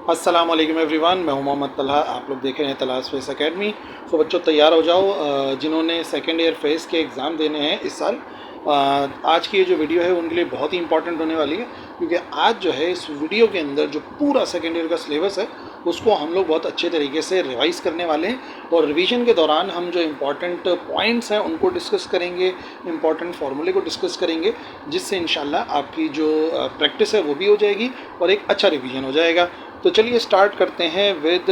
अस्सलाम वालेकुम एवरीवन, मैं हूं मोहम्मद तलहा। आप लोग देख रहे हैं तलहा स्पेस एकेडमी। तो बच्चों तैयार हो जाओ, जिन्होंने सेकेंड ईयर फेज़ के एग्ज़ाम देने हैं इस साल। आज की ये जो वीडियो है उनके लिए बहुत ही इंपॉर्टेंट होने वाली है, क्योंकि आज जो है इस वीडियो के अंदर जो पूरा सेकेंड ईयर का सिलेबस है उसको हम लोग बहुत अच्छे तरीके से रिवाइज़ करने वाले हैं। और रिवीजन के दौरान हम जो इम्पॉर्टेंट पॉइंट्स हैं उनको डिस्कस करेंगे, इम्पॉर्टेंट फार्मूले को डिस्कस करेंगे, जिससे इंशाल्लाह आपकी जो प्रैक्टिस है वो भी हो जाएगी और एक अच्छा रिवीजन हो जाएगा। तो चलिए स्टार्ट करते हैं विद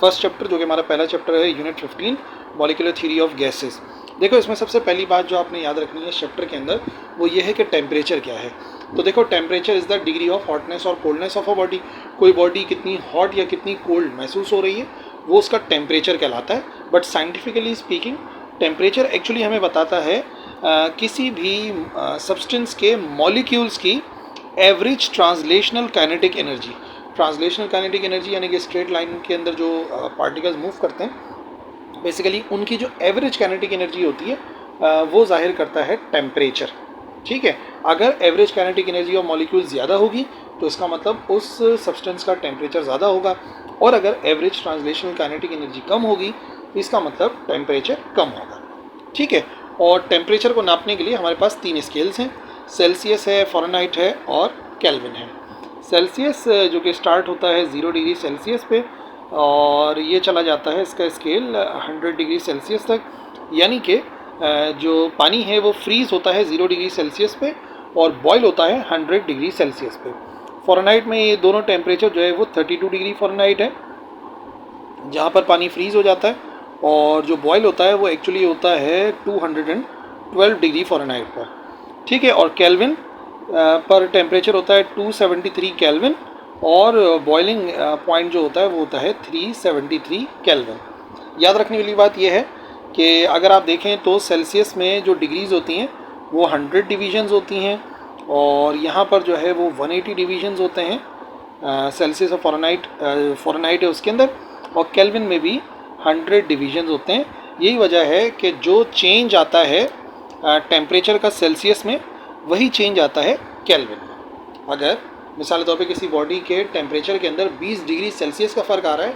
फर्स्ट चैप्टर, जो कि हमारा पहला चैप्टर है, unit 15 molecular theory of gases. देखो, इसमें सबसे पहली बात जो आपने याद रखनी है इस चैप्टर के अंदर वो ये है कि टेम्परेचर क्या है। तो देखो, temperature is the degree of hotness और कोल्डनेस ऑफ अ बॉडी। कोई बॉडी कितनी हॉट या कितनी कोल्ड महसूस हो रही है वो उसका टेम्परेचर कहलाता है। But scientifically speaking temperature actually हमें बताता है किसी भी सब्सटेंस के मॉलिक्यूल्स की average translational kinetic energy. Translational kinetic energy यानी कि स्ट्रेट लाइन के अंदर जो पार्टिकल्स मूव करते हैं, बेसिकली उनकी जो एवरेज काइनेटिक एनर्जी होती है वो जाहिर करता है टेम्परेचर। ठीक है, अगर average kinetic energy of molecule ज़्यादा होगी तो इसका मतलब उस सब्सटेंस का टेम्परेचर ज़्यादा होगा, और अगर एवरेज ट्रांसलेशनल काइनेटिक एनर्जी कम होगी तो इसका मतलब टेम्परेचर कम होगा। ठीक है, और टेम्परेचर को नापने के लिए हमारे पास 3 स्केल्स हैं, सेल्सियस है, फ़ारेनहाइट है और केल्विन है। सेल्सियस जो कि स्टार्ट होता है 0 डिग्री सेल्सियस पे और ये चला जाता है इसका स्केल 100 डिग्री सेल्सियस तक, यानी कि जो पानी है वो फ्रीज़ होता है 0 डिग्री सेल्सियस पे और बॉयल होता है 100 डिग्री सेल्सियस पे। फ़ारेनहाइट में ये दोनों टेम्परेचर जो है वो 32 डिग्री फ़ारेनहाइट है, जहाँ पर पानी फ्रीज़ हो जाता है, और जो बॉयल होता है वो एक्चुअली होता है 212 डिग्री फ़ारेनहाइट पर। ठीक है, और केल्विन पर टेम्परेचर होता है 273 केल्विन, और बॉइलिंग पॉइंट जो होता है वो होता है 373 केल्विन। याद रखने वाली बात यह है कि अगर आप देखें तो सेल्सियस में जो डिग्रीज़ होती हैं वो 100 डिवीजन्स होती हैं, और यहाँ पर जो है वो 180 डिवीजन्स होते हैं। सेल्सियस और फ़ारेनहाइट है उसके अंदर, और केल्विन में भी 100 डिवीजन्स होते हैं। यही वजह है कि जो चेंज आता है टेम्परेचर का सेल्सियस में वही चेंज आता है केल्विन में। अगर मिसाल के तौर पे किसी बॉडी के टेम्परेचर के अंदर 20 डिग्री सेल्सियस का फ़र्क आ रहा है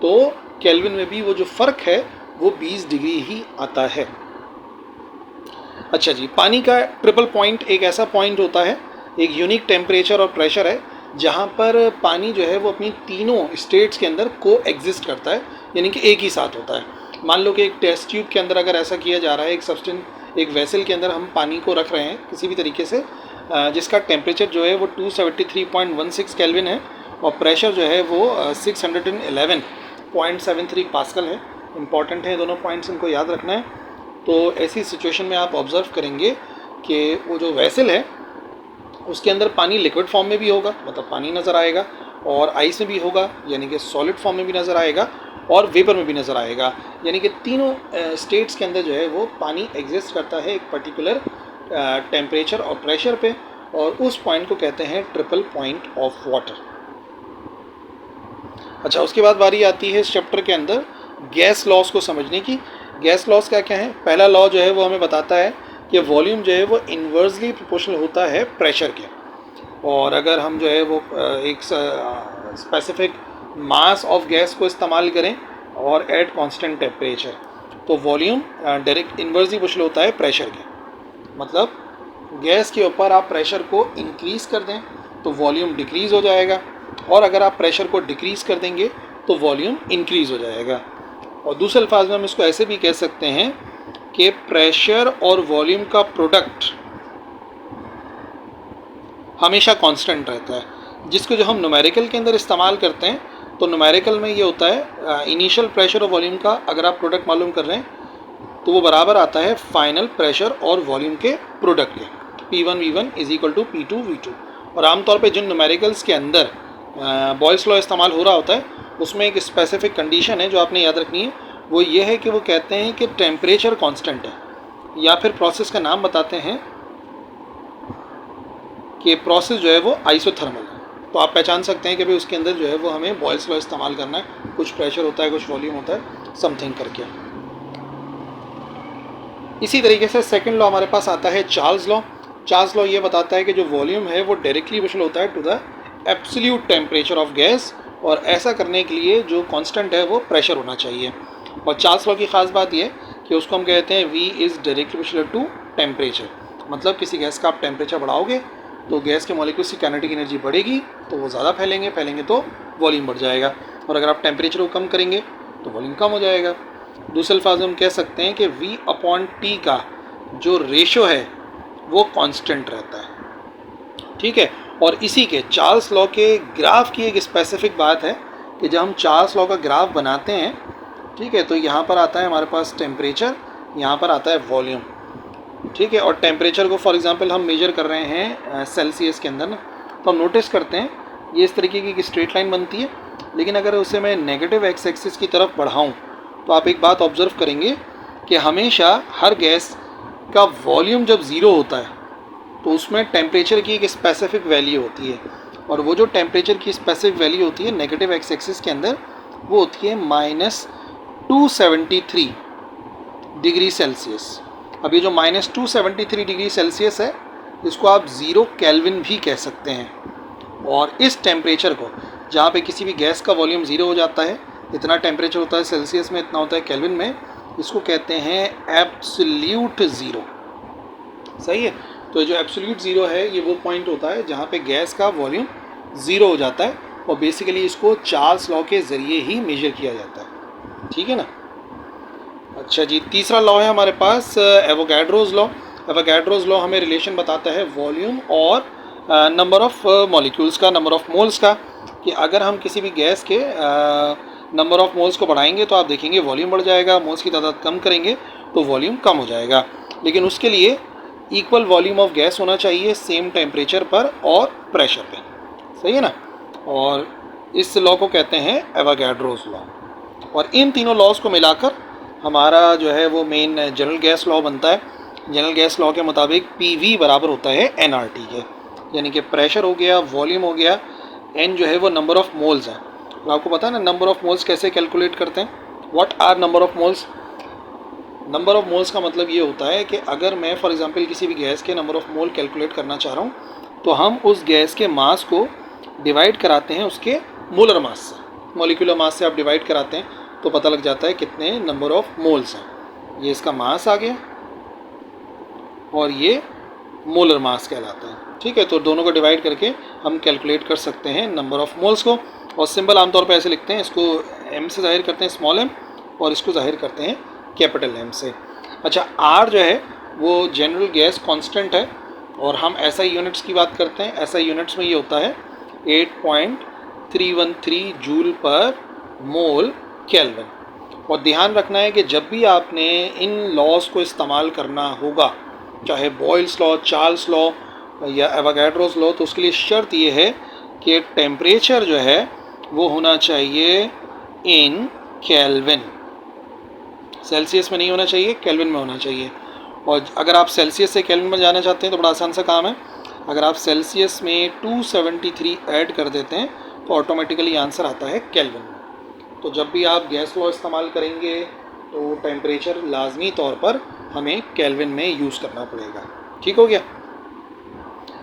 तो केल्विन में भी वो जो फ़र्क है वो 20 डिग्री ही आता है। अच्छा जी, पानी का ट्रिपल पॉइंट एक ऐसा पॉइंट होता है, एक यूनिक टेम्परेचर और प्रेशर है, जहाँ पर पानी जो है वो अपनी तीनों स्टेट्स के अंदर को एग्जिस्ट करता है, यानी कि एक ही साथ होता है। मान लो कि एक टेस्ट ट्यूब के अंदर अगर ऐसा किया जा रहा है, एक सब्सटेंस, एक वेसल के अंदर हम पानी को रख रहे हैं किसी भी तरीके से, जिसका टेम्परेचर जो है वो 273.16 केल्विन है और प्रेशर जो है वो 611.73 पास्कल है। इम्पॉर्टेंट है दोनों पॉइंट्स, इनको याद रखना है। तो ऐसी सिचुएशन में आप ऑब्ज़र्व करेंगे कि वो जो वेसल है उसके अंदर पानी लिक्विड फॉर्म में भी होगा, मतलब पानी नज़र आएगा, और आइस में भी होगा यानी कि सॉलिड फॉर्म में भी नज़र आएगा, और वेपर में भी नज़र आएगा, यानी कि तीनों स्टेट्स के अंदर जो है वो पानी एग्जिस्ट करता है एक पर्टिकुलर टेम्परेचर और प्रेशर पे, और उस पॉइंट को कहते हैं ट्रिपल पॉइंट ऑफ वाटर। अच्छा, उसके बाद बारी आती है इस चैप्टर के अंदर गैस लॉस को समझने की। गैस लॉस क्या क्या है? पहला लॉ जो है वो हमें बताता है कि वॉल्यूम जो है वो इन्वर्सली प्रोपोर्शनल होता है प्रेशर के, और अगर हम जो है वो एक स्पेसिफिक मास ऑफ गैस को इस्तेमाल करें और एट कांस्टेंट टेम्परेचर तो वॉल्यूम डायरेक्ट इन्वर्सली प्रोपोर्शनल होता है प्रेशर के। मतलब गैस के ऊपर आप प्रेशर को इंक्रीज़ कर दें तो वॉल्यूम डिक्रीज़ हो जाएगा, और अगर आप प्रेशर को डिक्रीज़ कर देंगे तो वॉल्यूम इंक्रीज़ हो जाएगा। और दूसरे अल्फाज में हम इसको ऐसे भी कह सकते हैं कि प्रेशर और वॉल्यूम का प्रोडक्ट हमेशा कांस्टेंट रहता है, जिसको जो हम न्यूमेरिकल के अंदर इस्तेमाल करते हैं तो न्यूमेरिकल में ये होता है इनिशियल प्रेशर और वॉल्यूम का अगर आप प्रोडक्ट मालूम कर रहे हैं तो वो बराबर आता है फाइनल प्रेशर और वॉल्यूम के प्रोडक्ट के, P1V1 = P2V2। और आमतौर पे जिन न्यूमेरिकल्स के अंदर बॉयल्स लॉ इस्तेमाल हो रहा होता है उसमें एक स्पेसिफिक कंडीशन है जो आपने याद रखनी है, वो ये है कि वो कहते हैं कि टेम्परेचर कांस्टेंट है, या फिर प्रोसेस का नाम बताते हैं कि प्रोसेस जो है वो आइसोथर्मल है। तो आप पहचान सकते हैं कि भाई उसके अंदर जो है वो हमें बॉयल्स लॉ इस्तेमाल करना है, कुछ प्रेशर होता है, कुछ वॉल्यूम होता है, समथिंग करके। इसी तरीके से सेकंड लॉ हमारे पास आता है चार्ल्स लॉ। चार्ल्स लॉ ये बताता है कि जो वॉल्यूम है वो डायरेक्टली प्रोपोर्शनल होता है to the absolute temperature of gas और ऐसा करने के लिए जो कांस्टेंट है वो प्रेशर होना चाहिए। और चार्ल्स लॉ की ख़ास बात यह है कि उसको हम कहते हैं V is directly proportional to temperature. मतलब किसी गैस का आप टेम्परेचर बढ़ाओगे तो गैस के मॉलिक्यूल्स की काइनेटिक एनर्जी बढ़ेगी, तो वो ज़्यादा फैलेंगे तो वॉल्यूम बढ़ जाएगा, और अगर आप टेम्परेचर को कम करेंगे तो वॉल्यूम कम हो जाएगा। दूसरे अल्फाज में हम कह सकते हैं कि V/T का जो रेशो है वो कांस्टेंट रहता है, ठीक है। और इसी के चार्ल्स लॉ के ग्राफ की एक स्पेसिफिक बात है कि जब हम चार्ल्स लॉ का ग्राफ बनाते हैं, ठीक है, तो यहाँ पर आता है हमारे पास टेम्परेचर, यहाँ पर आता है वॉल्यूम, ठीक है। और टेम्परेचर को फॉर एग्जांपल हम मेजर कर रहे हैं सेल्सियस के अंदर ना, तो हम नोटिस करते हैं ये इस तरीके की स्ट्रेट लाइन बनती है, लेकिन अगर उसे मैं नेगेटिव एक्स एक्सिस की तरफ बढ़ाऊँ तो आप एक बात ऑब्जर्व करेंगे कि हमेशा हर गैस का वॉल्यूम जब ज़ीरो होता है तो उसमें टेम्परेचर की एक स्पेसिफिक वैल्यू होती है, और वो जो टेम्परेचर की स्पेसिफिक वैल्यू होती है नेगेटिव एक्स एक्सिस के अंदर वो होती है -273 डिग्री सेल्सियस। अब ये जो -273 डिग्री सेल्सियस है इसको आप 0 केल्विन भी कह सकते हैं। और इस टेम्परेचर को जहाँ पे किसी भी गैस का वॉल्यूम 0 हो जाता है, इतना टेम्परेचर होता है सेल्सियस में, इतना होता है केल्विन में, इसको कहते हैं एब्सोल्यूट ज़ीरो। सही है। तो जो एब्सोल्यूट ज़ीरो है ये वो पॉइंट होता है जहाँ पे गैस का वॉल्यूम 0 हो जाता है, और बेसिकली इसको चार्ल्स लॉ के ज़रिए ही मेजर किया जाता है, ठीक है ना। अच्छा जी, तीसरा लॉ है हमारे पास एवोगैड्रोज लॉ। एवोगैड्रोज लॉ हमें रिलेशन बताता है वॉल्यूम और नंबर ऑफ़ मॉलिक्यूल्स का, नंबर ऑफ़ मोल्स का, कि अगर हम किसी भी गैस के नंबर ऑफ़ मोल्स को बढ़ाएंगे तो आप देखेंगे वॉल्यूम बढ़ जाएगा, मोल्स की तादाद कम करेंगे तो वॉल्यूम कम हो जाएगा। लेकिन उसके लिए इक्वल वॉल्यूम ऑफ गैस होना चाहिए सेम टेम्परेचर पर और प्रेशर पे, सही है ना। और इस लॉ को कहते हैं एवोगैड्रोज लॉ। और इन तीनों लॉज को मिलाकर हमारा जो है वो मेन जनरल गैस लॉ बनता है। जनरल गैस लॉ के मुताबिक PV बराबर होता है nRT के, यानी कि प्रेशर हो गया, वॉल्यूम हो गया, n जो है वो नंबर ऑफ़ मोल्स है। तो आपको पता है ना नंबर ऑफ़ मोल्स कैसे कैलकुलेट करते हैं, what are number of moles. Number of moles का मतलब ये होता है कि अगर मैं फॉर एग्जांपल किसी भी गैस के नंबर ऑफ़ मोल कैलकुलेट करना चाह रहा हूँ तो हम उस गैस के मास को डिवाइड कराते हैं उसके मोलर मास से, मॉलिक्यूलर मास से आप डिवाइड कराते हैं तो पता लग जाता है कितने नंबर ऑफ़ मोल्स हैं। ये इसका मास आ गया और ये मोलर मास कहलाता है, ठीक है। तो दोनों को डिवाइड करके हम कैलकुलेट कर सकते हैं नंबर ऑफ़ मोल्स को, और सिंबल आमतौर पर ऐसे लिखते हैं, इसको m से जाहिर करते हैं स्मॉल m, और इसको जाहिर करते हैं कैपिटल M से। अच्छा, R जो है वो जनरल गैस कांस्टेंट है, और हम SI यूनिट्स की बात करते हैं। SI यूनिट्स में ये होता है 8.313 जूल पर मोल केल्विन। और ध्यान रखना है कि जब भी आपने इन लॉज को इस्तेमाल करना होगा, चाहे बॉयल्स लॉ, चार्ल्स लॉ या एवोगैड्रोस लॉ, तो उसके लिए शर्त ये है कि टेम्परेचर जो है वो होना चाहिए इन केल्विन, सेल्सियस में नहीं होना चाहिए, केल्विन में होना चाहिए। और अगर आप सेल्सियस से केल्विन में जाना चाहते हैं तो बड़ा आसान सा काम है, अगर आप सेल्सियस में 273 ऐड कर देते हैं तो ऑटोमेटिकली आंसर आता है केल्विन में। तो जब भी आप गैस लॉ इस्तेमाल करेंगे तो टेम्परेचर लाजमी तौर पर हमें केल्विन में यूज़ करना पड़ेगा, ठीक हो गया।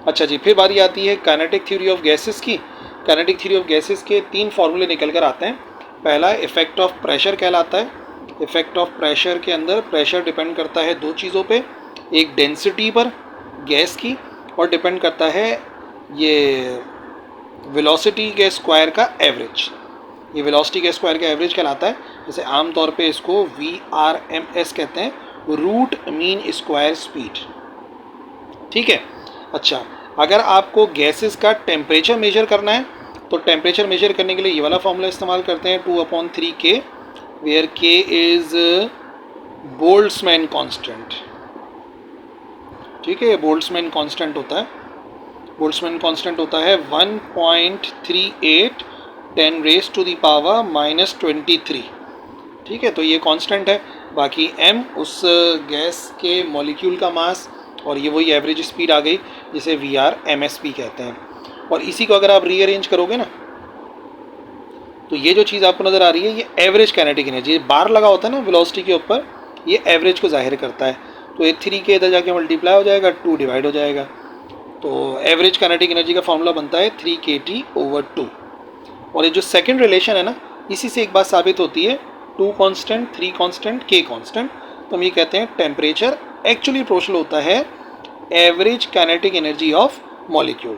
अच्छा जी, फिर बारी आती है काइनेटिक थ्योरी ऑफ गैसेस की। काइनेटिक थ्योरी ऑफ गैसेस के 3 फार्मूले निकल कर आते हैं। पहला इफेक्ट ऑफ प्रेशर कहलाता है। इफेक्ट ऑफ प्रेशर के अंदर प्रेशर डिपेंड करता है 2 चीज़ों पे, एक डेंसिटी पर गैस की, और डिपेंड करता है ये वेलोसिटी के स्क्वायर का एवरेज। ये वेलोसिटी के स्क्वायर का एवरेज कहलाता है। जैसे आमतौर पे इसको VRMS कहते हैं, रूट मीन स्क्वायर स्पीड, ठीक है। अच्छा, अगर आपको गैसेस का टेम्परेचर मेजर करना है तो टेम्परेचर मेजर करने के लिए ये वाला फॉर्मूला इस्तेमाल करते हैं 2/3K, where K is Boltzmann constant, ठीक है। बोल्ट्जमैन कांस्टेंट होता है, बोल्ट्जमैन कांस्टेंट होता है 1.38 10⁻⁻23, ठीक है। तो ये कांस्टेंट है। बाकी m उस गैस के मॉलिक्यूल का मास, और ये वही एवरेज स्पीड आ गई जिसे VRMS कहते हैं। और इसी को अगर आप रीअरेंज करोगे ना तो ये जो चीज़ आपको नज़र आ रही है ये एवरेज काइनेटिक एनर्जी, ये बार लगा होता है ना वेलोसिटी के ऊपर, ये एवरेज को जाहिर करता है। तो ये 3 के इधर जाके मल्टीप्लाई हो जाएगा, 2 डिवाइड हो जाएगा, तो एवरेज काइनेटिक एनर्जी का फॉर्मूला बनता है 3kT/2। और ये जो सेकंड रिलेशन है ना, इसी से एक बात साबित होती है, 2 कांस्टेंट, 3 कांस्टेंट, k कांस्टेंट, तो हम ये कहते हैं टेम्परेचर एक्चुअली प्रोपोर्शनल होता है average kinetic energy of molecule,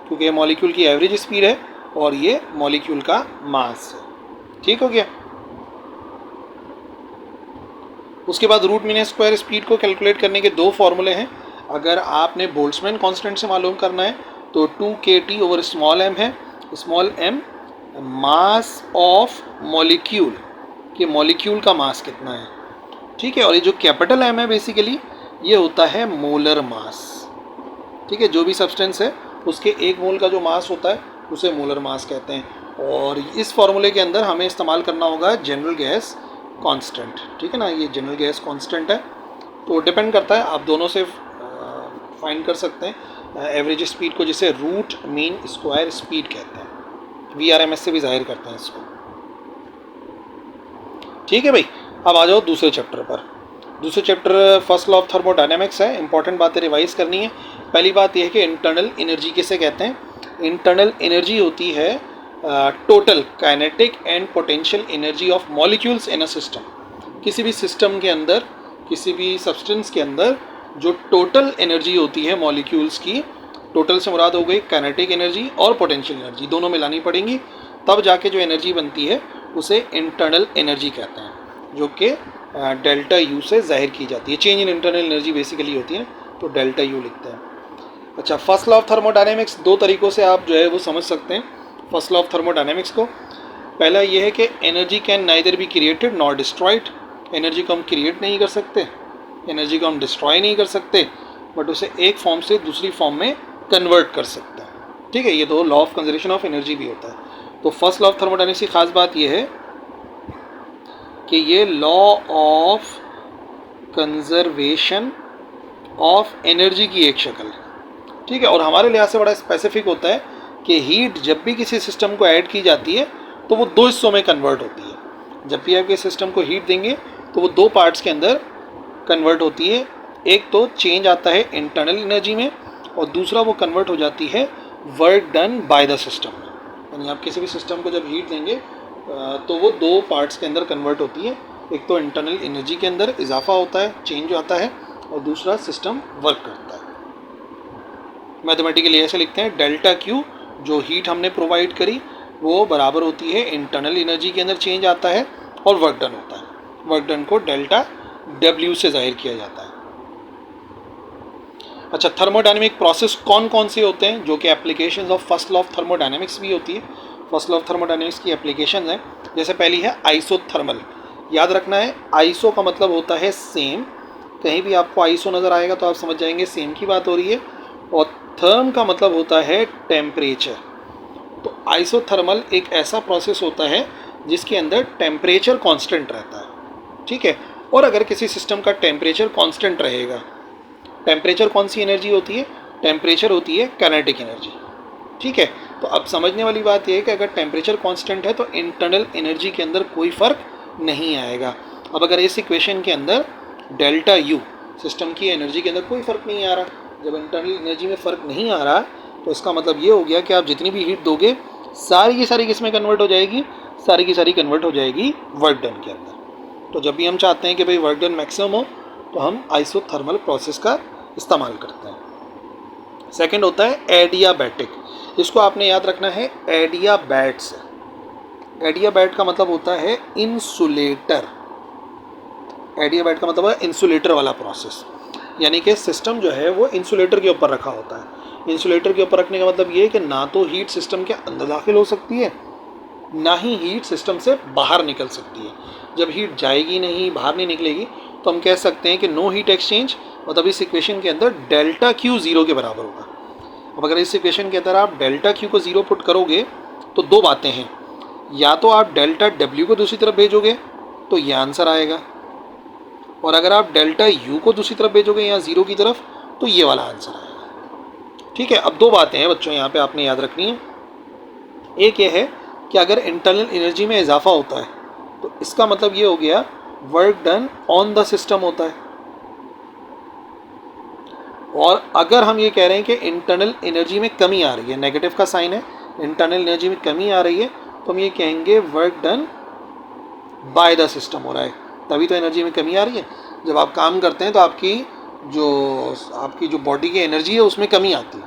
क्योंकि ये मॉलिक्यूल की एवरेज स्पीड है और ये मॉलिक्यूल का मास है। ठीक हो गया। उसके बाद रूट मीन स्क्वायर स्पीड को कैलकुलेट करने के दो फॉर्मूले हैं। अगर आपने बोल्ट्जमैन कांस्टेंट से मालूम करना है तो 2kT ओवर स्मॉल m है। Small m mass of molecule, कि मॉलिक्यूल का मास कितना है। ठीक है, और ये जो कैपिटल M है बेसिकली ये होता है मोलर मास। ठीक है, जो भी सब्सटेंस है उसके एक मोल का जो मास होता है उसे मोलर मास कहते हैं। और इस फॉर्मूले के अंदर हमें इस्तेमाल करना होगा जनरल गैस कांस्टेंट। ठीक है ना, ये जनरल गैस कांस्टेंट है, तो डिपेंड करता है, आप दोनों से फाइंड कर सकते हैं एवरेज स्पीड को, जिसे रूट मीन स्क्वायर स्पीड कहते हैं। VRMS से भी जाहिर करते हैं इसको। ठीक है भाई, अब आ जाओ दूसरे चैप्टर पर। दूसरे chapter first law of thermodynamics है। इंपॉर्टेंट बातें रिवाइज करनी है। पहली बात यह है कि इंटरनल एनर्जी किसे कहते हैं। इंटरनल एनर्जी होती है total kinetic and potential energy of molecules in a system. किसी भी सिस्टम के अंदर, किसी भी सब्सटेंस के अंदर जो टोटल एनर्जी होती है मॉलिक्यूल्स की, टोटल से मुराद हो गई काइनेटिक एनर्जी और पोटेंशियल एनर्जी, दोनों मिलानी पड़ेंगी, तब जाके जो एनर्जी बनती है उसे इंटरनल एनर्जी कहते हैं, जो कि डेल्टा यू से जाहिर की जाती है। Change in internal energy basically होती है, तो डेल्टा यू लिखते हैं। अच्छा, फर्स्ट लॉ ऑफ थर्मोडायनेमिक्स दो तरीक़ों से आप जो है वो समझ सकते हैं फर्स्ट लॉ ऑफ थर्मोडायनेमिक्स को। पहला ये है कि energy can neither be created not destroyed. Energy को हम क्रिएट नहीं कर सकते, एनर्जी को हम डिस्ट्रॉय नहीं कर सकते, बट उसे एक फॉर्म से दूसरी फॉर्म में कन्वर्ट कर सकते हैं। ठीक है, ये तो law of conservation of energy भी होता है। तो फर्स्ट लॉ ऑफ थर्मोडायनेमिक्स की खास बात यह है कि ये law of conservation of energy की एक शक्ल है। ठीक है, और हमारे लिहाज से बड़ा स्पेसिफिक होता है कि हीट जब भी किसी सिस्टम को ऐड की जाती है तो वो दो हिस्सों में कन्वर्ट होती है। जब भी आप किसी सिस्टम को हीट देंगे तो वो दो पार्ट्स के अंदर कन्वर्ट होती है। एक तो चेंज आता है इंटरनल एनर्जी में, और दूसरा वो कन्वर्ट हो जाती है work done by the system में। यानी आप किसी भी सिस्टम को जब हीट देंगे तो वो दो पार्ट्स के अंदर कन्वर्ट होती है। एक तो इंटरनल एनर्जी के अंदर इजाफा होता है, चेंज आता है, और दूसरा सिस्टम वर्क करता है। मैथमेटिकली ऐसे लिखते हैं, डेल्टा क्यू जो हीट हमने प्रोवाइड करी वो बराबर होती है इंटरनल एनर्जी के अंदर चेंज आता है और वर्क डन होता है। वर्क डन को डेल्टा डब्ल्यू से जाहिर किया जाता है। अच्छा, थर्मोडायनेमिक प्रोसेस कौन कौन से होते हैं जो कि applications of first law of thermodynamics भी होती है। फर्स्ट लॉ ऑफ थर्मोडायनेमिक्स की एप्लीकेशंस हैं, जैसे पहली है आइसोथर्मल। याद रखना है, आइसो का मतलब होता है सेम। कहीं भी आपको आइसो नज़र आएगा तो आप समझ जाएंगे सेम की बात हो रही है। और थर्म का मतलब होता है टेम्परेचर। तो आइसोथर्मल एक ऐसा प्रोसेस होता है जिसके अंदर टेम्परेचर कांस्टेंट रहता है। ठीक है, और अगर किसी सिस्टम का टेम्परेचर कांस्टेंट रहेगा, टेम्परेचर कौन सी एनर्जी होती है, टेम्परेचर होती है काइनेटिक एनर्जी। ठीक है, तो अब समझने वाली बात यह है कि अगर टेम्परेचर कांस्टेंट है तो इंटरनल एनर्जी के अंदर कोई फ़र्क नहीं आएगा। अब अगर इस इक्वेशन के अंदर डेल्टा यू, सिस्टम की एनर्जी के अंदर कोई फ़र्क नहीं आ रहा, जब इंटरनल एनर्जी में फ़र्क नहीं आ रहा तो इसका मतलब ये हो गया कि आप जितनी भी हीट दोगे सारी की सारी किस में कन्वर्ट हो जाएगी, सारी की सारी कन्वर्ट हो जाएगी वर्क डन के अंदर। तो जब भी हम चाहते हैं कि भाई वर्क डन मैक्सिमम हो तो हम आइसोथर्मल प्रोसेस का इस्तेमाल करते हैं। सेकंड होता है एडियाबैटिक। इसको आपने याद रखना है एडियाबैट से। एडियाबैट का मतलब होता है इंसुलेटर। एडियाबैट का मतलब है इंसुलेटर वाला प्रोसेस, यानी कि सिस्टम जो है वो इंसुलेटर के ऊपर रखा होता है। इंसुलेटर के ऊपर रखने का मतलब ये है कि ना तो हीट सिस्टम के अंदर दाखिल हो सकती है, ना ही हीट सिस्टम से बाहर निकल सकती है। जब हीट जाएगी नहीं, बाहर नहीं निकलेगी, तो हम कह सकते हैं कि नो हीट एक्सचेंज। मतलब इस इक्वेशन के अंदर डेल्टा क्यू ज़ीरो के बराबर होगा। अब अगर इस इक्वेशन के अंदर आप डेल्टा क्यू को ज़ीरो पुट करोगे तो दो बातें हैं, या तो आप डेल्टा डब्ल्यू को दूसरी तरफ भेजोगे तो ये आंसर आएगा, और अगर आप डेल्टा यू को दूसरी तरफ भेजोगे यहाँ ज़ीरो की तरफ तो ये वाला आंसर आएगा। ठीक है, अब दो बातें हैं बच्चों यहाँ पे आपने याद रखनी है। एक ये है कि अगर इंटरनल एनर्जी में इजाफा होता है तो इसका मतलब ये हो गया work done on the system होता है। और अगर हम ये कह रहे हैं कि इंटरनल एनर्जी में कमी आ रही है, नेगेटिव का साइन है, इंटरनल एनर्जी में कमी आ रही है, तो हम ये कहेंगे work done by the system हो रहा है, तभी तो एनर्जी में कमी आ रही है। जब आप काम करते हैं तो आपकी जो बॉडी की एनर्जी है उसमें कमी आती है,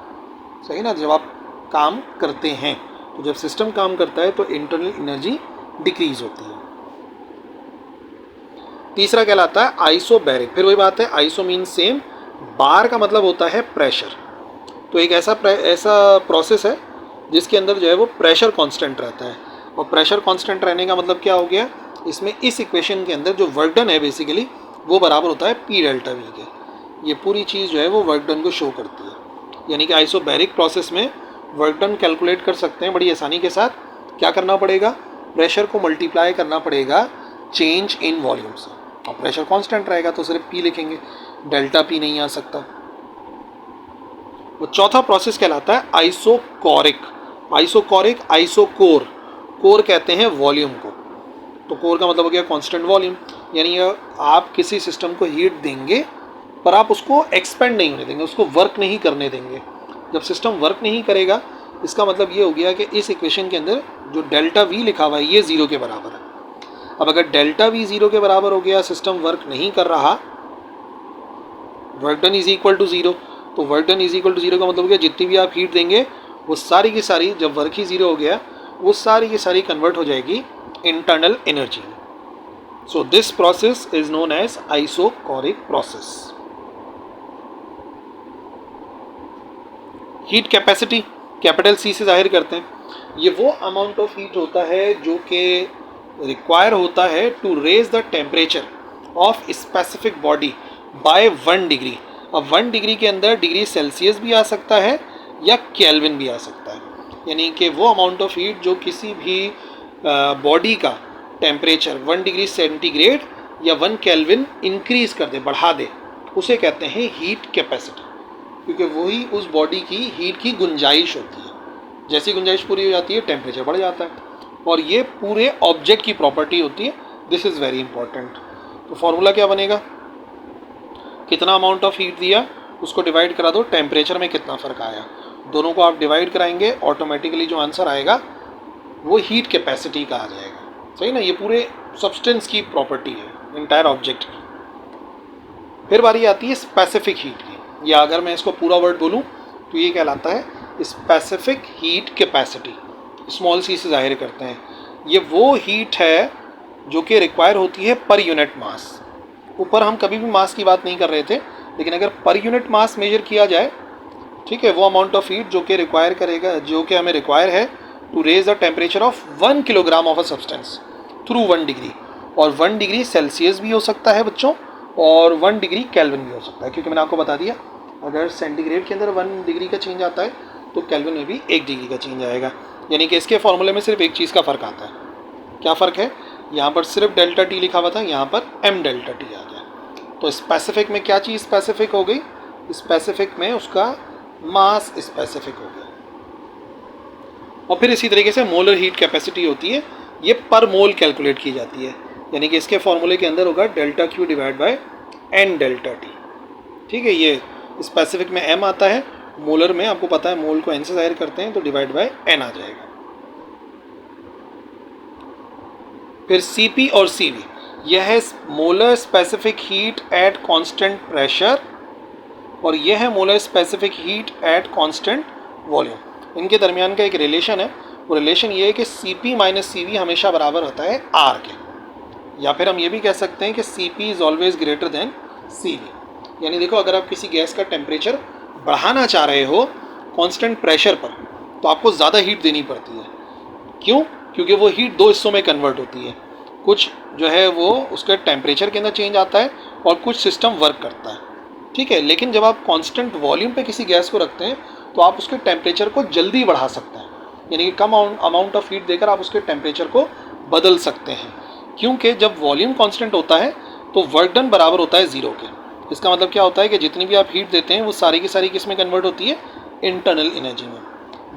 सही ना। जब आप काम करते हैं तो जब सिस्टम काम करता है तो इंटरनल एनर्जी डिक्रीज होती है। तीसरा कहलाता है आइसोबैरिक। फिर वही बात है, आइसो मीन सेम, बार का मतलब होता है प्रेशर। तो एक ऐसा प्रोसेस है जिसके अंदर जो है वो प्रेशर कांस्टेंट रहता है, और प्रेशर कांस्टेंट रहने का मतलब क्या हो गया, इसमें इस इक्वेशन के अंदर जो वर्क डन है बेसिकली वो बराबर होता है पी डेल्टा वी के। ये पूरी चीज़ जो है वो वर्क डन को शो करती है। यानी कि आइसोबैरिक प्रोसेस में वर्क डन कैलकुलेट कर सकते हैं बड़ी आसानी के साथ। क्या करना पड़ेगा, प्रेशर को मल्टीप्लाई करना पड़ेगा चेंज इन वॉल्यूम से, और प्रेशर कांस्टेंट रहेगा तो सिर्फ पी लिखेंगे, डेल्टा पी नहीं आ सकता। वो चौथा प्रोसेस कहलाता है आइसोकोरिक। आइसोकोरिक, आइसोकोर, कोर कहते हैं वॉल्यूम को, तो कोर का मतलब हो गया कांस्टेंट वॉल्यूम। यानी आप किसी सिस्टम को हीट देंगे पर आप उसको एक्सपेंड नहीं होने देंगे, उसको वर्क नहीं करने देंगे। जब सिस्टम वर्क नहीं करेगा इसका मतलब ये हो गया कि इस इक्वेशन के अंदर जो डेल्टा वी लिखा हुआ है ये ज़ीरो के बराबर है। अब अगर डेल्टा वी ज़ीरो के बराबर हो गया, सिस्टम वर्क नहीं कर रहा, work done is equal to zero, तो work done is equal to zero का मतलब हो गया जितनी भी आप हीट देंगे वो सारी की सारी, जब वर्क ही ज़ीरो हो गया, वो सारी की सारी कन्वर्ट हो जाएगी इंटरनल एनर्जी में। So this process is known as isochoric process. Heat capacity capital C से जाहिर करते हैं। ये वो अमाउंट ऑफ हीट होता है जो कि रिक्वायर होता है to raise the temperature of specific body by 1 degree. अब 1 डिग्री के अंदर डिग्री सेल्सियस भी आ सकता है या केल्विन भी आ सकता है। यानी कि वो अमाउंट ऑफ हीट जो किसी भी बॉडी का टेम्परेचर 1 डिग्री सेंटीग्रेड या 1 केल्विन इंक्रीज कर दे, बढ़ा दे, उसे कहते हैं हीट कैपेसिटी, क्योंकि वही उस बॉडी की हीट की गुंजाइश होती है। जैसी गुंजाइश पूरी हो जाती है टेम्परेचर बढ़ जाता है, और ये पूरे ऑब्जेक्ट की प्रॉपर्टी होती है। This is very important. तो फॉर्मूला क्या बनेगा, कितना अमाउंट ऑफ हीट दिया उसको डिवाइड करा दो टेम्परेचर में कितना फ़र्क आया, दोनों को आप डिवाइड कराएंगे, ऑटोमेटिकली जो आंसर आएगा वो हीट कैपेसिटी का आ जाएगा, सही ना। ये पूरे सब्सटेंस की प्रॉपर्टी है, इंटायर ऑब्जेक्ट की। फिर बारी आती है स्पेसिफिक हीट की, या अगर मैं इसको पूरा वर्ड बोलूँ तो ये कहलाता है specific heat capacity. Small C से जाहिर करते हैं। ये वो हीट है जो कि रिक्वायर होती है पर यूनिट मास। ऊपर हम कभी भी मास की बात नहीं कर रहे थे, लेकिन अगर पर यूनिट मास मेजर किया जाए, ठीक है, वो अमाउंट ऑफ हीट जो कि रिक्वायर करेगा, जो कि हमें रिक्वायर है to raise the temperature of 1 kilogram of a substance through 1 degree. और 1 डिग्री सेल्सियस भी हो सकता है बच्चों, और 1 डिग्री केल्विन भी हो सकता है, क्योंकि मैंने आपको बता दिया अगर सेंटीग्रेड के अंदर 1 डिग्री का चेंज आता है तो केल्विन में भी 1 डिग्री का चेंज आएगा। यानी कि इसके फॉर्मूले में सिर्फ एक चीज़ का फ़र्क आता है। क्या फ़र्क है, यहाँ पर सिर्फ डेल्टा टी लिखा हुआ था, यहाँ पर m डेल्टा टी आ गया। तो स्पेसिफिक में क्या चीज़ स्पेसिफिक हो गई, स्पेसिफिक में उसका मास स्पेसिफिक हो गया। और फिर इसी तरीके से मोलर हीट कैपेसिटी होती है, ये पर मोल कैलकुलेट की जाती है। यानी कि इसके फॉर्मूले के अंदर होगा delta Q divide bye n delta T. ठीक है, ये स्पेसिफिक में m आता है, मोलर में आपको पता है मोल को n से जाहिर करते हैं तो डिवाइड बाय n आ जाएगा। फिर Cp और Cv, यह है molar specific heat at constant pressure, और यह है molar specific heat at constant volume. इनके दरमियान का एक रिलेशन है, वो रिलेशन ये है कि Cp माइनस Cv हमेशा बराबर होता है R के, या फिर हम ये भी कह सकते हैं कि Cp is always greater than Cv। यानी देखो, अगर आप किसी गैस का टेम्परेचर बढ़ाना चाह रहे हो कांस्टेंट प्रेशर पर, तो आपको ज़्यादा हीट देनी पड़ती है। क्यों? क्योंकि वो हीट दो हिस्सों में कन्वर्ट होती है, कुछ जो है वो उसके टेम्परेचर के अंदर चेंज आता है और कुछ सिस्टम वर्क करता है, ठीक है। लेकिन जब आप कांस्टेंट वॉल्यूम पे किसी गैस को रखते हैं तो आप उसके टेम्परेचर को जल्दी बढ़ा सकते हैं, यानी कि कम अमाउंट ऑफ हीट देकर आप उसके टेम्परेचर को बदल सकते हैं। क्योंकि जब वॉल्यूम कांस्टेंट होता है तो वर्क डन बराबर होता है ज़ीरो के। इसका मतलब क्या होता है कि जितनी भी आप हीट देते हैं वो सारी की सारी किस में कन्वर्ट होती है, इंटरनल एनर्जी में।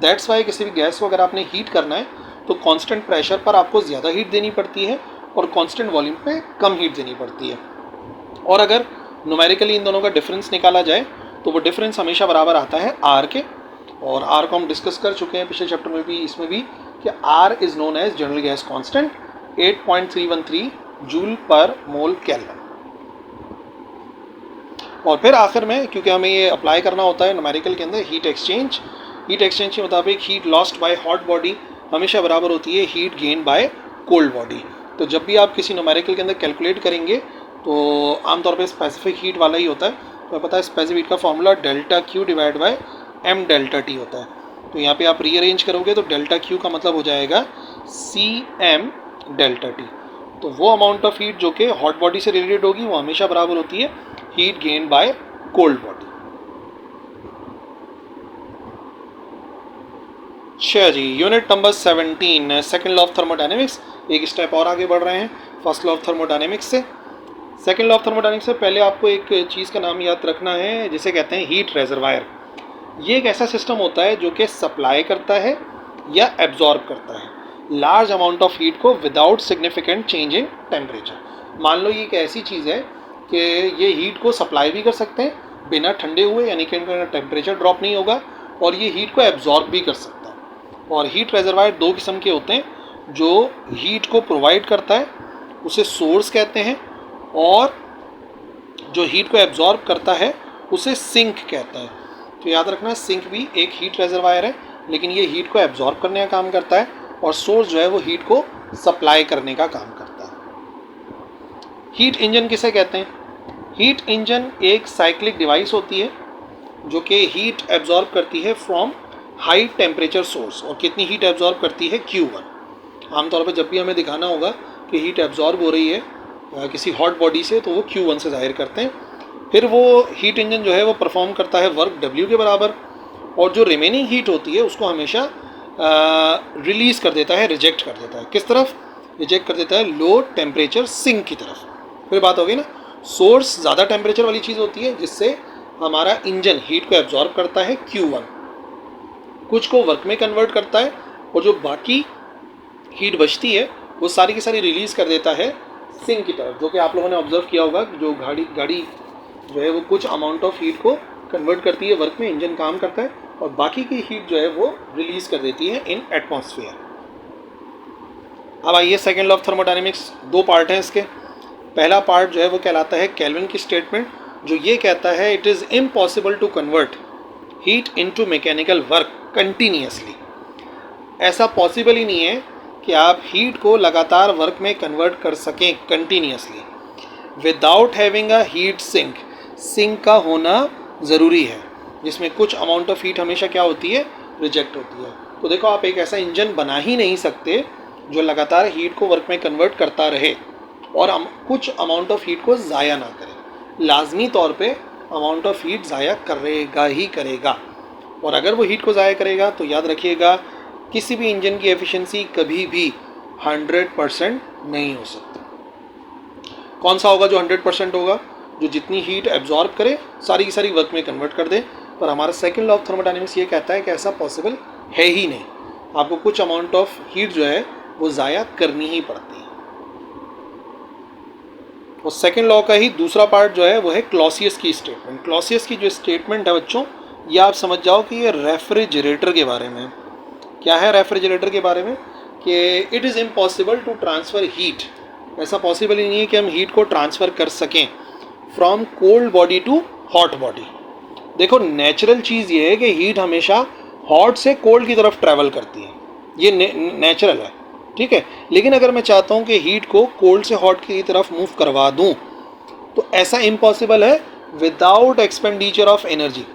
दैट्स वाई किसी भी गैस को अगर आपने हीट करना है तो कांस्टेंट प्रेशर पर आपको ज़्यादा हीट देनी पड़ती है और कांस्टेंट वॉल्यूम पे कम हीट देनी पड़ती है। और अगर न्यूमेरिकली इन दोनों का डिफरेंस निकाला जाए तो वो डिफरेंस हमेशा बराबर आता है R के, और R को हम डिस्कस कर चुके हैं पिछले चैप्टर में भी, इसमें भी, कि R is known as general gas constant 8.313 joule per mole kelvin. और फिर आखिर में, क्योंकि हमें ये अप्लाई करना होता है न्यूमेरिकल के अंदर, हीट एक्सचेंज के मुताबिक heat lost by hot body हमेशा बराबर होती है heat gain by cold body. तो जब भी आप किसी न्यूमेरिकल के अंदर कैलकुलेट करेंगे तो आमतौर पे स्पेसिफिक हीट वाला ही होता है। तो पता है स्पेसिफिक हीट का formula delta Q divide by M delta T होता है। तो यहाँ पे आप रीअरेंज करोगे तो डेल्टा क्यू का मतलब हो जाएगा सी एम डेल्टा टी। तो वो अमाउंट ऑफ हीट जो कि हॉट बॉडी से रिलेटेड होगी वो हमेशा बराबर होती है heat gain by cold body. अच्छा जी, unit number 17, second law of thermodynamics. एक स्टेप और आगे बढ़ रहे हैं फर्स्ट लॉ ऑफ थर्मोडायनेमिक्स से। सेकेंड लॉ ऑफ थर्मोडायनेमिक्स से पहले आपको एक चीज़ का नाम याद रखना है जिसे कहते हैं हीट रेजर्वायर। ये एक ऐसा सिस्टम होता है जो कि सप्लाई करता है या एब्जॉर्ब करता है लार्ज अमाउंट ऑफ हीट को without significant change in temperature. मान लो ये एक ऐसी चीज़ है कि ये हीट को सप्लाई भी कर सकते हैं बिना ठंडे हुए, यानी कि इनका टेम्परेचर ड्रॉप नहीं होगा, और ये हीट को एब्जॉर्ब भी कर सकता है। और हीट रेजर्वायर दो किस्म के होते हैं, जो हीट को प्रोवाइड करता है उसे सोर्स कहते हैं, और जो हीट को एब्जॉर्ब करता है उसे सिंक कहते हैं। तो याद रखना, सिंक भी एक हीट रेजर्वायर है, लेकिन ये हीट को एब्जॉर्ब करने का काम करता है, और सोर्स जो है वो हीट को सप्लाई करने का काम करता है। हीट इंजन किसे कहते हैं? हीट इंजन एक साइक्लिक डिवाइस होती है जो कि हीट एब्जॉर्ब करती है फ्रॉम हाई टेम्परेचर सोर्स। और कितनी हीट एब्जॉर्ब करती है? Q1। आमतौर पर जब भी हमें दिखाना होगा कि हीट एब्जॉर्ब हो रही है किसी हॉट बॉडी से, तो वो Q1 से जाहिर करते हैं। फिर वो हीट इंजन जो है वो परफॉर्म करता है वर्क W के बराबर, और जो रिमेनिंग हीट होती है उसको हमेशा रिलीज़ कर देता है, रिजेक्ट कर देता है। किस तरफ रिजेक्ट कर देता है? लो टेम्परेचर सिंक की तरफ। फिर बात होगी ना, सोर्स ज़्यादा टेम्परेचर वाली चीज़ होती है जिससे हमारा इंजन हीट को एब्जॉर्ब करता है Q1, कुछ को वर्क में कन्वर्ट करता है, और जो बाकी हीट बचती है वो सारी की सारी रिलीज़ कर देता है सिंक की तरफ। जो कि आप लोगों ने ऑब्जर्व किया होगा कि जो गाड़ी जो है वो कुछ अमाउंट ऑफ हीट को कन्वर्ट करती है वर्क में, इंजन काम करता है, और बाकी की हीट जो है वो रिलीज़ कर देती है इन एटमॉस्फेयर। अब आइए सेकेंड लॉ ऑफ थर्मोडायनेमिक्स, दो पार्ट हैं इसके। पहला पार्ट जो है वो कहलाता है केल्विन की स्टेटमेंट, जो ये कहता है it is impossible to convert heat into mechanical work continuously. ऐसा पॉसिबल ही नहीं है कि आप हीट को लगातार वर्क में कन्वर्ट कर सकें continuously without having a heat sink. Sink का होना ज़रूरी है, जिसमें कुछ अमाउंट ऑफ हीट हमेशा क्या होती है? रिजेक्ट होती है। तो देखो, आप एक ऐसा इंजन बना ही नहीं सकते जो लगातार हीट को वर्क में कन्वर्ट करता रहे और कुछ अमाउंट ऑफ हीट को ज़ाया ना करे। लाजमी तौर पे अमाउंट ऑफ हीट ज़ाया करेगा ही करेगा, और अगर वो हीट को ज़ाया करेगा तो याद रखिएगा किसी भी इंजन की एफिशिएंसी कभी भी 100% नहीं हो सकती। कौन सा होगा जो 100% होगा? जो जितनी हीट एब्जॉर्ब करे सारी की सारी वर्क में कन्वर्ट कर दे। पर हमारा सेकंड लॉ ऑफ थर्मोडायनेमिक्स ये कहता है कि ऐसा पॉसिबल है ही नहीं, आपको कुछ अमाउंट ऑफ हीट जो है वो ज़ाया करनी ही पड़ती है। और सेकंड लॉ का ही दूसरा पार्ट जो है वो है क्लॉसियस की स्टेटमेंट। क्लॉसियस की जो स्टेटमेंट है बच्चों, ये आप समझ जाओ कि ये रेफ्रिजरेटर के बारे में। क्या है रेफ्रिजरेटर के बारे में? कि it is impossible to transfer heat. ऐसा पॉसिबल ही नहीं है कि हम हीट को ट्रांसफ़र कर सकें from cold body to hot body. देखो, नेचुरल चीज़ ये है कि हीट हमेशा हॉट से कोल्ड की तरफ ट्रैवल करती है, ये नेचुरल है, ठीक है। लेकिन अगर मैं चाहता हूँ कि हीट को कोल्ड से हॉट की तरफ मूव करवा दूँ, तो ऐसा इम्पॉसिबल है विदाउट एक्सपेंडिचर ऑफ एनर्जी,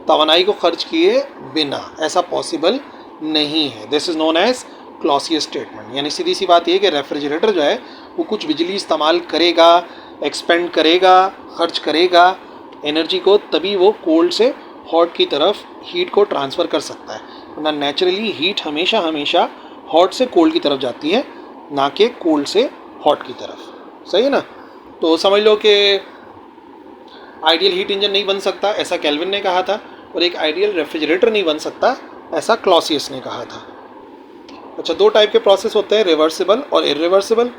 तवानाई को खर्च किए बिना। ऐसा पॉसिबल नहीं है। This is known as Clausius statement. यानी सीधी सी बात ये कि रेफ्रिजरेटर जो है वो कुछ बिजली इस्तेमाल करेगा, एक्सपेंड करेगा, खर्च करेगा एनर्जी को, तभी वो कोल्ड से हॉट की तरफ हीट को ट्रांसफ़र कर सकता है। वरना नेचुरली हीट हमेशा हमेशा हॉट से कोल्ड की तरफ जाती है, ना कि कोल्ड से हॉट की तरफ। सही है ना? तो समझ लो कि आइडियल हीट इंजन नहीं बन सकता, ऐसा केल्विन ने कहा था, और एक आइडियल रेफ्रिजरेटर नहीं बन सकता, ऐसा क्लॉसियस ने कहा था। अच्छा, दो टाइप के प्रोसेस होते हैं, रिवर्सिबल और इरिवर्सिबल।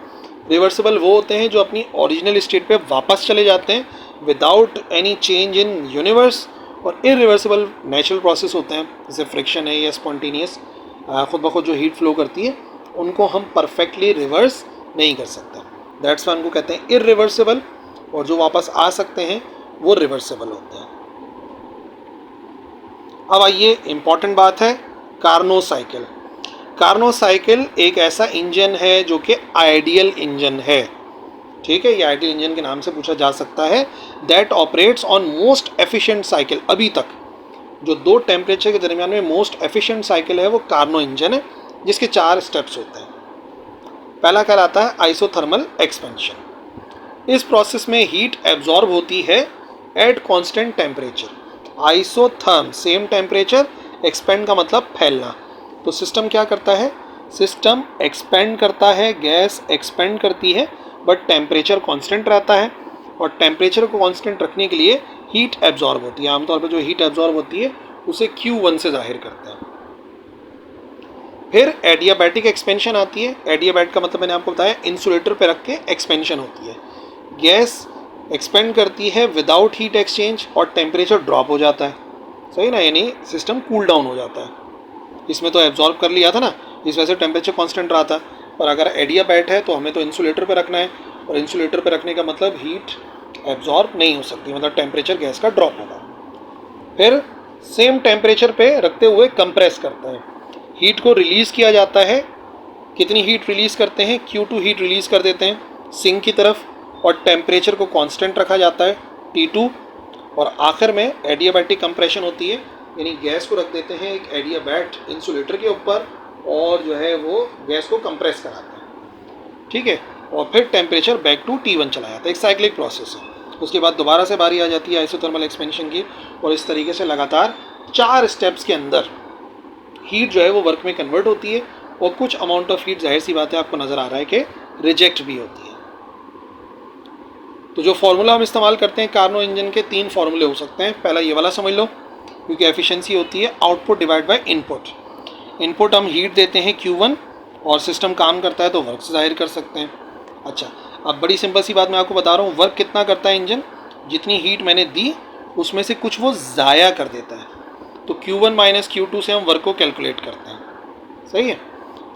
रिवर्सिबल वो होते हैं जो अपनी ओरिजिनल स्टेट पे वापस चले जाते हैं without any change in universe, और इरिवर्सिबल नेचुरल प्रोसेस होते हैं, जैसे फ्रिक्शन है या स्पॉन्टेनियस खुद ब खुद जो हीट फ्लो करती है उनको हम परफेक्टली रिवर्स नहीं कर सकते। दैट्स वाई उनको कहते हैं इरिवर्सिबल, और जो वापस आ सकते हैं वो रिवर्सिबल होते हैं। अब आइए इम्पॉर्टेंट बात है कार्नो साइकिल। कार्नो साइकिल एक ऐसा इंजन है जो कि आइडियल इंजन है, ठीक है, ये आइडियल इंजन के नाम से पूछा जा सकता है। That operates on most efficient cycle. अभी तक जो दो टेम्परेचर के दरमियान में मोस्ट एफिशिएंट साइकिल है वो कार्नो इंजन है, जिसके 4 स्टेप्स होते हैं। पहला कहलाता है आइसोथर्मल एक्सपेंशन। इस प्रोसेस में हीट एब्जॉर्ब होती है at constant temperature. Isotherm same temperature, expand का मतलब फैलना। तो सिस्टम क्या करता है, सिस्टम एक्सपेंड करता है, गैस एक्सपेंड करती है, बट टेम्परेचर कांस्टेंट रहता है, और टेम्परेचर को कांस्टेंट रखने के लिए हीट एब्जॉर्ब होती है। आमतौर पर जो हीट एब्जॉर्ब होती है उसे Q1 से जाहिर करते हैं। फिर एडियाबैटिक एक्सपेंशन आती है। एडियाबैट का मतलब मैंने आपको बताया इंसुलेटर पे रख के एक्सपेंशन होती है। गैस एक्सपेंड करती है विदाउट हीट एक्सचेंज और टेम्परेचर ड्रॉप हो जाता है, सही ना, यानी सिस्टम कूल डाउन हो जाता है। इसमें तो एब्जॉर्ब कर लिया था ना, इस वजह से टेम्परेचर कांस्टेंट रहा था। पर अगर एडियाबैट है तो हमें तो इंसुलेटर पे रखना है, और इंसुलेटर पे रखने का मतलब हीट एब्जॉर्ब नहीं हो सकती, मतलब टेम्परेचर गैस का ड्रॉप होगा। फिर सेम टेम्परेचर पे रखते हुए कंप्रेस करते हैं, हीट को रिलीज़ किया जाता है। कितनी हीट रिलीज़ करते हैं, Q2 हीट रिलीज़ कर देते हैं सिंक की तरफ, और टेम्परेचर को कांस्टेंट रखा जाता है T2। और आखिर में एडियाबैटिक कंप्रेशन होती है, यानी गैस को रख देते हैं एक एडियाबैट इंसुलेटर के ऊपर, और जो है वो गैस को कंप्रेस कराते हैं, ठीक है, और फिर टेम्परेचर बैक टू T1 चला जाता है। एक साइक्लिक प्रोसेस है। उसके बाद दोबारा से बारी आ जाती है आइसोथर्मल एक्सपेंशन की, और इस तरीके से लगातार 4 स्टेप्स के अंदर हीट जो है वो वर्क में कन्वर्ट होती है, और कुछ अमाउंट ऑफ हीट जाहिर सी बात है आपको नज़र आ रहा है कि रिजेक्ट भी होती है। तो जो फार्मूला हम इस्तेमाल करते हैं कार्नो इंजन के 3 फार्मूले हो सकते हैं। पहला ये वाला समझ लो, क्योंकि एफिशिएंसी होती है output divide by input. Input हम हीट देते हैं Q1, और सिस्टम काम करता है तो वर्क से जाहिर कर सकते हैं। अच्छा, अब बड़ी सिंपल सी बात मैं आपको बता रहा हूँ, वर्क कितना करता है इंजन, जितनी हीट मैंने दी उसमें से कुछ वो ज़ाया कर देता है। तो Q1 माइनस Q2 से हम वर्क को कैलकुलेट करते हैं, सही है।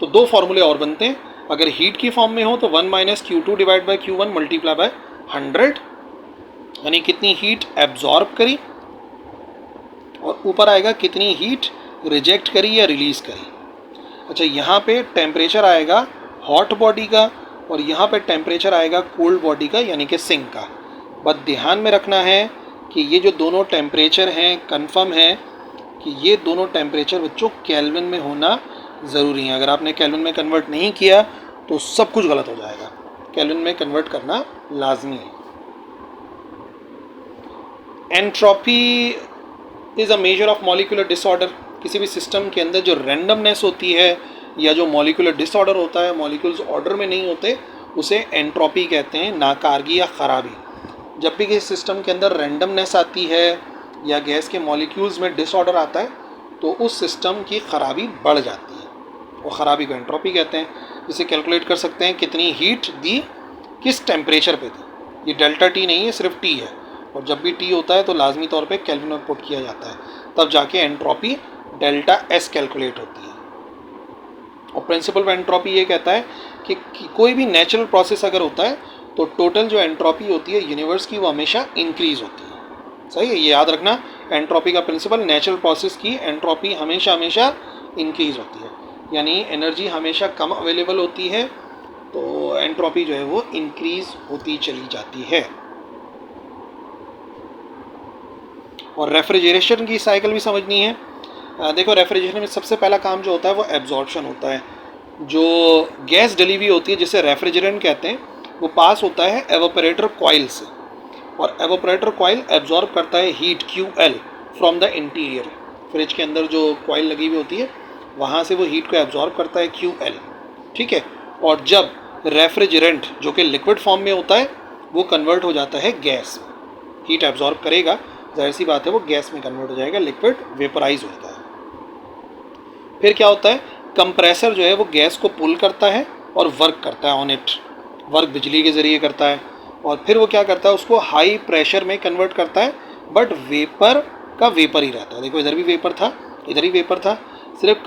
तो 2 फार्मूले और बनते हैं। अगर हीट की फॉर्म में हो तो 1 minus Q2 divide by Q1 multiply by 100, यानी कितनी हीट एब्जॉर्ब करी, और ऊपर आएगा कितनी हीट रिजेक्ट करी या रिलीज़ करी। अच्छा, यहाँ पे टेम्परेचर आएगा हॉट बॉडी का, और यहाँ पे टेम्परेचर आएगा कोल्ड बॉडी का, यानी कि सिंक का। बस ध्यान में रखना है कि ये जो दोनों टेम्परेचर हैं, कंफर्म है कि ये दोनों टेम्परेचर बच्चों केल्विन में होना ज़रूरी है। अगर आपने केल्विन में कन्वर्ट नहीं किया तो सब कुछ गलत हो जाएगा। केल्विन में कन्वर्ट करना लाजमी है। Entropy is a measure of molecular disorder. किसी भी सिस्टम के अंदर जो रैंडमनेस होती है या जो मॉलिक्यूलर डिसऑर्डर होता है, मॉलिक्यूल्स ऑर्डर में नहीं होते, उसे एंट्रोपी कहते हैं, नाकारगी या ख़राबी। जब भी किसी सिस्टम के अंदर रैंडमनेस आती है या गैस के मॉलिक्यूल्स में डिसऑर्डर आता है तो उस सिस्टम की ख़राबी बढ़ जाती है, और ख़राबी को एंट्रोपी कहते हैं। जिसे कैलकुलेट कर सकते हैं कितनी हीट दी किस टेम्परेचर पे दी। ये डेल्टा टी नहीं है, सिर्फ टी है, और जब भी टी होता है तो लाजमी तौर पे केल्विन में पुट किया जाता है, तब जाके एंट्रोपी डेल्टा एस कैलकुलेट होती है। और प्रिंसिपल ऑफ एंट्रोपी ये कहता है कि कोई भी नेचुरल प्रोसेस अगर होता है तो टोटल जो एंट्रोपी होती है यूनिवर्स की वो हमेशा इंक्रीज़ होती है, सही है, ये याद रखना। एंट्रोपी का प्रिंसिपल, नेचुरल प्रोसेस की एंट्रोपी हमेशा हमेशा इंक्रीज़ होती है, यानी एनर्जी हमेशा कम अवेलेबल होती है तो एंट्रोपी जो है वो इंक्रीज़ होती चली जाती है। और रेफ्रिजरेशन की साइकिल भी समझनी है। देखो, रेफ्रिजरेशन में सबसे पहला काम जो होता है वो एब्जॉर्प्शन होता है। जो गैस डली हुई होती है जिसे रेफ्रिजरेंट कहते हैं, वो पास होता है एवोपरेटर कॉइल से, और एवोपरेटर कॉइल एब्जॉर्ब करता है heat QL from the interior. Fridge के अंदर जो कॉइल लगी हुई होती है वहाँ से वो हीट को एब्जॉर्ब करता है QL, ठीक है। और जब रेफ्रिजरेंट जो कि लिक्विड फॉर्म में होता है वो कन्वर्ट हो जाता है गैस, हीट एब्जॉर्ब करेगा, जाहिर सी बात है वो गैस में कन्वर्ट हो जाएगा, लिक्विड वेपराइज होता है। फिर क्या होता है, कंप्रेसर जो है वो गैस को पुल करता है और वर्क करता है ऑन इट। वर्क बिजली के ज़रिए करता है, और फिर वो क्या करता है, उसको हाई प्रेशर में कन्वर्ट करता है, बट वेपर का वेपर ही रहता है। देखो, इधर भी वेपर था, इधर ही वेपर था, सिर्फ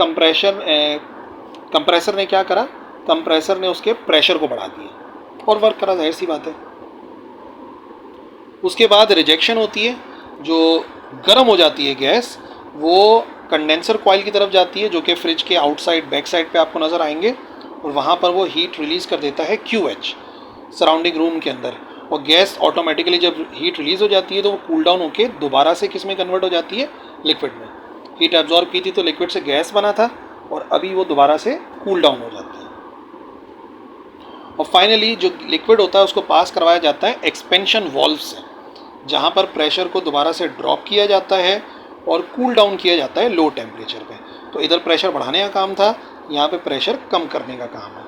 कंप्रेसर ने क्या करा, कंप्रेसर ने उसके प्रेशर को बढ़ा दिया और वर्क करा, जाहिर सी बात है। उसके बाद रिजेक्शन होती है, जो गर्म हो जाती है गैस, वो कंडेंसर कॉइल की तरफ जाती है, जो कि फ्रिज के आउटसाइड बैक साइड पे आपको नज़र आएंगे, और वहाँ पर वो हीट रिलीज़ कर देता है QH सराउंडिंग रूम के अंदर। और गैस ऑटोमेटिकली जब हीट रिलीज़ हो जाती है तो वो कूल डाउन होकर दोबारा से किस में कन्वर्ट हो जाती है, लिक्विड में। हीट एब्जॉर्ब की थी तो लिक्विड से गैस बना था, और अभी वो दोबारा से कूल डाउन हो जाती है। और फाइनली जो लिक्विड होता है उसको पास करवाया जाता है एक्सपेंशन वाल्व से, जहाँ पर प्रेशर को दोबारा से ड्रॉप किया जाता है और कूल डाउन किया जाता है लो टेम्परेचर पे। तो इधर प्रेशर बढ़ाने का काम था, यहाँ पे प्रेशर कम करने का काम है,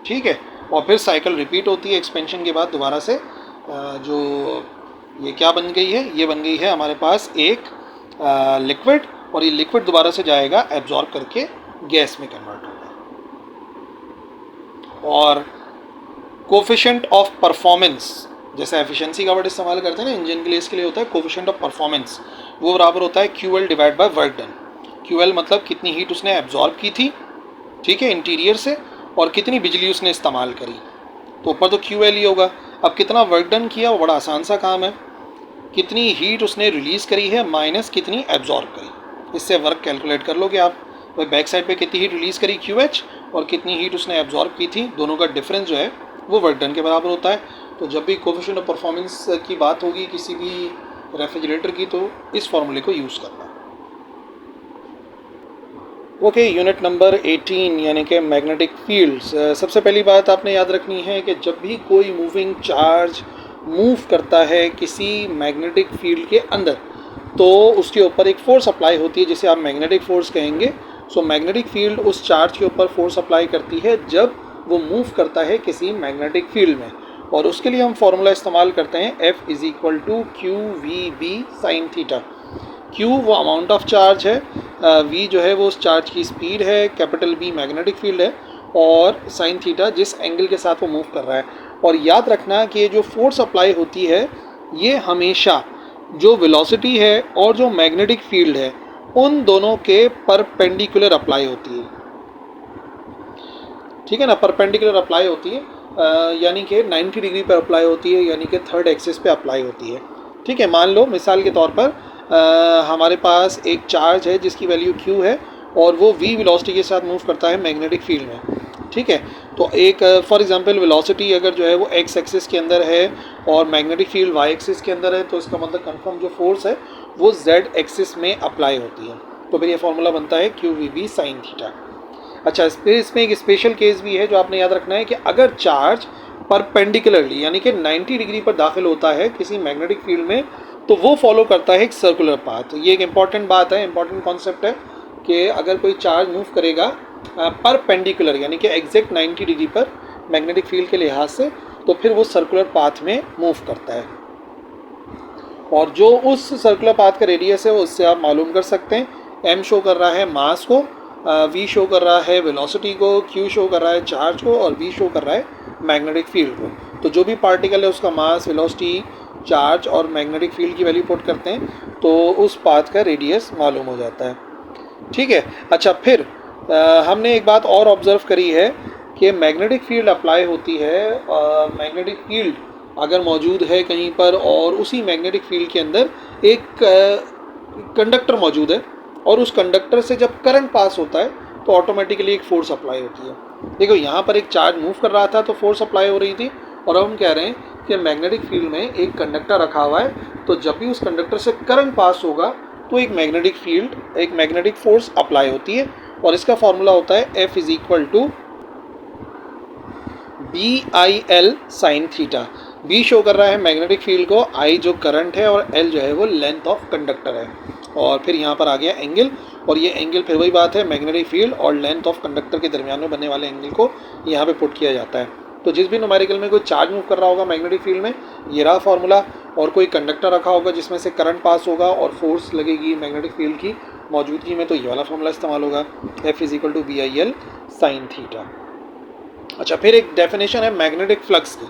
ठीक है। और फिर साइकिल रिपीट होती है एक्सपेंशन के बाद दोबारा से। जो ये क्या बन गई है, ये बन गई है हमारे पास एक लिक्विड, और ये लिक्विड दोबारा से जाएगा एब्जॉर्ब करके गैस में कन्वर्ट होगा। और कोफिशिएंट ऑफ परफॉर्मेंस, जैसे एफिशिएंसी का वर्ड इस्तेमाल करते हैं ना इंजन के लिए, इसके लिए होता है कोफिशिएंट ऑफ परफॉर्मेंस, वो बराबर होता है QL divide by work done. QL मतलब कितनी हीट उसने एब्जॉर्ब की थी, ठीक है, इंटीरियर से, और कितनी बिजली उसने इस्तेमाल करी, तो ऊपर तो QL ही होगा। अब कितना वर्क डन किया, वो बड़ा आसान सा काम है, कितनी हीट उसने रिलीज़ करी है माइनस कितनी एब्जॉर्ब करी, इससे वर्क कैलकुलेट कर लोगे आप। भाई बैक साइड पे कितनी हीट रिलीज़ करी QH, और कितनी हीट उसने एब्जॉर्ब की थी, दोनों का डिफरेंस जो है वो वर्क डन के बराबर होता है। तो जब भी कोफिशिएंट ऑफ परफॉर्मेंस की बात होगी किसी भी रेफ्रिजरेटर की, तो इस फॉर्मूले को यूज़ करना। ओके, यूनिट नंबर 18 यानी कि मैग्नेटिक फील्ड्स। सबसे पहली बात आपने याद रखनी है कि जब भी कोई मूविंग चार्ज मूव करता है किसी मैग्नेटिक फील्ड के अंदर, तो उसके ऊपर एक फोर्स अप्लाई होती है जिसे आप मैग्नेटिक फोर्स कहेंगे। सो मैग्नेटिक फील्ड उस चार्ज के ऊपर फोर्स अप्लाई करती है जब वो मूव करता है किसी मैग्नेटिक फील्ड में, और उसके लिए हम फॉर्मूला इस्तेमाल करते हैं F = QVB sin theta. Q वो अमाउंट ऑफ चार्ज है, V जो है वो उस चार्ज की स्पीड है, कैपिटल B मैग्नेटिक फील्ड है, और साइन थीटा जिस एंगल के साथ वो मूव कर रहा है। और याद रखना कि जो फोर्स अप्लाई होती है ये हमेशा जो वेलोसिटी है और जो मैग्नेटिक फील्ड है उन दोनों के परपेंडिकुलर अप्लाई होती है, ठीक है ना, परपेंडिकुलर अप्लाई होती है, यानी कि 90 डिग्री पर अप्लाई होती है, यानी कि थर्ड एक्सिस पे अप्लाई होती है, ठीक है। मान लो मिसाल के तौर पर हमारे पास एक चार्ज है जिसकी वैल्यू Q है, और वो V वेलोसिटी के साथ मूव करता है मैग्नेटिक फील्ड में, ठीक है। तो एक फॉर एग्जांपल वेलोसिटी अगर जो है वो X एक्सिस के अंदर है और मैग्नेटिक फील्ड Y एक्सिस के अंदर है, तो इसका मतलब कंफर्म जो फोर्स है वो Z एक्सिस में अप्लाई होती है। तो फिर ये फॉर्मूला बनता है QVB sin थीटा। अच्छा, फिर इसमें एक स्पेशल केस भी है जो आपने याद रखना है कि अगर चार्ज परपेंडिकुलरली यानी कि 90 डिग्री पर दाखिल होता है किसी मैग्नेटिक फील्ड में, तो वो फॉलो करता है एक सर्कुलर पाथ। ये एक इंपॉर्टेंट बात है, इंपॉर्टेंट कॉन्सेप्ट है कि अगर कोई चार्ज मूव करेगा परपेंडिकुलर यानी कि एग्जैक्ट 90 डिग्री पर मैग्नेटिक फील्ड के लिहाज से, तो फिर वो सर्कुलर पाथ में मूव करता है। और जो उस सर्कुलर पाथ का रेडियस है उससे आप मालूम कर सकते हैं। M शो कर रहा है मास को, V शो कर रहा है वेलोसिटी को, Q शो कर रहा है चार्ज को, और B शो कर रहा है मैग्नेटिक फील्ड को। तो जो भी पार्टिकल है उसका मास, वेलोसिटी, चार्ज और मैग्नेटिक फील्ड की वैल्यू पुट करते हैं तो उस पाथ का रेडियस मालूम हो जाता है, ठीक है। अच्छा, फिर हमने एक बात और ऑब्जर्व करी है कि मैग्नेटिक फील्ड अप्लाई होती है, मैग्नेटिक फील्ड अगर मौजूद है कहीं पर और उसी मैग्नेटिक फील्ड के अंदर एक कंडक्टर मौजूद है, और उस कंडक्टर से जब करंट पास होता है तो ऑटोमेटिकली एक फोर्स अप्लाई होती है। देखो यहाँ पर एक चार्ज मूव कर रहा था तो फोर्स अप्लाई हो रही थी, और अब हम कह रहे हैं कि मैग्नेटिक फील्ड में एक कंडक्टर रखा हुआ है, तो जब भी उस कंडक्टर से करंट पास होगा तो एक मैग्नेटिक फील्ड, एक मैग्नेटिक फोर्स अप्लाई होती है, और इसका फॉर्मूला होता है F = BIL sin theta. B show कर रहा है मैग्नेटिक फील्ड को, I जो करंट है, और L जो है वो लेंथ ऑफ कंडक्टर है, और फिर यहाँ पर आ गया एंगल, और ये एंगल फिर वही बात है, मैग्नेटिक फील्ड और लेंथ ऑफ कंडक्टर के दरमियान में बनने वाले एंगल को यहाँ पे पुट किया जाता है। तो जिस भी न्यूमेरिकल में कोई चार्ज मूव कर रहा होगा मैग्नेटिक फील्ड में, ये रहा फार्मूला, और कोई कंडक्टर रखा होगा जिसमें से करंट पास होगा और फोर्स लगेगी मैग्नेटिक फील्ड की मौजूदगी में, तो ये वाला फार्मूला इस्तेमाल होगा, F = BIL sin थीटा। अच्छा, फिर एक डेफिनेशन है मैग्नेटिक फ्लक्स की।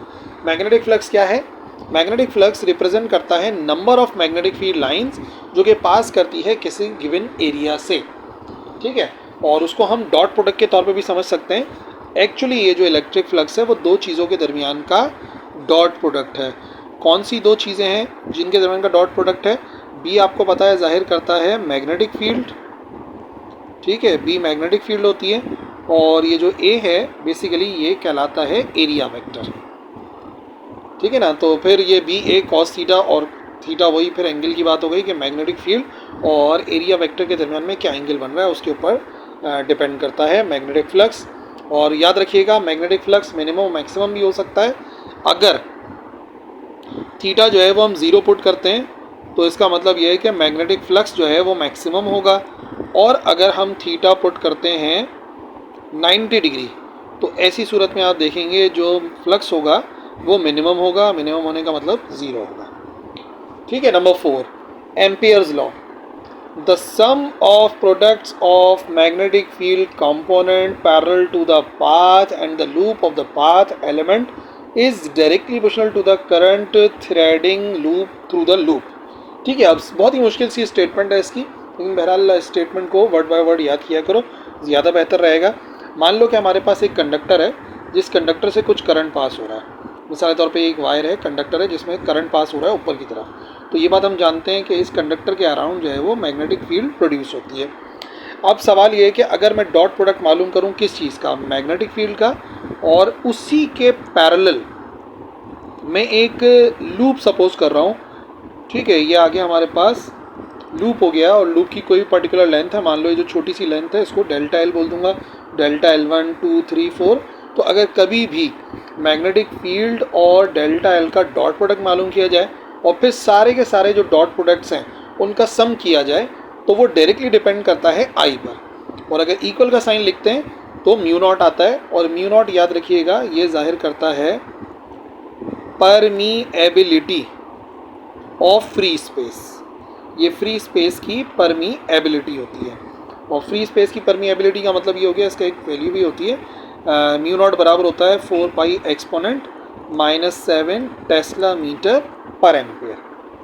मैग्नेटिक फ्लक्स क्या है? मैग्नेटिक फ्लक्स रिप्रेजेंट करता है number of magnetic field lines जो कि पास करती है किसी गिवन एरिया से, ठीक है। और उसको हम डॉट प्रोडक्ट के तौर पे भी समझ सकते हैं। एक्चुअली ये जो इलेक्ट्रिक फ्लक्स है वो दो चीज़ों के दरमियान का डॉट प्रोडक्ट है। कौन सी दो चीज़ें हैं जिनके दरमियान का डॉट प्रोडक्ट है? बी आपको पता है जाहिर करता है मैग्नेटिक फील्ड, ठीक है, बी मैग्नेटिक फील्ड होती है, और ये जो ए है बेसिकली ये कहलाता है एरिया वेक्टर, ठीक है ना। तो फिर ये बी ए कॉस थीटा, और थीटा वही फिर एंगल की बात हो गई कि मैग्नेटिक फील्ड और एरिया वेक्टर के दरमियान में क्या एंगल बन रहा है उसके ऊपर डिपेंड करता है मैग्नेटिक फ्लक्स। और याद रखिएगा मैग्नेटिक फ्लक्स मिनिमम मैक्सिमम भी हो सकता है। अगर थीटा जो है वो हम ज़ीरो पुट करते हैं तो इसका मतलब ये है कि मैग्नेटिक फ्लक्स जो है वो मैक्सिमम होगा, और अगर हम थीटा पुट करते हैं 90 डिग्री तो ऐसी सूरत में आप देखेंगे जो फ्लक्स होगा वो मिनिमम होगा। मिनिमम होने का मतलब ज़ीरो होगा, ठीक है। Number 4, Ampere's law. The sum of products of magnetic field component parallel to the path and the loop of the path element is directly proportional to the current threading loop through the loop, ठीक है। अब बहुत ही मुश्किल सी statement है इसकी, लेकिन बहरहाल statement को वर्ड बाय वर्ड याद किया करो, ज़्यादा बेहतर रहेगा। मान लो कि हमारे पास एक कंडक्टर है जिस कंडक्टर से कुछ करंट पास हो रहा है। मिसाल के तौर पे एक वायर है, कंडक्टर है जिसमें करंट पास हो रहा है ऊपर की तरफ। तो ये बात हम जानते हैं कि इस कंडक्टर के अराउंड जो है वो मैग्नेटिक फील्ड प्रोड्यूस होती है। अब सवाल ये है कि अगर मैं डॉट प्रोडक्ट मालूम करूँ किस चीज़ का, मैग्नेटिक फील्ड का, और उसी के पैरेलल मैं एक लूप सपोज कर रहा हूँ, ठीक है। ये आगे हमारे पास लूप हो गया, और लूप की कोई पर्टिकुलर लेंथ है, मान लो ये जो छोटी सी लेंथ है इसको डेल्टा एल बोल दूंगा, डेल्टा एल 1 2 3 4। तो अगर कभी भी मैग्नेटिक फील्ड और डेल्टा एल का डॉट प्रोडक्ट मालूम किया जाए और फिर सारे के सारे जो डॉट प्रोडक्ट्स हैं उनका सम किया जाए तो वो डायरेक्टली डिपेंड करता है आई पर। और अगर इक्वल का साइन लिखते हैं तो म्यू नॉट आता है, और म्यू नॉट याद रखिएगा ये जाहिर करता है परमीएबिलिटी ऑफ फ्री स्पेस। ये फ्री स्पेस की परमीएबिलिटी होती है, और फ्री स्पेस की परमीएबिलिटी का मतलब ये हो गया, इसका एक वैल्यू भी होती है, म्यू नॉट बराबर होता है 4 पाई एक्सपोनेंट -7 टेस्ला मीटर पर एम्पियर,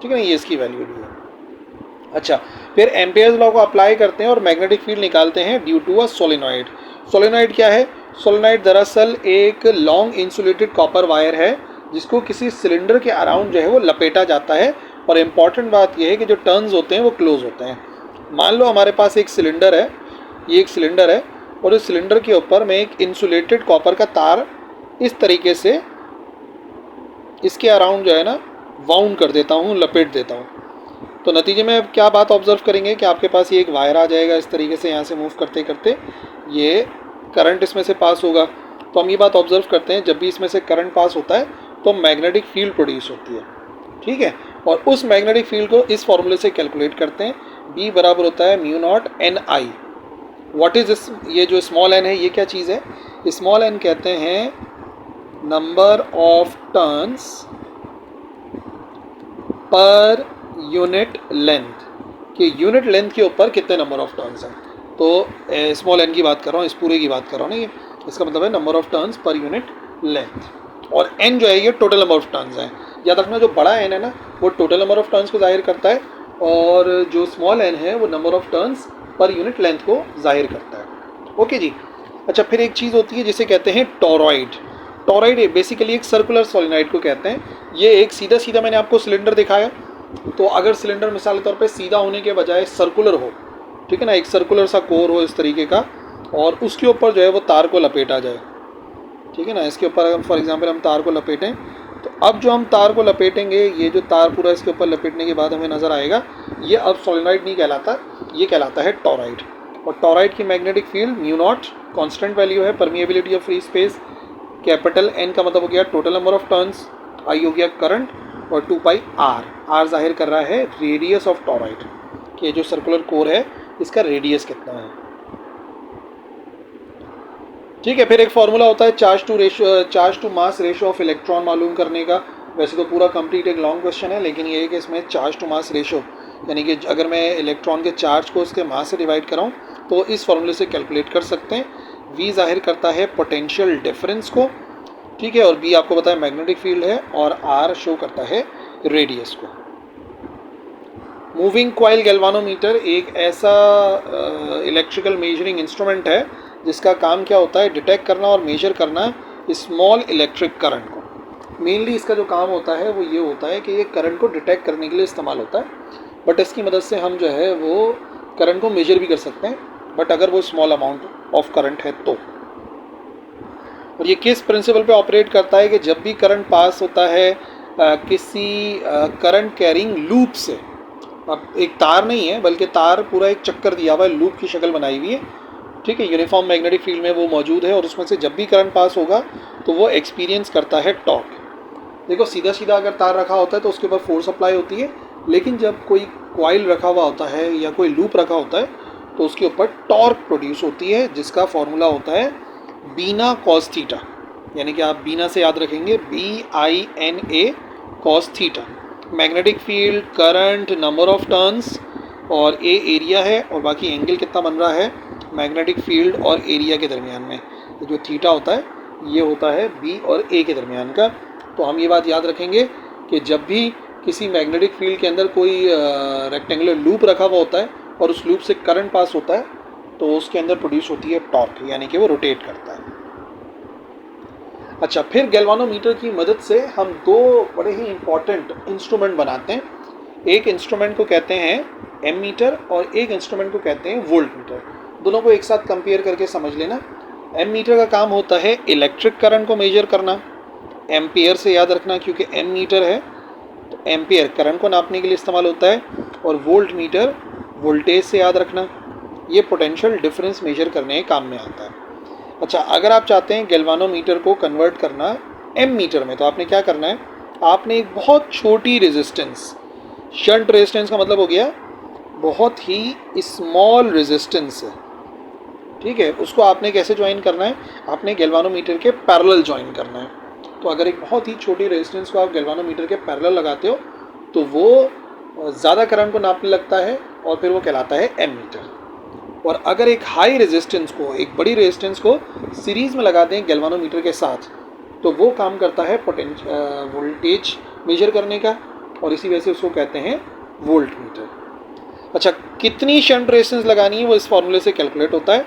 ठीक है ना। ये इसकी वैल्यू भी है। अच्छा, फिर एम्पियर्स लॉ को अप्लाई करते हैं और मैग्नेटिक फील्ड निकालते हैं due to a solenoid. Solenoid क्या है? सोलेनॉइड दरअसल एक लॉन्ग इंसुलेटेड कॉपर वायर है जिसको किसी सिलेंडर के अराउंड जो है वो लपेटा जाता है, और इम्पॉर्टेंट बात यह है कि जो टर्न्स होते हैं वो क्लोज होते हैं। मान लो हमारे पास एक सिलेंडर है, ये एक सिलेंडर है, और इस सिलेंडर के ऊपर मैं एक इंसुलेटेड कॉपर का तार इस तरीके से इसके अराउंड जो है ना वाउंड कर देता हूँ, लपेट देता हूँ। तो नतीजे में अब क्या बात ऑब्जर्व करेंगे कि आपके पास ये एक वायर आ जाएगा इस तरीके से, यहाँ से मूव करते करते ये करंट इसमें से पास होगा। तो हम ये बात ऑब्जर्व करते हैं जब भी इसमें से करंट पास होता है तो मैग्नेटिक फील्ड प्रोड्यूस होती है, ठीक है। और उस मैग्नेटिक फील्ड को इस फॉर्मूले से कैलकुलेट करते हैं, B बराबर होता है mu not an I. What is this? ये जो स्मॉल एन है ये क्या चीज़ है? स्मॉल एन कहते हैं number of turns per unit length, कि यूनिट लेंथ के ऊपर कितने नंबर ऑफ टर्न्स हैं। तो स्मॉल एन की बात कर रहा हूँ, इस पूरे की बात कर रहा हूँ ना, ये इसका मतलब है number of turns per unit length, और एन जो है ये टोटल नंबर ऑफ टर्न्स हैं। याद रखना जो बड़ा एन है ना वो टोटल नंबर ऑफ टर्न्स को जाहिर करता है, और जो स्मॉल एन है वो number of turns per unit length को जाहिर करता है। ओके जी। अच्छा, फिर एक चीज़ होती है जिसे कहते हैं टॉरॉइड। टॉरॉइड बेसिकली एक सर्कुलर सोलेनॉइड को कहते हैं। ये एक सीधा सीधा मैंने आपको सिलेंडर दिखाया, तो अगर सिलेंडर मिसाल के तौर पे सीधा होने के बजाय सर्कुलर हो, ठीक है ना, एक सर्कुलर सा कोर हो इस तरीके का, और उसके ऊपर जो है वो तार को लपेटा जाए, ठीक है ना। इसके ऊपर अगर फॉर एग्जांपल हम तार को लपेटें, तो अब जो हम तार को लपेटेंगे, ये जो तार पूरा इसके ऊपर लपेटने के बाद हमें नज़र आएगा, ये अब सोलेनॉइड नहीं कहलाता, ये कहलाता है टॉरॉइड। और टॉरॉइड की magnetic field mu naught constant value है, permeability of free space, capital N का मतलब हो गया total number of turns, I हो गया करंट, और 2 पाई आर। आर जाहिर कर रहा है रेडियस ऑफ टॉरॉइड, कि ये जो सर्कुलर कोर है इसका रेडियस कितना है, ठीक है। फिर एक फार्मूला होता है charge to mass ratio of electron मालूम करने का। वैसे तो पूरा कंप्लीट एक लॉन्ग क्वेश्चन है, लेकिन ये है कि इसमें चार्ज टू मास रेशो, यानी कि अगर मैं इलेक्ट्रॉन के चार्ज को उसके मास से डिवाइड कराऊँ तो इस फार्मूले से कैलकुलेट कर सकते हैं। V जाहिर करता है पोटेंशियल डिफरेंस को, ठीक है, और B आपको पता है मैग्नेटिक फील्ड है, और R शो करता है रेडियस को। मूविंग कॉइल गैल्वानोमीटर एक ऐसा इलेक्ट्रिकल मेजरिंग इंस्ट्रूमेंट है जिसका काम क्या होता है, डिटेक्ट करना और मेजर करना स्मॉल इलेक्ट्रिक करंट को। मेनली इसका जो काम होता है वो ये होता है कि ये करंट को डिटेक्ट करने के लिए इस्तेमाल होता है, बट इसकी मदद से हम जो है वो करंट को मेजर भी कर सकते हैं, बट अगर वो स्मॉल अमाउंट ऑफ करंट है तो। और ये किस प्रिंसिपल पे ऑपरेट करता है कि जब भी करंट पास होता है किसी करंट कैरिंग लूप से, अब एक तार नहीं है बल्कि तार पूरा एक चक्कर दिया हुआ है, लूप की शक्ल बनाई हुई है, ठीक है, यूनिफॉर्म मैग्नेटिक फील्ड में वो मौजूद है और उसमें से जब भी करंट पास होगा तो वो एक्सपीरियंस करता है टॉर्क। देखो सीधा सीधा अगर तार रखा होता है तो उसके ऊपर फोर्स अप्लाई होती है, लेकिन जब कोई कॉइल रखा हुआ होता है या कोई लूप रखा होता है तो उसके ऊपर टॉर्क प्रोड्यूस होती है, जिसका फॉर्मूला होता है बीना कॉस थीटा, यानी कि आप बीना से याद रखेंगे BINA cos theta. Magnetic field, current, number of turns और ए एरिया है, और बाकी एंगल कितना बन रहा है मैग्नेटिक फील्ड और एरिया के दरमियान में, तो जो थीटा होता है ये होता है B और A के दरमियान का। तो हम ये बात याद रखेंगे कि जब भी किसी मैग्नेटिक फील्ड के अंदर कोई रेक्टेंगुलर लूप रखा हुआ होता है और उस लूप से करंट पास होता है तो उसके अंदर प्रोड्यूस होती है टॉर्क, यानी कि वो रोटेट करता है। अच्छा, फिर गैल्वानोमीटर की मदद से हम दो बड़े ही इंपॉर्टेंट इंस्ट्रूमेंट बनाते हैं। एक इंस्ट्रूमेंट को कहते हैं एमीटर और एक इंस्ट्रूमेंट को कहते हैं वोल्ट मीटर। दोनों को एक साथ कंपेयर करके समझ लेना। एमीटर का काम होता है इलेक्ट्रिक करंट को मेजर करना, एम्पियर से याद रखना क्योंकि एम मीटर है तो एम्पियर करंट को नापने के लिए इस्तेमाल होता है, और वोल्ट मीटर वोल्टेज से याद रखना, ये पोटेंशियल डिफरेंस मेजर करने के काम में आता है। अच्छा, अगर आप चाहते हैं गैल्वानोमीटर को कन्वर्ट करना एम मीटर में तो आपने क्या करना है, आपने एक बहुत छोटी रेजिस्टेंस, शंट रेजिस्टेंस का मतलब हो गया बहुत ही स्मॉल रेजिस्टेंस है, ठीक है, उसको आपने कैसे ज्वाइन करना है, आपने गैल्वानोमीटर के पैरेलल ज्वाइन करना है। तो अगर एक बहुत ही छोटी रेजिस्टेंस को आप गैल्वानोमीटर के पैरेलल लगाते हो तो वो ज़्यादा करंट को नापने लगता है और फिर वो कहलाता है एम मीटर। और अगर एक हाई रेजिस्टेंस को, एक बड़ी रेजिस्टेंस को सीरीज़ में लगा दें गैल्वानोमीटर के साथ तो वो काम करता है वोल्टेज मेजर करने का, और इसी वजह से उसको कहते हैं वोल्ट मीटर। अच्छा, कितनी शंट रेजिस्टेंस लगानी है वो इस फॉर्मूले से कैलकुलेट होता है,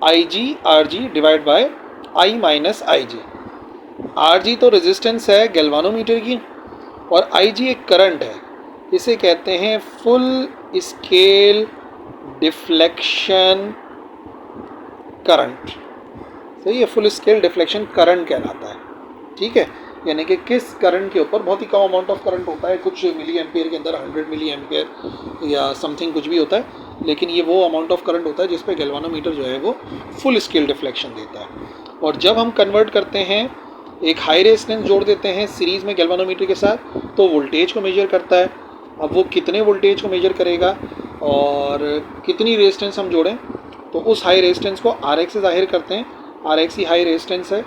IG/RG divide by I minus IG। RG तो रेजिस्टेंस है गैल्वानोमीटर की और IG एक करंट है, इसे कहते हैं फुल स्केल डिफ्लेक्शन करंट। सही है, फुल स्केल डिफ्लेक्शन करंट कहलाता है, ठीक है, यानी कि किस करंट के ऊपर बहुत ही कम अमाउंट ऑफ करंट होता है, कुछ मिली एम्पियर के अंदर 100 मिली एम्पियर या समथिंग कुछ भी होता है, लेकिन ये वो अमाउंट ऑफ करंट होता है जिस पे गैल्वानोमीटर जो है वो फुल स्केल डिफ्लेक्शन देता है। और जब हम कन्वर्ट करते हैं, एक हाई रेजिस्टेंस जोड़ देते हैं सीरीज़ में गैल्वानोमीटर के साथ तो वोल्टेज को मेजर करता है। अब वो कितने वोल्टेज को मेजर करेगा और कितनी रेजिस्टेंस हम जोड़ें, तो उस हाई रेजिस्टेंस को RX से जाहिर करते हैं, RX ही हाई रेजिस्टेंस है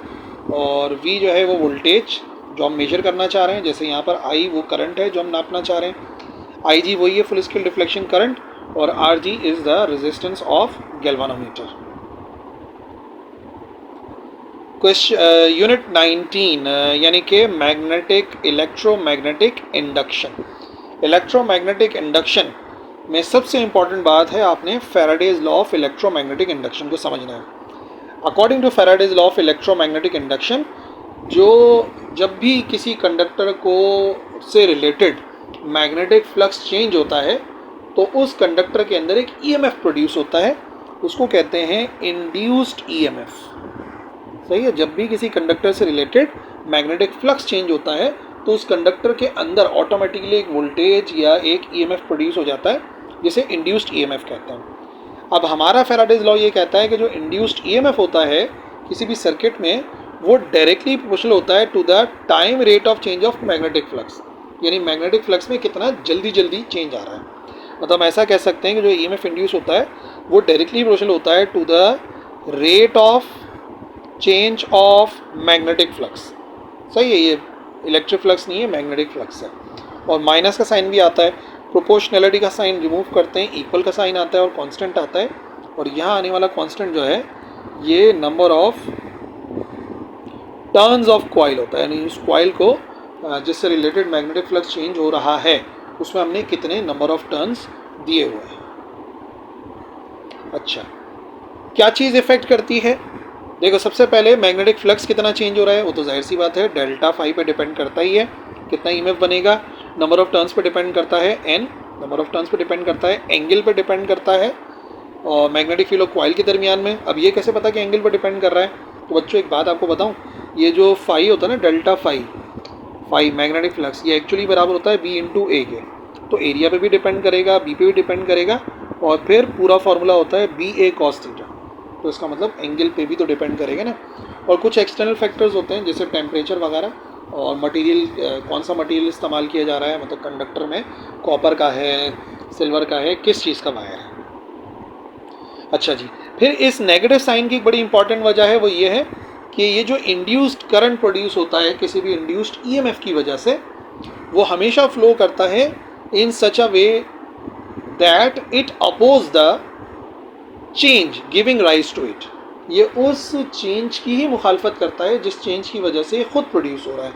और V जो है वो वोल्टेज जो हम मेजर करना चाह रहे हैं, जैसे यहाँ पर I वो करंट है जो हम नापना चाह रहे हैं, IG वही है फुल स्केल डिफ्लेक्शन करंट, और RG is the resistance of galvanometer. Question unit 19 यानी कि magnetic electromagnetic induction. Electromagnetic induction में सबसे इम्पॉर्टेंट बात है, आपने Faraday's law of electromagnetic induction को समझना है। According to Faraday's law of electromagnetic induction, जब भी किसी कंडक्टर को से रिलेटेड मैग्नेटिक फ्लक्स चेंज होता है तो उस कंडक्टर के अंदर एक EMF प्रोड्यूस होता है, उसको कहते हैं इंड्यूस्ड EMF। सही है, जब भी किसी कंडक्टर से रिलेटेड मैग्नेटिक फ्लक्स चेंज होता है तो उस कंडक्टर के अंदर ऑटोमेटिकली एक वोल्टेज या एक EMF प्रोड्यूस हो जाता है जिसे इंड्यूस्ड EMF कहते हैं। अब हमारा फैराडेज लॉ ये कहता है कि जो इंड्यूस्ड EMF होता है किसी भी सर्किट में वो डायरेक्टली प्रोपोर्शनल होता है to the time rate of change of magnetic flux, यानी मैग्नेटिक फ्लक्स में कितना जल्दी चेंज आ रहा है। मतलब ऐसा कह सकते हैं कि जो EMF इंड्यूस होता है वो डायरेक्टली प्रोपोर्शनल होता है to the rate of change of magnetic flux. सही है, ये इलेक्ट्रिक फ्लक्स नहीं है, मैग्नेटिक फ्लक्स है। और माइनस का साइन भी आता है, प्रोपोर्शनैलिटी का साइन रिमूव करते हैं, इक्वल का साइन आता है और कांस्टेंट आता है, और यहाँ आने वाला कांस्टेंट जो है ये number of turns of coil होता है, यानी उस कॉइल को जिससे रिलेटेड मैग्नेटिक फ्लक्स चेंज हो रहा है उसमें हमने कितने नंबर ऑफ टर्न्स दिए हुए हैं। अच्छा, क्या चीज़ इफेक्ट करती है? देखो, सबसे पहले मैग्नेटिक फ्लक्स कितना चेंज हो रहा है, वो तो जाहिर सी बात है डेल्टा फाई पे डिपेंड करता ही है, कितना ईएमएफ बनेगा। नंबर ऑफ टर्न्स पे डिपेंड करता है एन, नंबर ऑफ टर्न्स पे डिपेंड करता है, एंगल पे डिपेंड करता है और मैग्नेटिक फील्ड और कॉइल के दरमियान में। अब ये कैसे पता कि एंगल पे डिपेंड कर रहा है? तो बच्चों एक बात आपको बताऊं, ये जो फाई होता है ना, डेल्टा फाई मैग्नेटिक फ्लक्स, ये एक्चुअली बराबर होता है बी इंटू ए के। तो एरिया पे भी डिपेंड करेगा, बी पे भी डिपेंड करेगा और फिर पूरा फार्मूला होता है बी ए कॉस थीटा। तो इसका मतलब एंगल पे भी तो डिपेंड करेगा ना। और कुछ एक्सटर्नल फैक्टर्स होते हैं जैसे टेम्परेचर वगैरह, और मटेरियल, कौन सा मटेरियल इस्तेमाल किया जा रहा है, मतलब कंडक्टर में कॉपर का है, सिल्वर का है, किस चीज़ का वायर है। अच्छा जी, फिर इस नेगेटिव साइन की एक बड़ी इंपॉर्टेंट वजह है, वो ये है कि ये जो इंड्यूस्ड करंट प्रोड्यूस होता है किसी भी इंड्यूस्ड ईएमएफ की वजह से, वो हमेशा फ्लो करता है in such a way that it oppose the change giving rise to it. ये उस चेंज की ही मुखालफत करता है जिस चेंज की वजह से खुद प्रोड्यूस हो रहा है।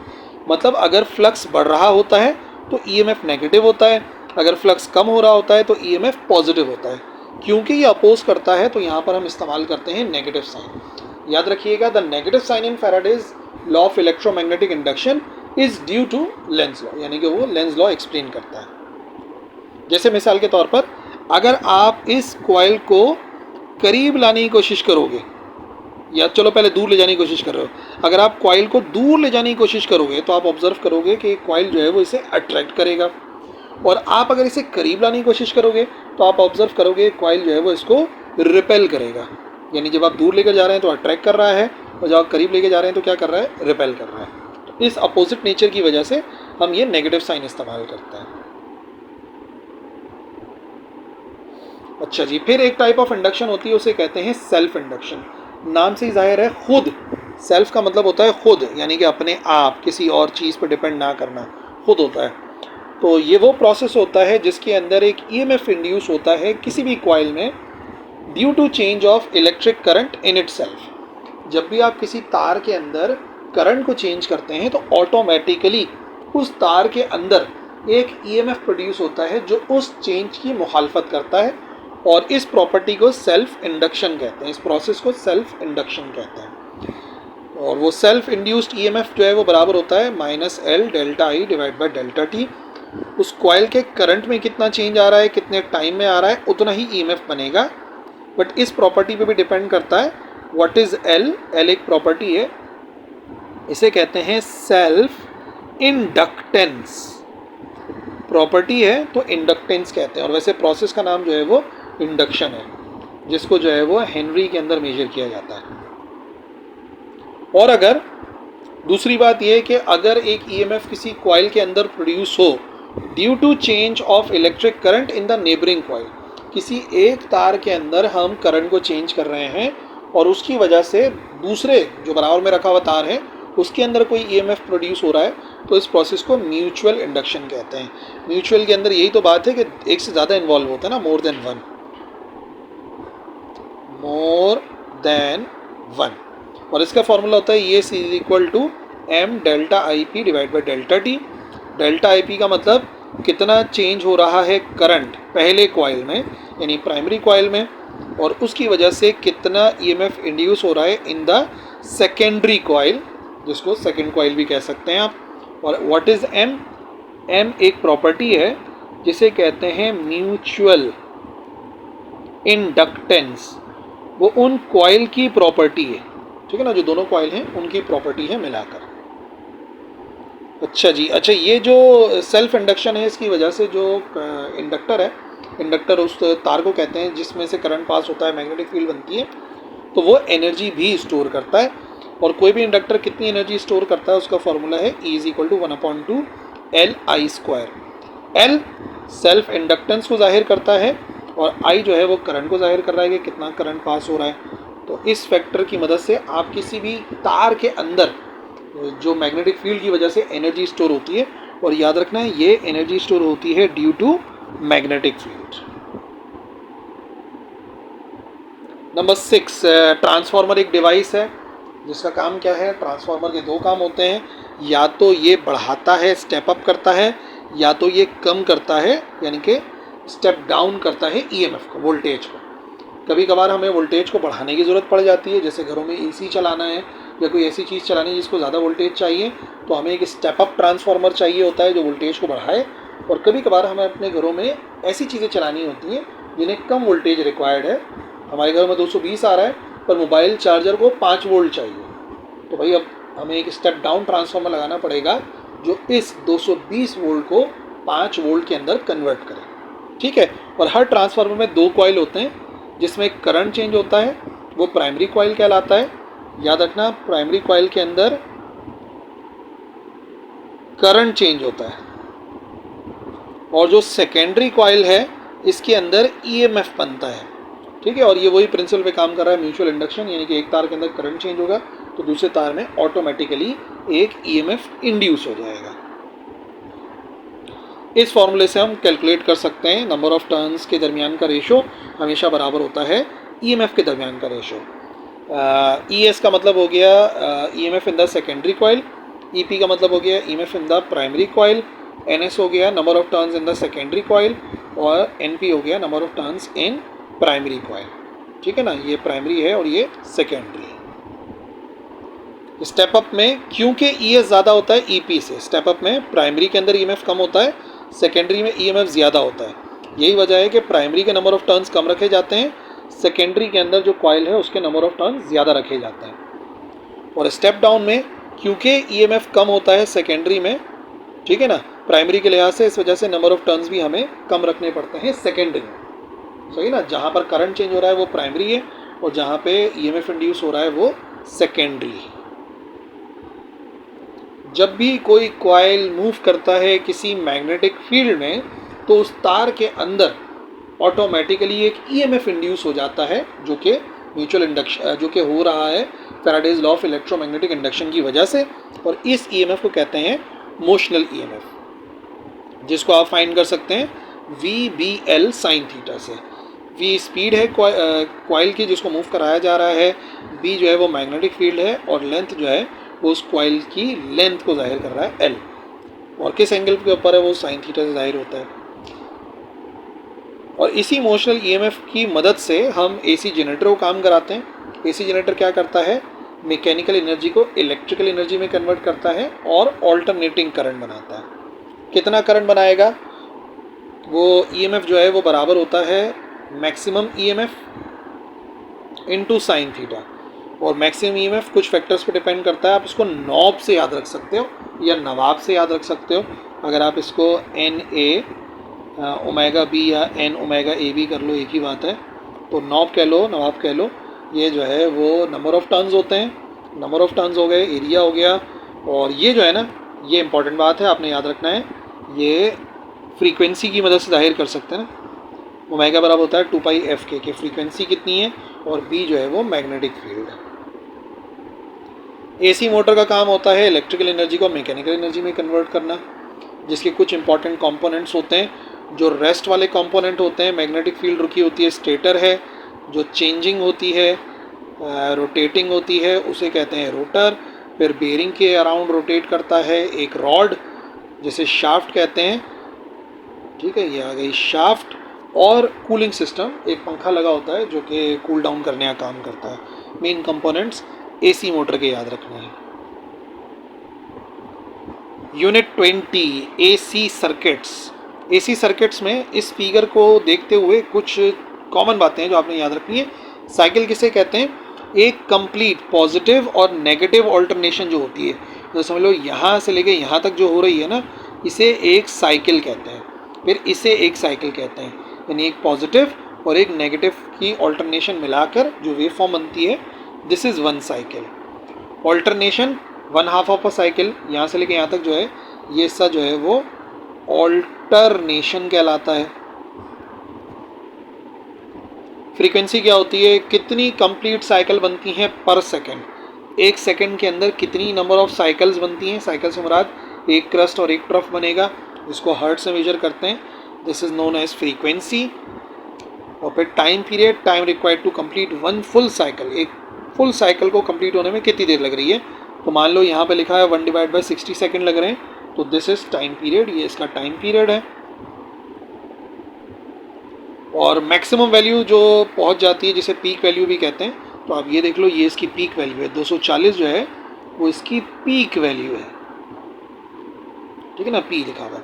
मतलब अगर फ्लक्स बढ़ रहा होता है तो ईएमएफ नेगेटिव होता है, अगर फ्लक्स कम हो रहा होता है तो ईएमएफ पॉजिटिव होता है। क्योंकि ये अपोज करता है तो यहाँ पर हम इस्तेमाल करते हैं नेगेटिव साइन। याद रखिएगा, the negative sign in Faraday's law of electromagnetic induction is due to Lenz law, यानी कि वो लेंज लॉ एक्सप्लेन करता है। जैसे मिसाल के तौर पर, अगर आप इस कॉइल को करीब लाने की कोशिश करोगे, या चलो पहले दूर ले जाने की कोशिश कर रहे हो, अगर आप कॉइल को दूर ले जाने की कोशिश करोगे तो आप ऑब्जर्व करोगे कि कॉइल जो है वो इसे अट्रैक्ट करेगा, और आप अगर इसे करीब लाने की कोशिश करोगे तो आप ऑब्जर्व करोगे कॉइल जो है वो इसको रिपेल करेगा। यानी जब आप दूर लेकर जा रहे हैं तो अट्रैक्ट कर रहा है, और जब आप करीब लेकर जा रहे हैं तो क्या कर रहा है, रिपेल कर रहा है। तो इस अपोजिट नेचर की वजह से हम ये नेगेटिव साइन इस्तेमाल करते हैं। अच्छा जी, फिर एक टाइप ऑफ इंडक्शन होती है, उसे कहते हैं सेल्फ इंडक्शन। नाम से ही जाहिर है, खुद। सेल्फ का मतलब होता है खुद, यानी कि अपने आप, किसी और चीज़ पर डिपेंड ना करना, खुद होता है। तो ये वो प्रोसेस होता है जिसके अंदर एक ईएमएफ इंड्यूस होता है किसी भी कॉइल में due to change of electric current in itself. जब भी आप किसी तार के अंदर करंट को चेंज करते हैं तो ऑटोमेटिकली उस तार के अंदर एक ईएमएफ प्रोड्यूस होता है जो उस चेंज की मुखालफत करता है, और इस प्रॉपर्टी को सेल्फ इंडक्शन कहते हैं, इस प्रोसेस को सेल्फ इंडक्शन कहते हैं। और वो सेल्फ इंड्यूस्ड ईएमएफ जो है वो बराबर होता है -L delta I divide by delta T. उस कॉइल के करंट में कितना चेंज आ रहा है, कितने टाइम में आ रहा है, उतना ही ईएमएफ बनेगा। बट इस प्रॉपर्टी पे भी डिपेंड करता है व्हाट इज़ एल। एल एक प्रॉपर्टी है, इसे कहते हैं सेल्फ इंडक्टेंस। प्रॉपर्टी है तो इंडक्टेंस कहते हैं, और वैसे प्रोसेस का नाम जो है वो इंडक्शन है, जिसको जो है वो हेनरी के अंदर मेजर किया जाता है। और अगर दूसरी बात यह है कि अगर एक ईएमएफ किसी कॉइल के अंदर प्रोड्यूस हो due to change of electric current in the neighbouring coil, किसी एक तार के अंदर हम करंट को चेंज कर रहे हैं और उसकी वजह से दूसरे जो बराबर में रखा हुआ तार है उसके अंदर कोई ईएमएफ प्रोड्यूस हो रहा है, तो इस प्रोसेस को म्यूचुअल इंडक्शन कहते हैं। म्यूचुअल के अंदर यही तो बात है कि एक से ज़्यादा इन्वॉल्व होता है ना, मोर देन वन। और इसका फॉर्मूला होता है ये is equal to M delta I P divide by delta T. Delta I P का मतलब कितना चेंज हो रहा है करंट पहले कॉइल में, यानी प्राइमरी कॉइल में, और उसकी वजह से कितना ईएमएफ इंड्यूस हो रहा है इन द सेकेंडरी कॉइल, जिसको सेकेंड कॉइल भी कह सकते हैं आप। और व्हाट इज़ एम? एम एक प्रॉपर्टी है जिसे कहते हैं म्यूचुअल इंडक्टेंस। वो उन कॉइल की प्रॉपर्टी है, ठीक है ना, जो दोनों कॉइल हैं उनकी प्रॉपर्टी है मिलाकर। अच्छा जी, अच्छा ये जो सेल्फ इंडक्शन है इसकी वजह से जो इंडक्टर है, इंडक्टर उस तार को कहते हैं जिसमें से करंट पास होता है, मैग्नेटिक फील्ड बनती है, तो वो एनर्जी भी स्टोर करता है। और कोई भी इंडक्टर कितनी एनर्जी स्टोर करता है उसका फॉर्मूला है E is equal to 1/2 Li²। L self inductance को जाहिर करता है और I जो है वो करंट को जाहिर कर रहा है कि कितना करंट पास हो रहा है। तो इस फैक्टर की मदद से आप किसी भी तार के अंदर जो मैग्नेटिक फील्ड की वजह से एनर्जी स्टोर होती है, और याद रखना है ये एनर्जी स्टोर होती है due to magnetic field. Number 6, transformer एक डिवाइस है जिसका काम क्या है। ट्रांसफार्मर के दो काम होते हैं, या तो ये बढ़ाता है, स्टेप अप करता है, या तो ये कम करता है यानी कि स्टेप डाउन करता है ईएमएफ को, वोल्टेज को। कभी कभार हमें वोल्टेज को बढ़ाने की ज़रूरत पड़ जाती है, जैसे घरों में एसी चलाना है या कोई ऐसी चीज़ चलानी है जिसको ज़्यादा वोल्टेज चाहिए, तो हमें एक स्टेप अप ट्रांसफार्मर चाहिए होता है जो वोल्टेज को बढ़ाए। और कभी कभार हमें अपने घरों में ऐसी चीज़ें चलानी होती हैं जिन्हें कम वोल्टेज रिक्वायर्ड है। हमारे घर में 220 आ रहा है पर मोबाइल चार्जर को 5 वोल्ट चाहिए, तो भाई अब हमें एक स्टेप डाउन ट्रांसफार्मर लगाना पड़ेगा जो इस 220 वोल्ट को 5 वोल्ट के अंदर कन्वर्ट करे। ठीक है, और हर ट्रांसफार्मर में 2 कॉइल होते हैं जिसमें करंट चेंज होता है, वो प्राइमरी कॉइल कहलाता है। याद रखना, प्राइमरी कॉइल के अंदर करंट चेंज होता है, और जो सेकेंडरी कॉइल है इसके अंदर ईएमएफ बनता है। ठीक है, और ये वही प्रिंसिपल पे काम कर रहा है, म्यूचुअल इंडक्शन, यानी कि एक तार के अंदर करंट चेंज होगा तो दूसरे तार में ऑटोमेटिकली एक ईएमएफ इंड्यूस हो जाएगा। इस फॉर्मूले से हम कैलकुलेट कर सकते हैं नंबर ऑफ टर्न्स के दरमियान का रेशो हमेशा बराबर होता है ईएमएफ के दरमियान का रेशो। ईएस का मतलब हो गया EMF in the secondary coil, EP का मतलब हो गया EMF in the primary coil, NS हो गया number of turns in the secondary coil, और एनपी हो गया number of turns in primary coil. ठीक है ना, ये प्राइमरी है और ये सेकेंडरी है। स्टेप अप में क्योंकि ईएस ज़्यादा होता है ईपी से, स्टेप अप में प्राइमरी के अंदर ईएमएफ कम होता है, सेकेंडरी में ईएमएफ ज़्यादा होता है। यही वजह है कि प्राइमरी के नंबर ऑफ टर्न्स कम रखे जाते हैं, सेकेंडरी के अंदर जो कॉइल है उसके नंबर ऑफ टर्न्स ज़्यादा रखे जाते हैं। और स्टेप डाउन में क्योंकि ईएमएफ कम होता है सेकेंडरी में, ठीक है ना, प्राइमरी के लिहाज से, इस वजह से नंबर ऑफ टर्न्स भी हमें कम रखने पड़ते हैं सेकेंडरी में। सही ना, जहाँ पर करंट चेंज हो रहा है वो प्राइमरी है और जहाँ पे ईएमएफ इंड्यूस हो रहा है वो सेकेंडरी है। जब भी कोई कॉइल मूव करता है किसी मैग्नेटिक फील्ड में तो उस तार के अंदर ऑटोमेटिकली एक ईएमएफ इंड्यूस हो जाता है, जो कि म्यूचुअल इंडक्शन जो कि हो रहा है Faraday's law of electromagnetic induction की वजह से। और इस ईएमएफ को कहते हैं मोशनल ईएमएफ, जिसको आप फाइंड कर सकते हैं VBL साइन थीटा से। V स्पीड है कॉइल की जिसको मूव कराया जा रहा है, B जो है वो मैग्नेटिक फील्ड है, और लेंथ जो है वो उस कॉइल की लेंथ को जाहिर कर रहा है L, और किस एंगल के ऊपर है वो साइन थीटा से जाहिर होता है। और इसी मोशनल ईएमएफ की मदद से हम एसी जनरेटर को काम कराते हैं। एसी जनरेटर क्या करता है, मैकेनिकल एनर्जी को इलेक्ट्रिकल एनर्जी में कन्वर्ट करता है और ऑल्टरनेटिंग करंट बनाता है। कितना करंट बनाएगा, वो ईएमएफ जो है वो बराबर होता है maximum EMF into sine theta, और मैक्सिमम ईएमएफ कुछ फैक्टर्स पे डिपेंड करता है। आप इसको नॉब से याद रख सकते हो या नवाब से याद रख सकते हो। अगर आप इसको NA ओमेगा बी या N ओमेगा AB कर लो, एक ही बात है, तो नॉब कह लो, नवाब कह लो। ये जो है वो नंबर ऑफ टर्न्स होते हैं, नंबर ऑफ टर्न्स हो गए, एरिया हो गया, और ये जो है ना, ये इंपॉर्टेंट बात है, आपने याद रखना है, ये फ्रीक्वेंसी की मदद से जाहिर कर सकते हैं ना। ओमेगा बराबर होता है 2πf के फ्रीक्वेंसी कितनी है, और B जो है वो मैग्नेटिक फील्ड है। एसी मोटर का काम होता है इलेक्ट्रिकल एनर्जी को मैकेनिकल एनर्जी में कन्वर्ट करना, जिसके कुछ इंपॉर्टेंट कंपोनेंट्स होते हैं। जो रेस्ट वाले कंपोनेंट होते हैं, मैग्नेटिक फील्ड रुकी होती है, स्टेटर है, जो चेंजिंग होती है, रोटेटिंग होती है, उसे कहते हैं रोटर। फिर बेरिंग के अराउंड रोटेट करता है एक रॉड, जिसे शाफ्ट कहते हैं। ठीक है, ये आ गई शाफ्ट। और कूलिंग सिस्टम, एक पंखा लगा होता है जो कि कूल डाउन करने का काम करता है। मेन कंपोनेंट्स एसी मोटर के याद रखने हैं। Unit 20 AC circuits. AC circuits में इस फिगर को देखते हुए कुछ कॉमन बातें हैं जो आपने याद रखनी है। साइकिल किसे कहते हैं, एक कंप्लीट पॉजिटिव और नेगेटिव ऑल्टरनेशन जो होती है, तो समझ लो यहाँ से लेके यहाँ तक जो हो रही है ना, इसे एक साइकिल कहते हैं। फिर इसे एक साइकिल कहते हैं, यानी एक पॉजिटिव और एक नेगेटिव की ऑल्टरनेशन मिलाकर जो वेव फॉर्म बनती है, this is one cycle. Alternation 1/2 of a cycle, यहाँ से लेके यहाँ तक जो है, ये सा जो है वो ऑल्टरनेशन कहलाता है। फ्रीक्वेंसी क्या होती है, कितनी कंप्लीट साइकिल बनती हैं पर सेकंड। एक सेकंड के अंदर कितनी नंबर ऑफ साइकिल्स बनती हैं, साइकिल से मुराद एक क्रस्ट और एक ट्रफ बनेगा, जिसको हर्ट्ज से मेजर करते हैं। This is known as frequency. और फिर time period, time required to complete one full cycle. एक फुल साइकिल को कंप्लीट होने में कितनी देर लग रही है, तो मान लो यहाँ पे लिखा है 1/60 सेकंड लग रहे हैं, तो दिस इज टाइम पीरियड, ये इसका टाइम पीरियड है। और मैक्सिमम वैल्यू जो पहुंच जाती है जिसे पीक वैल्यू भी कहते हैं, तो आप ये देख लो, ये इसकी पीक वैल्यू है। 240 जो है वो इसकी पीक वैल्यू है, ठीक है ना, पी लिखा हुआ है,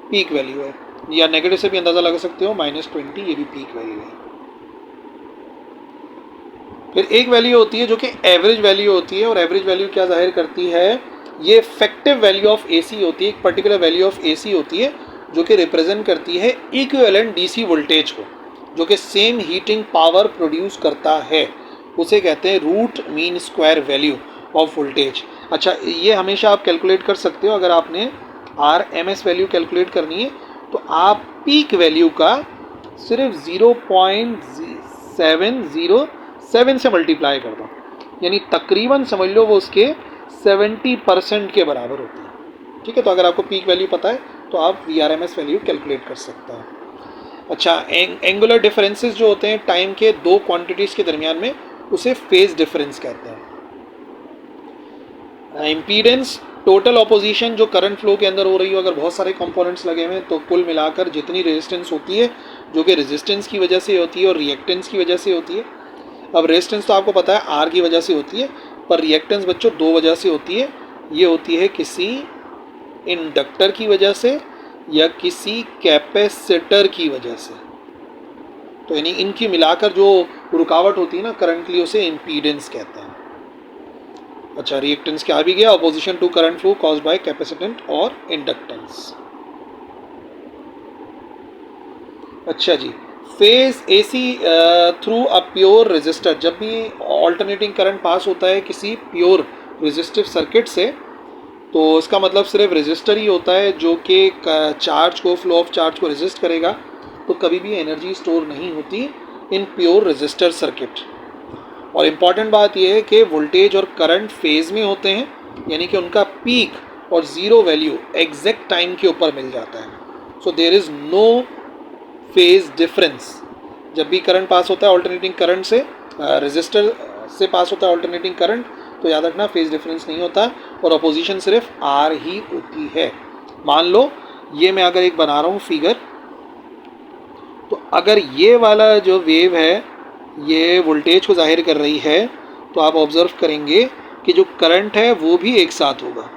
पीक वैल्यू है। या नेगेटिव से भी अंदाज़ा लगा सकते हो, -20 ये भी पीक वैल्यू है। फिर एक वैल्यू होती है जो कि एवरेज वैल्यू होती है, और एवरेज वैल्यू क्या जाहिर करती है, ये इफेक्टिव वैल्यू ऑफ एसी होती है, एक पर्टिकुलर वैल्यू ऑफ एसी होती है जो कि रिप्रेजेंट करती है इक्विवेलेंट डीसी वोल्टेज को, जो कि सेम हीटिंग पावर प्रोड्यूस करता है। उसे कहते हैं root mean square value of voltage. अच्छा, ये हमेशा आप कैलकुलेट कर सकते हो। अगर आपने RMS वैल्यू कैलकुलेट करनी है तो आप पीक वैल्यू का सिर्फ 0.707 से मल्टीप्लाई कर दो, यानी तकरीबन समझ लो वो उसके 70% के बराबर होती है, ठीक है। तो अगर आपको पीक वैल्यू पता है तो आप VRMS वैल्यू कैलकुलेट कर सकते हैं। अच्छा, एंगुलर डिफरेंसेस जो होते हैं टाइम के दो क्वांटिटीज़ के दरमियान में, उसे फेज डिफरेंस कहते हैं। इम्पीडेंस, टोटल ऑपोजिशन जो करंट फ्लो के अंदर हो रही हो, अगर बहुत सारे कंपोनेंट्स लगे हुए हैं तो कुल मिलाकर जितनी रेजिस्टेंस होती है, जो कि रेजिस्टेंस की वजह से होती है और रिएक्टेंस की वजह से होती है। अब रेजिस्टेंस तो आपको पता है R की वजह से होती है, पर रिएक्टेंस बच्चों दो वजह से होती है। ये होती है किसी इंडक्टर की वजह से या किसी कैपेसिटर की वजह से। तो यानी इनकी मिलाकर जो रुकावट होती है ना करंट के लिए, उसे इम्पीडेंस कहते हैं। अच्छा, रिएक्टेंस क्या भी गया, opposition to current flow caused by capacitance और इंडक्टेंस। अच्छा जी, phase AC through a pure resistor, जब भी ऑल्टरनेटिंग करंट पास होता है किसी प्योर रेजिस्टिव सर्किट से, तो इसका मतलब सिर्फ रेजिस्टर ही होता है जो कि चार्ज को, फ्लो ऑफ चार्ज को रेजिस्ट करेगा। तो कभी भी एनर्जी स्टोर नहीं होती इन प्योर रेजिस्टर सर्किट। और इम्पॉर्टेंट बात यह है कि वोल्टेज और करंट फेज में होते हैं, यानी कि उनका पीक और ज़ीरो वैल्यू एग्जैक्ट टाइम के ऊपर मिल जाता है। So there is no phase difference. जब भी करंट पास होता है ऑल्टरनेटिंग करंट से, रेजिस्टर से पास होता है ऑल्टरनेटिंग करंट, तो याद रखना फेज डिफरेंस नहीं होता और अपोजिशन सिर्फ R ही होती है। मान लो ये मैं अगर एक बना रहा हूँ फिगर, तो अगर ये वाला जो वेव है ये वोल्टेज को जाहिर कर रही है, तो आप ऑब्जर्व करेंगे कि जो करंट है वो भी एक साथ होगा।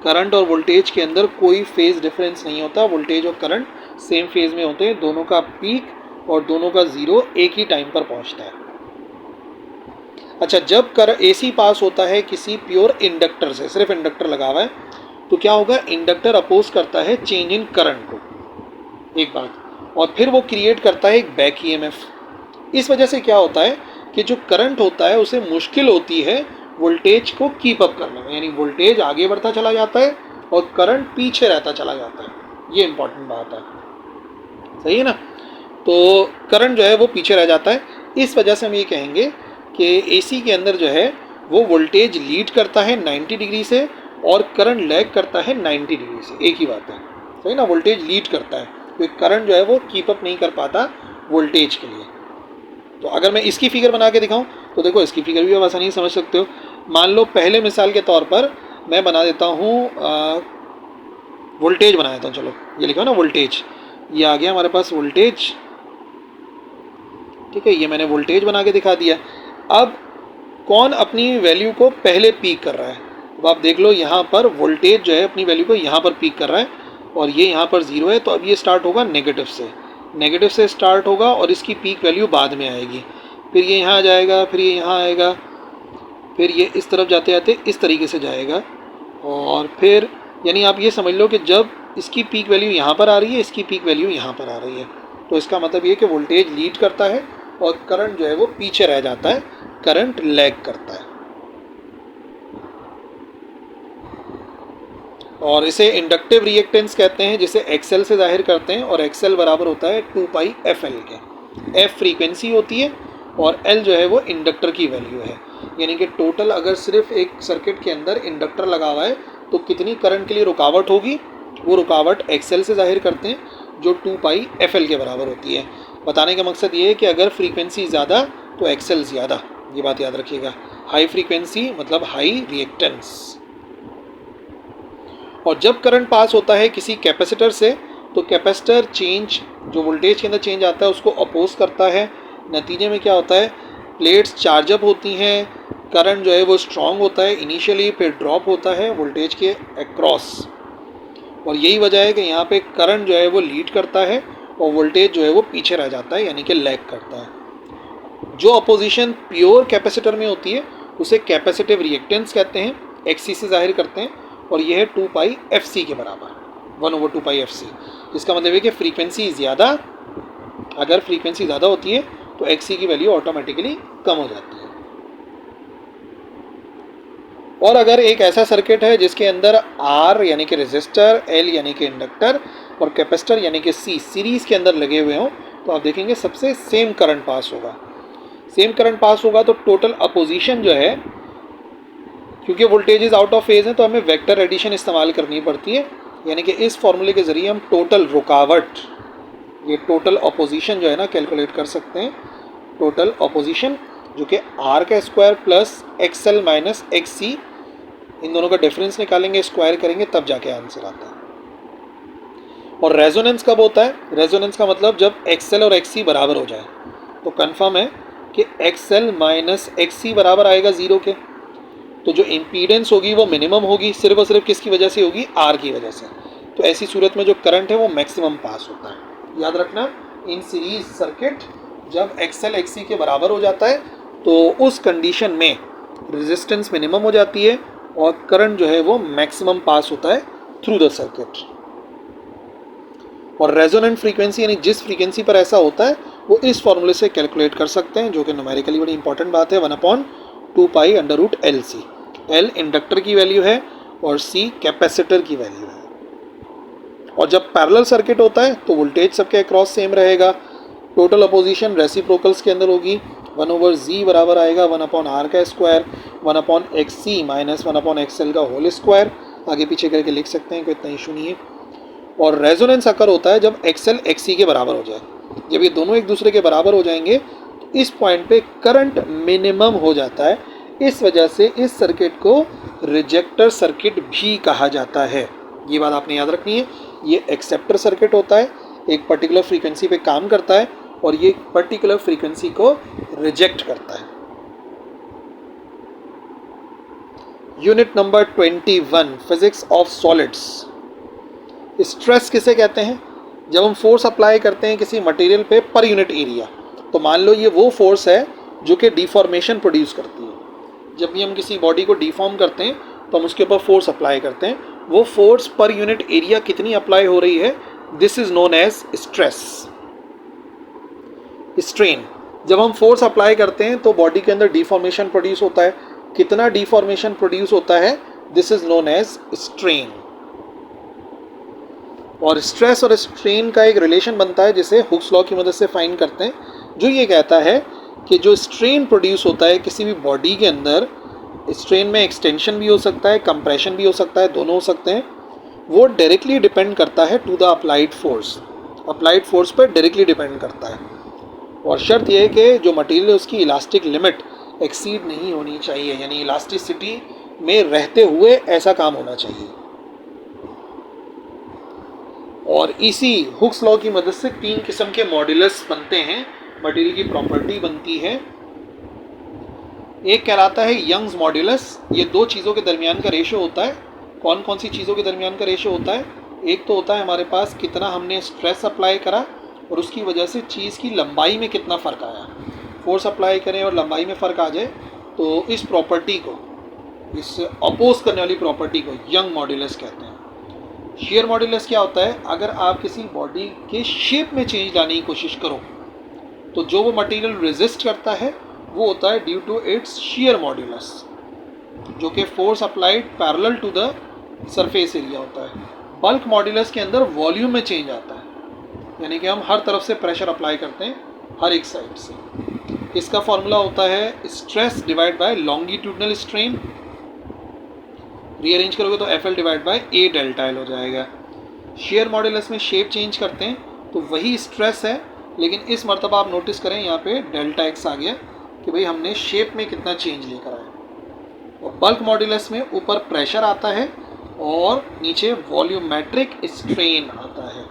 करंट और वोल्टेज के अंदर कोई फेज डिफरेंस नहीं होता, वोल्टेज और करंट सेम फेज में होते हैं, दोनों का पीक और दोनों का ज़ीरो एक ही टाइम पर पहुंचता है। अच्छा, जब AC पास होता है किसी प्योर इंडक्टर से, सिर्फ इंडक्टर लगा हुआ है, तो क्या होगा, इंडक्टर अपोज करता है चेंज इन करंट को, एक बात, और फिर वो क्रिएट करता है एक बैक EMF। इस वजह से क्या होता है कि जो करंट होता है उसे मुश्किल होती है वोल्टेज को कीप अप करने में, यानी वोल्टेज आगे बढ़ता चला जाता है और करंट पीछे रहता चला जाता है। ये इंपॉर्टेंट बात है, सही है ना। तो करंट जो है वो पीछे रह जाता है। इस वजह से हम ये कहेंगे कि AC के अंदर जो है वो वोल्टेज लीड करता है 90 डिग्री से और करंट लैग करता है 90 डिग्री से, एक ही बात है, सही ना। वोल्टेज लीड करता है क्योंकि करंट जो है वो कीप अप नहीं कर पाता वोल्टेज के लिए। तो अगर मैं इसकी फिगर बना के दिखाऊं तो देखो, इसकी फिगर भी आप आसानी से समझ सकते हो। मान लो पहले मिसाल के तौर पर मैं बना देता हूँ वोल्टेज बना देता हूँ, चलो ये लिखा ना वोल्टेज, ये आ गया हमारे पास वोल्टेज, ठीक है, ये मैंने वोल्टेज बना के दिखा दिया। अब कौन अपनी वैल्यू को पहले पीक कर रहा है, अब आप देख लो यहाँ पर वोल्टेज जो है अपनी वैल्यू को यहाँ पर पीक कर रहा है और ये यहाँ पर ज़ीरो है, तो अब ये स्टार्ट होगा नेगेटिव से स्टार्ट होगा और इसकी पीक वैल्यू बाद में आएगी, फिर ये यहाँ आ जाएगा, फिर ये यहाँ आएगा, फिर ये इस तरफ जाते जाते इस तरीके से जाएगा, और फिर यानी आप ये समझ लो कि जब इसकी पीक वैल्यू यहाँ पर आ रही है, इसकी पीक वैल्यू यहाँ पर आ रही है, तो इसका मतलब ये कि वोल्टेज लीड करता है और करंट जो है वो पीछे रह जाता है, करंट लैग करता है। और इसे इंडक्टिव रिएक्टेंस कहते हैं, जिसे XL से जाहिर करते हैं, और XL बराबर होता है 2πfL के। F फ्रीक्वेंसी होती है और L जो है वो इंडक्टर की वैल्यू है, यानी कि टोटल अगर सिर्फ एक सर्किट के अंदर इंडक्टर लगा हुआ है तो कितनी करंट के लिए रुकावट होगी, वो रुकावट XL से जाहिर करते हैं जो 2πfL के बराबर होती है। बताने का मकसद ये है कि अगर फ्रीक्वेंसी ज़्यादा तो XL ज़्यादा, ये बात याद रखिएगा। हाई फ्रीक्वेंसी मतलब हाई रिएक्टेंस। और जब करंट पास होता है किसी कैपेसिटर से तो कैपेसिटर चेंज, जो वोल्टेज के अंदर चेंज आता है उसको अपोज करता है। नतीजे में क्या होता है, प्लेट्स चार्जअप होती हैं, करंट जो है वो स्ट्रॉन्ग होता है इनिशियली, फिर ड्रॉप होता है वोल्टेज के अक्रॉस। और यही वजह है कि यहाँ पे करंट जो है वो लीड करता है और वोल्टेज जो है वो पीछे रह जाता है, यानी कि लैग करता है। जो अपोजिशन प्योर कैपेसिटर में होती है उसे कैपेसिटिव रिएक्टेंस कहते हैं, XC से जाहिर करते हैं, और यह है 2 पाई FC के बराबर, 1/2 पाई FC। इसका मतलब है कि फ्रीक्वेंसी ज़्यादा, अगर फ्रीक्वेंसी ज़्यादा होती है तो XC की वैल्यू ऑटोमेटिकली कम हो जाती है। और अगर एक ऐसा सर्किट है जिसके अंदर R यानी कि रेजिस्टर, L यानी कि इंडक्टर और कैपेसिटर यानी कि C सीरीज़ के अंदर लगे हुए हों, तो आप देखेंगे सबसे सेम करंट पास होगा। सेम करंट पास होगा तो टोटल अपोजिशन जो है, क्योंकि वोल्टेजेस आउट ऑफ फेज हैं तो हमें वेक्टर एडिशन इस्तेमाल करनी पड़ती है, यानी कि इस फॉर्मूले के ज़रिए हम टोटल रुकावट, ये टोटल अपोजिशन जो है ना कैलकुलेट कर सकते हैं। टोटल अपोजिशन जो कि R का square plus XL minus XC, इन दोनों का डिफरेंस निकालेंगे, स्क्वायर करेंगे, तब जाके आंसर आता है। और रेजोनेंस कब होता है, रेजोनेंस का मतलब जब XL और XC बराबर हो जाए। तो कंफर्म है कि XL माइनस XC बराबर आएगा 0 के, तो जो इम्पीडेंस होगी वो मिनिमम होगी, सिर्फ और सिर्फ किसकी वजह से होगी, R की वजह से। तो ऐसी सूरत में जो करंट है वो मैक्सिमम पास होता है। याद रखना, इन सीरीज सर्किट जब XL XC के बराबर हो जाता है तो उस कंडीशन में रेजिस्टेंस मिनिमम हो जाती है और करंट जो है वो मैक्सिमम पास होता है थ्रू द सर्किट। और रेजोनेंट फ्रीक्वेंसी यानी जिस फ्रीक्वेंसी पर ऐसा होता है वो इस फॉर्मूले से कैलकुलेट कर सकते हैं, जो कि न्यूमेरिकली बड़ी इंपॉर्टेंट बात है, 1/2 pi under root LC। L inductor की वैल्यू है और C कैपेसिटर की वैल्यू है। और जब पैरेलल सर्किट होता है तो वोल्टेज सबके अक्रॉस सेम रहेगा। टोटल अपोजिशन रेसिप्रोकल्स के अंदर होगी, 1/G बराबर आएगा 1/R का स्क्वायर, 1/XC माइनस 1/XL का होल स्क्वायर। आगे पीछे करके लिख सकते हैं, कोई इतना इशू नहीं है। और रेजोनेंस अकर होता है जब XL XC के बराबर हो जाए। जब ये दोनों एक दूसरे के बराबर हो जाएंगे तो इस पॉइंट पे करंट मिनिमम हो जाता है। इस वजह से इस सर्किट को रिजेक्टर सर्किट भी कहा जाता है। ये बात आपने याद रखनी है। ये एक्सेप्टर सर्किट होता है, एक पर्टिकुलर फ्रीक्वेंसी पे काम करता है और ये पर्टिकुलर फ्रीक्वेंसी को रिजेक्ट करता है। Unit number 21, physics of solids. Stress किसे कहते हैं, जब हम फोर्स अप्लाई करते हैं किसी मटेरियल पे पर यूनिट एरिया। तो मान लो ये वो फोर्स है जो कि डिफॉर्मेशन प्रोड्यूस करती है। जब भी हम किसी बॉडी को डिफॉर्म करते हैं तो हम उसके ऊपर फोर्स अप्लाई करते हैं। वो फोर्स पर यूनिट एरिया कितनी अप्लाई हो रही है, this is known as stress. Strain, जब हम फोर्स अप्लाई करते हैं तो बॉडी के अंदर डिफॉर्मेशन प्रोड्यूस होता है। कितना डिफॉर्मेशन प्रोड्यूस होता है, this is known as strain. और स्ट्रेस और स्ट्रेन का एक रिलेशन बनता है जिसे हुक्स लॉ की मदद से फाइंड करते हैं, जो ये कहता है कि जो स्ट्रेन प्रोड्यूस होता है किसी भी बॉडी के अंदर, स्ट्रेन में एक्सटेंशन भी हो सकता है, कंप्रेशन भी हो सकता है, दोनों हो सकते हैं, वो डायरेक्टली डिपेंड करता है to the applied force. Applied force पर डायरेक्टली डिपेंड करता है। और शर्त यह है कि जो मटेरियल है उसकी इलास्टिक लिमिट एक्सीड नहीं होनी चाहिए, यानी इलास्टिसिटी में रहते हुए ऐसा काम होना चाहिए। और इसी हुक्स लॉ की मदद से 3 किस्म के मॉड्यूलस बनते हैं, मटेरियल की प्रॉपर्टी बनती है। एक कहलाता है यंग्स मॉड्यूलस, ये 2 चीज़ों के दरमियान का रेशो होता है। कौन कौन सी चीज़ों के दरमियान का रेशो होता है, एक तो होता है हमारे पास कितना हमने स्ट्रेस अप्लाई करा और उसकी वजह से चीज़ की लंबाई में कितना फ़र्क आया। फोर्स अप्लाई करें और लंबाई में फ़र्क आ जाए तो इस प्रॉपर्टी को, इस अपोज करने वाली प्रॉपर्टी को यंग मॉड्यूलस कहते हैं। शेयर मॉड्यूलस क्या होता है, अगर आप किसी बॉडी के शेप में चेंज लाने की कोशिश करो तो जो वो मटेरियल रेजिस्ट करता है वो होता है due to its shear modulus, जो कि force applied parallel to the surface area होता है। बल्क मॉड्यूलस के अंदर वॉल्यूम में चेंज आता है, यानी कि हम हर तरफ से प्रेशर अप्लाई करते हैं, हर एक साइड से। इसका फॉर्मूला होता है stress divide by longitudinal strain. Rearrange करोगे तो FL divide by A delta L हो जाएगा। शेयर मॉड्यूलस में शेप चेंज करते हैं तो वही स्ट्रेस है, लेकिन इस मर्तबा आप नोटिस करें यहाँ पे डेल्टा X आ गया कि भाई हमने शेप में कितना चेंज लेकर आए। और बल्क मॉड्यूलस में ऊपर प्रेशर आता है और नीचे वॉल्यूमेट्रिक स्ट्रेन आता है।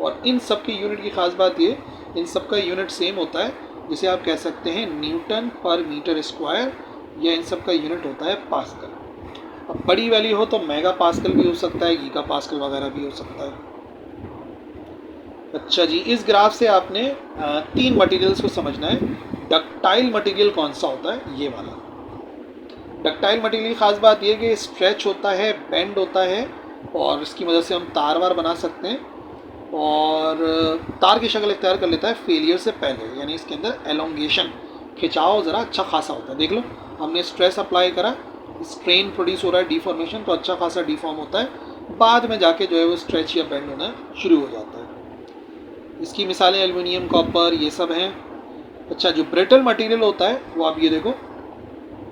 और इन सब की यूनिट की खास बात ये, इन सब का यूनिट सेम होता है, जिसे आप कह सकते हैं न्यूटन पर मीटर स्क्वायर, या इन सब का यूनिट होता है पास्कल। अब बड़ी वैल्यू हो तो मेगा पास्कल भी हो सकता है, गीगा पास्कल वगैरह भी हो सकता है। अच्छा जी, इस ग्राफ से आपने 3 मटेरियल्स को समझना है। डक्टाइल मटेरियल कौन सा होता है? ये वाला। डक्टाइल मटेरियल की खास बात ये कि स्ट्रेच होता है, बेंड होता है, और इसकी मदद से हम तार वार बना सकते हैं, और तार की शक्ल इख्तियार कर लेता है फेलियर से पहले, यानी इसके अंदर एलोंगेशन, खिंचाव ज़रा अच्छा खासा होता है। देख लो, हमने स्ट्रेस अप्लाई करा, स्ट्रेन प्रोड्यूस हो रहा है, डिफॉर्मेशन, तो अच्छा खासा डिफॉर्म होता है, बाद में जाके जो है वो स्ट्रेच या बेंड होना शुरू हो जाता है। इसकी मिसालें एल्युमिनियम, कॉपर, ये सब हैं। अच्छा, जो ब्रिटल मटेरियल होता है वो आप ये देखो,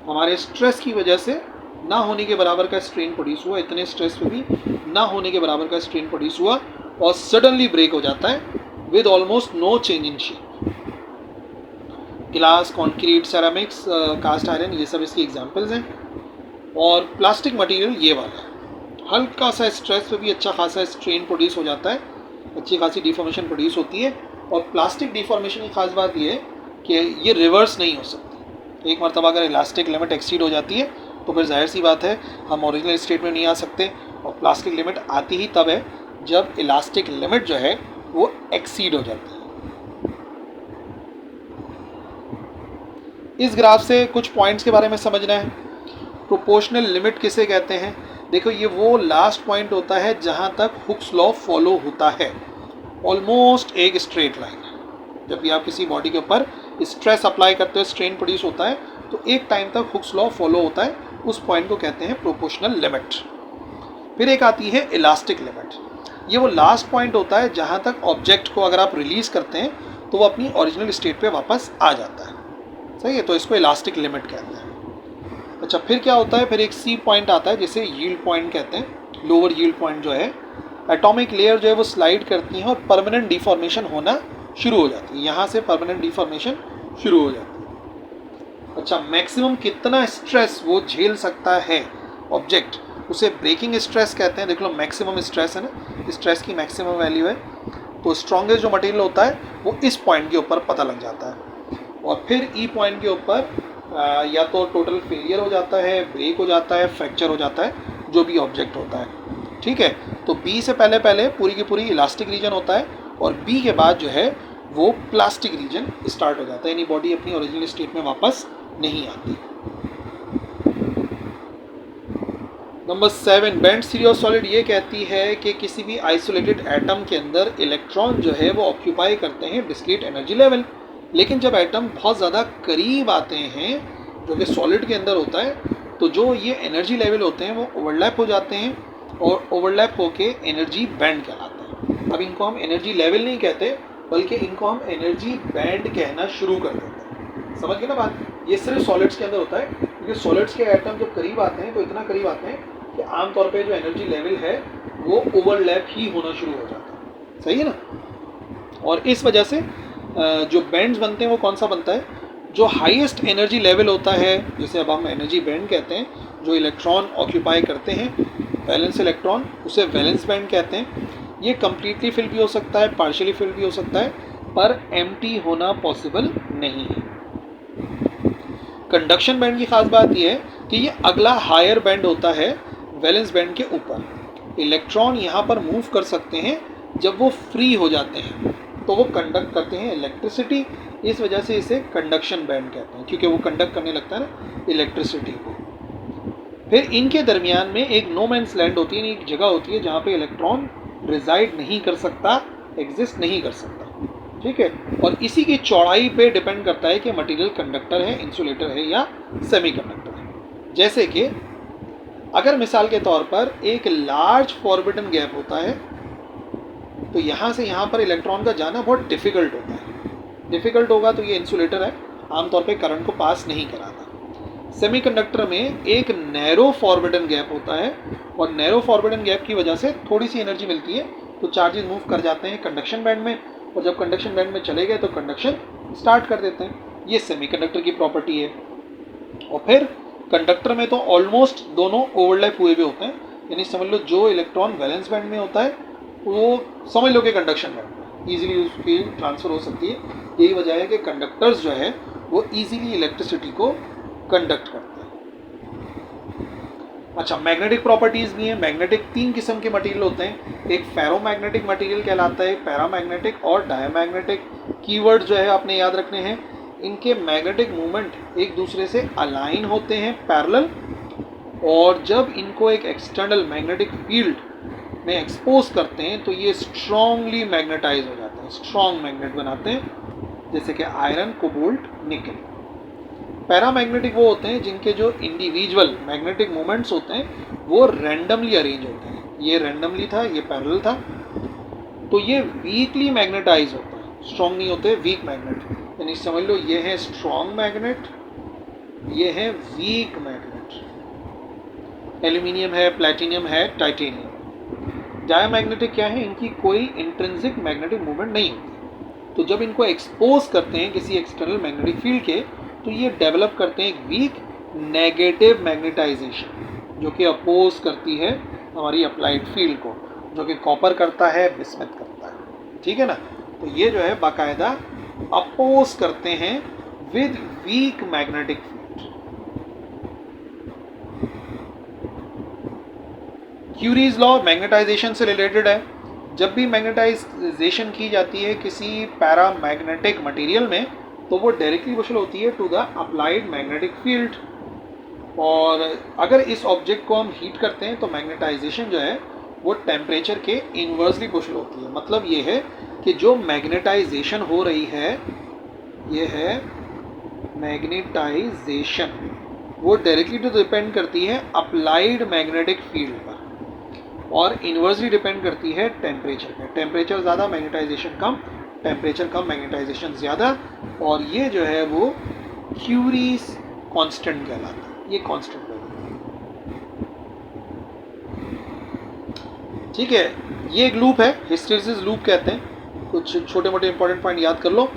हमारे स्ट्रेस की वजह से ना होने के बराबर का स्ट्रेन प्रोड्यूस हुआ, इतने स्ट्रेस पे भी ना होने के बराबर का स्ट्रेन प्रोड्यूस हुआ, और सडनली ब्रेक हो जाता है with almost no change in shape. Glass, concrete, ceramics, cast iron, ये सब इसकी एग्जांपल्स हैं। और प्लास्टिक मटेरियल ये वाला है, हल्का सा स्ट्रेस पे भी अच्छा खासा स्ट्रेन प्रोड्यूस हो जाता है, अच्छी खासी डिफॉर्मेशन प्रोड्यूस होती है। और प्लास्टिक डिफॉर्मेशन की खास बात ये है कि ये रिवर्स नहीं हो सकती। एक मरतबा अगर इलास्टिक लिमिट एक्सीड हो जाती है तो फिर जाहिर सी बात है हम ओरिजिनल स्टेट में नहीं आ सकते, और प्लास्टिक लिमिट आती ही तब है जब इलास्टिक लिमिट जो है वो एक्सीड हो जाती है। इस ग्राफ से कुछ पॉइंट्स के बारे में समझना है। प्रोपोर्शनल लिमिट किसे कहते हैं? देखो, ये वो लास्ट पॉइंट होता है जहाँ तक हुक्स लॉ फॉलो होता है, ऑलमोस्ट एक स्ट्रेट लाइन। जब भी आप किसी बॉडी के ऊपर स्ट्रेस अप्लाई करते हो, स्ट्रेन प्रोड्यूस होता है, तो एक टाइम तक हुक्स लॉ फॉलो होता है, उस पॉइंट को कहते हैं प्रोपोर्शनल लिमिट। फिर एक आती है इलास्टिक लिमिट। ये वो लास्ट पॉइंट होता है जहाँ तक ऑब्जेक्ट को अगर आप रिलीज़ करते हैं तो वो अपनी ओरिजिनल स्टेट पे वापस आ जाता है। सही है, तो इसको इलास्टिक लिमिट कहते हैं। अच्छा, फिर क्या होता है? फिर एक सी पॉइंट आता है जिसे यील्ड पॉइंट कहते हैं। लोअर यील्ड पॉइंट जो है, एटॉमिक लेयर जो है वो स्लाइड करती है और परमानेंट डिफॉर्मेशन होना शुरू हो जाती है। यहाँ से परमानेंट डिफॉर्मेशन शुरू हो जाती है। अच्छा, मैक्सिमम कितना स्ट्रेस वो झेल सकता है ऑब्जेक्ट, उसे ब्रेकिंग स्ट्रेस कहते हैं। देख लो, मैक्सिमम स्ट्रेस है ना, स्ट्रेस की मैक्सिमम वैल्यू है। तो स्ट्रॉन्गेस्ट जो मटेरियल होता है वो इस पॉइंट के ऊपर पता लग जाता है, और फिर ई पॉइंट के ऊपर या तो टोटल फेलियर हो जाता है, ब्रेक हो जाता है, फ्रैक्चर हो जाता है, जो भी ऑब्जेक्ट होता है। ठीक है, तो बी से पहले पहले पूरी की पूरी इलास्टिक रीजन होता है, और बी के बाद जो है वो प्लास्टिक रीजन स्टार्ट हो जाता है, यानी बॉडी अपनी ओरिजिनल स्टेट में वापस नहीं आती। Number 7, bands theory of solid ये कहती है कि किसी भी आइसोलेटेड एटम के अंदर इलेक्ट्रॉन जो है वो ऑक्यूपाई करते हैं डिस्क्रीट एनर्जी लेवल, लेकिन जब एटम बहुत ज़्यादा करीब आते हैं, जो कि सॉलिड के अंदर होता है, तो जो ये एनर्जी लेवल होते हैं वो ओवरलैप हो जाते हैं, और ओवरलैप होके एनर्जी बैंड कहलाते हैं। अब इनको हम एनर्जी लेवल नहीं कहते, बल्कि इनको हम एनर्जी बैंड कहना शुरू कर देते हैं। समझ गए ना बात? ये सिर्फ सॉलिड्स के अंदर होता है, क्योंकि सॉलिड्स के एटम जब करीब आते हैं तो इतना करीब आते हैं कि आमतौर पे जो एनर्जी लेवल है वो ओवरलैप ही होना शुरू हो जाता है। सही है ना? और इस वजह से जो बैंड्स बनते हैं वो कौन सा बनता है? जो हाईएस्ट एनर्जी लेवल होता है, जिसे अब हम एनर्जी बैंड कहते हैं, जो इलेक्ट्रॉन ऑक्यूपाई करते हैं, वैलेंस इलेक्ट्रॉन, उसे वैलेंस बैंड कहते हैं। ये कम्प्लीटली फिल भी हो सकता है, पार्शियली फिल भी हो सकता है, पर एम्प्टी होना पॉसिबल नहीं है। कंडक्शन बैंड की खास बात यह है कि ये अगला हायर बैंड होता है वैलेंस बैंड के ऊपर। इलेक्ट्रॉन यहाँ पर मूव कर सकते हैं जब वो फ्री हो जाते हैं, तो वो कंडक्ट करते हैं इलेक्ट्रिसिटी, इस वजह से इसे कंडक्शन बैंड कहते हैं, क्योंकि वो कंडक्ट करने लगता है ना इलेक्ट्रिसिटी को। फिर इनके दरमियान में एक नो मैन्स लैंड होती है, एक जगह होती है जहाँ पे इलेक्ट्रॉन रिजाइड नहीं कर सकता, एग्जिस्ट नहीं कर सकता। ठीक है, और इसी की चौड़ाई पे डिपेंड करता है कि मटेरियल कंडक्टर है, इंसुलेटर है या सेमीकंडक्टर है। जैसे कि अगर मिसाल के तौर पर एक लार्ज फॉरबिडन गैप होता है, तो यहाँ से यहाँ पर इलेक्ट्रॉन का जाना बहुत डिफ़िकल्ट होता है। डिफ़िकल्ट होगा तो ये इंसुलेटर है, आमतौर पे करंट को पास नहीं कराता। सेमीकंडक्टर में एक नैरो फॉरबिडन गैप होता है, और नैरो फॉरबिडन गैप की वजह से थोड़ी सी एनर्जी मिलती है, तो चार्जेस मूव कर जाते हैं कंडक्शन बैंड में, और जब कंडक्शन बैंड में चले गए तो कंडक्शन स्टार्ट कर देते हैं। ये सेमीकंडक्टर की प्रॉपर्टी है। और फिर कंडक्टर में तो ऑलमोस्ट दोनों ओवरलैप हुए हुए होते हैं, यानी समझ लो जो इलेक्ट्रॉन वैलेंस बैंड में होता है वो समझ लो कि कंडक्शन बैंड में ईजिली उसकी ट्रांसफ़र हो सकती है। यही वजह है कि कंडक्टर्स जो है वो ईजिली इलेक्ट्रिसिटी को कंडक्ट करते हैं। अच्छा, मैग्नेटिक प्रॉपर्टीज़ भी हैं। मैग्नेटिक 3 किस्म के मटेरियल होते हैं, एक फेरोमैग्नेटिक मटेरियल कहलाता है, पैरामैग्नेटिक और डायमैग्नेटिक। कीवर्ड जो है आपने याद रखने हैं। इनके मैग्नेटिक मूवमेंट एक दूसरे से अलाइन होते हैं पैरेलल, और जब इनको एक एक्सटर्नल मैग्नेटिक फील्ड में एक्सपोज करते हैं तो ये स्ट्रांगली मैग्नेटाइज हो जाते हैं, स्ट्रॉन्ग मैग्नेट बनाते हैं, जैसे कि आयरन, कोबाल्ट, निकल। पैरामैग्नेटिक वो होते हैं जिनके जो इंडिविजुअल मैग्नेटिक मोमेंट्स होते हैं वो रैंडमली अरेंज होते हैं। ये रैंडमली था, ये पैरेलल था, तो ये वीकली मैग्नेटाइज होते हैं, स्ट्रॉन्ग नहीं होते, वीक मैग्नेट। यानी समझ लो ये है स्ट्रॉन्ग मैग्नेट, ये है वीक मैग्नेट। एल्यूमिनियम है, प्लैटिनियम है, टाइटेनियम। डायमैग्नेटिक क्या है, इनकी कोई इंट्रिंसिक मैग्नेटिक मूवमेंट नहीं होती, तो जब इनको एक्सपोज करते हैं किसी एक्सटर्नल मैग्नेटिक फील्ड के तो ये डेवलप करते हैं एक वीक नेगेटिव मैग्नेटाइजेशन, जो कि अपोज करती है हमारी अप्लाइड फील्ड को, जो कि कॉपर करता है, बिस्मथ करता है। ठीक है ना, तो ये जो है बाकायदा अपोज करते हैं with weak magnetic field. Curie's law magnetisation से रिलेटेड है। जब भी मैग्नेटाइजेशन की जाती है किसी पैरामैग्नेटिक मटेरियल में तो वो डायरेक्टली पोटेंशियल होती है to the applied magnetic field, और अगर इस ऑब्जेक्ट को हम हीट करते हैं तो मैग्नेटाइजेशन जो है वो टेम्परेचर के इन्वर्सली पोटेंशियल होती है। मतलब ये है कि जो मैग्नेटाइजेशन हो रही है, ये है मैग्नेटाइजेशन, वो डायरेक्टली तो डिपेंड करती है अप्लाइड मैग्नेटिक फील्ड पर, और इन्वर्सली डिपेंड करती है टेम्परेचर पे। टेम्परेचर ज़्यादा, मैग्नेटाइजेशन कम, टेम्परेचर कम, मैग्नेटाइजेशन ज़्यादा, और ये जो है वो क्यूरीज कांस्टेंट कहलाता है, ये कांस्टेंट वैल्यू। ठीक है, ये एक लूप है, हिस्टैरिसीस लूप कहते हैं। कुछ छोटे मोटे इंपॉर्टेंट पॉइंट याद कर लो।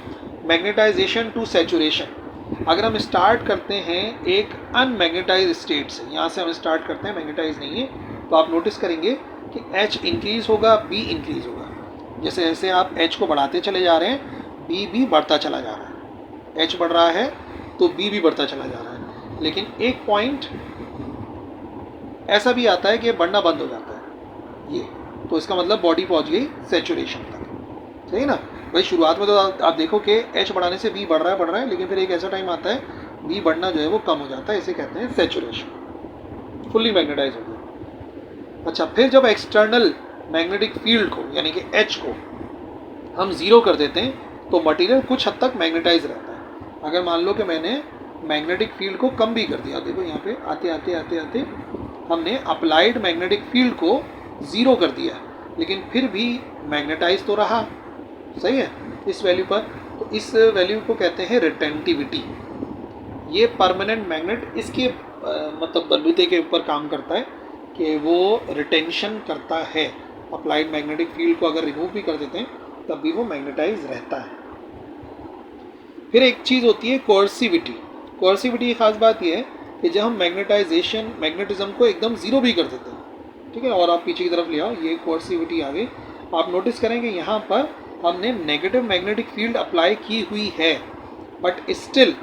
मैग्नेटाइजेशन टू सैचुरेशन, अगर हम स्टार्ट करते हैं एक अनमैग्नेटाइज स्टेट से, यहाँ से हम स्टार्ट करते हैं, मैग्नेटाइज नहीं है, तो आप नोटिस करेंगे कि H इंक्रीज होगा, B इंक्रीज होगा। जैसे जैसे आप H को बढ़ाते चले जा रहे हैं, B भी बढ़ता चला जा रहा है। H बढ़ रहा है तो B भी बढ़ता चला जा रहा है, लेकिन एक पॉइंट ऐसा भी आता है कि बढ़ना बंद हो जाता है ये, तो इसका मतलब बॉडी पहुंच गई सैचुरेशन तक। सही ना भाई, शुरुआत में तो आप देखो कि H बढ़ाने से B बढ़ रहा है, लेकिन फिर एक ऐसा टाइम आता है B बढ़ना जो है वो कम हो जाता है, इसे कहते हैं सैचुरेशन, फुल्ली मैग्नेटाइज हो गया। अच्छा, फिर जब एक्सटर्नल मैग्नेटिक फील्ड को यानी कि H को हम ज़ीरो कर देते हैं तो मटेरियल कुछ हद तक मैग्नेटाइज रहता है। अगर मान लो कि मैंने मैग्नेटिक फील्ड को कम भी कर दिया, देखो यहाँ पे आते आते आते आते हमने अप्लाइड मैग्नेटिक फील्ड को ज़ीरो कर दिया, लेकिन फिर भी मैग्नेटाइज तो रहा, सही है, इस वैल्यू पर। तो इस वैल्यू को कहते हैं रिटेंटिविटी। ये परमानेंट मैग्नेट इसके मतलब बलबूते के ऊपर काम करता है कि वो रिटेंशन करता है। अप्लाइड मैग्नेटिक फील्ड को अगर रिमूव भी कर देते हैं तब भी वो मैग्नेटाइज रहता है। फिर एक चीज़ होती है कोर्सिविटी। कोर्सिविटी की खास बात यह है कि जब हम मैग्नेटिज्म को एकदम ज़ीरो भी कर देते हैं, ठीक है, और आप पीछे की तरफ ले आओ, ये कोर्सिविटी आ गई। आप नोटिस करेंगे यहाँ पर हमने नेगेटिव मैग्नेटिक फील्ड अप्लाई की हुई है, बट स्टिल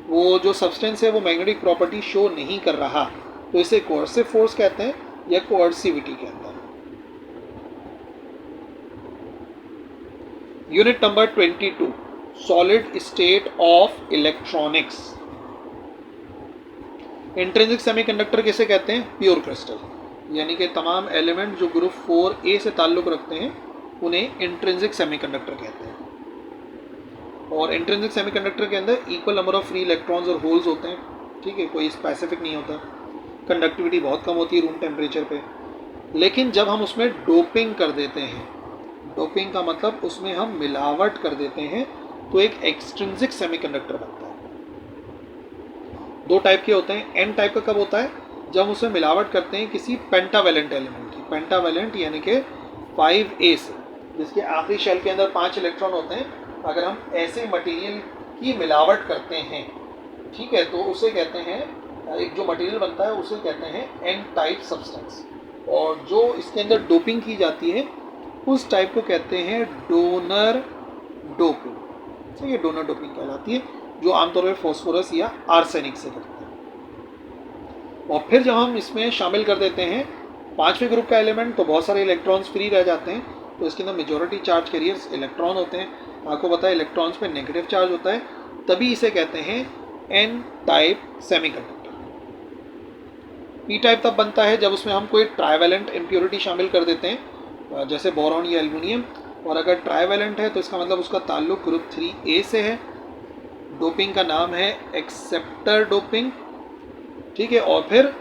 वो जो सब्सटेंस है वो मैग्नेटिक प्रॉपर्टी शो नहीं कर रहा, तो इसे कोर्सिव फोर्स कहते हैं या कोर्सिविटी कहते हैं। Unit number 22, solid state of electronics. Intrinsic semiconductor किसे कहते हैं? प्योर क्रिस्टल, यानी कि तमाम एलिमेंट जो ग्रुप 4A से ताल्लुक़ रखते हैं उन्हें इंट्रिंसिक सेमीकंडक्टर कहते हैं। और इंट्रिंसिक सेमीकंडक्टर के अंदर equal number of free electrons और होल्स होते हैं, ठीक है, कोई स्पेसिफिक नहीं होता। कंडक्टिविटी बहुत कम होती है रूम टेम्परेचर पे, लेकिन जब हम उसमें डोपिंग कर देते हैं, डोपिंग का मतलब उसमें हम मिलावट कर देते हैं, तो एक एक्सट्रिंसिक सेमीकंडक्टर बनता है। दो टाइप के होते हैं। एन टाइप का कब होता है? जब उसमें मिलावट करते हैं किसी पेंटावेलेंट एलिमेंट की। पेंटावेलेंट यानी कि 5A से, जिसके आखिरी शेल के अंदर 5 इलेक्ट्रॉन होते हैं। अगर हम ऐसे मटेरियल की मिलावट करते हैं, ठीक है, तो उसे कहते हैं, एक जो मटेरियल बनता है उसे कहते हैं एन टाइप सब्सटेंस। और जो इसके अंदर डोपिंग की जाती है उस टाइप को कहते हैं डोनर डोपिंग। ठीक है, डोनर डोपिंग कहलाती है, जो आमतौर पर फॉस्फोरस या आर्सेनिक से करते हैं। और फिर जब हम इसमें शामिल कर देते हैं पांचवें ग्रुप का एलिमेंट, तो बहुत सारे इलेक्ट्रॉन्स फ्री रह जाते हैं, तो इसके अंदर मेजॉरिटी चार्ज कैरियर्स इलेक्ट्रॉन होते हैं। आपको पता है इलेक्ट्रॉन्स पे नेगेटिव चार्ज होता है, तभी इसे कहते हैं N type semiconductor. P type तब बनता है जब उसमें हम कोई ट्राइवेलेंट इम्प्योरिटी शामिल कर देते हैं, जैसे बोरॉन या एल्युमिनियम, और अगर ट्राइवेलेंट है तो इसका मतलब उसका ताल्लुक ग्रुप 3A से है। डोपिंग का नाम है एक्सेप्टर डोपिंग। ठीक है, और फिर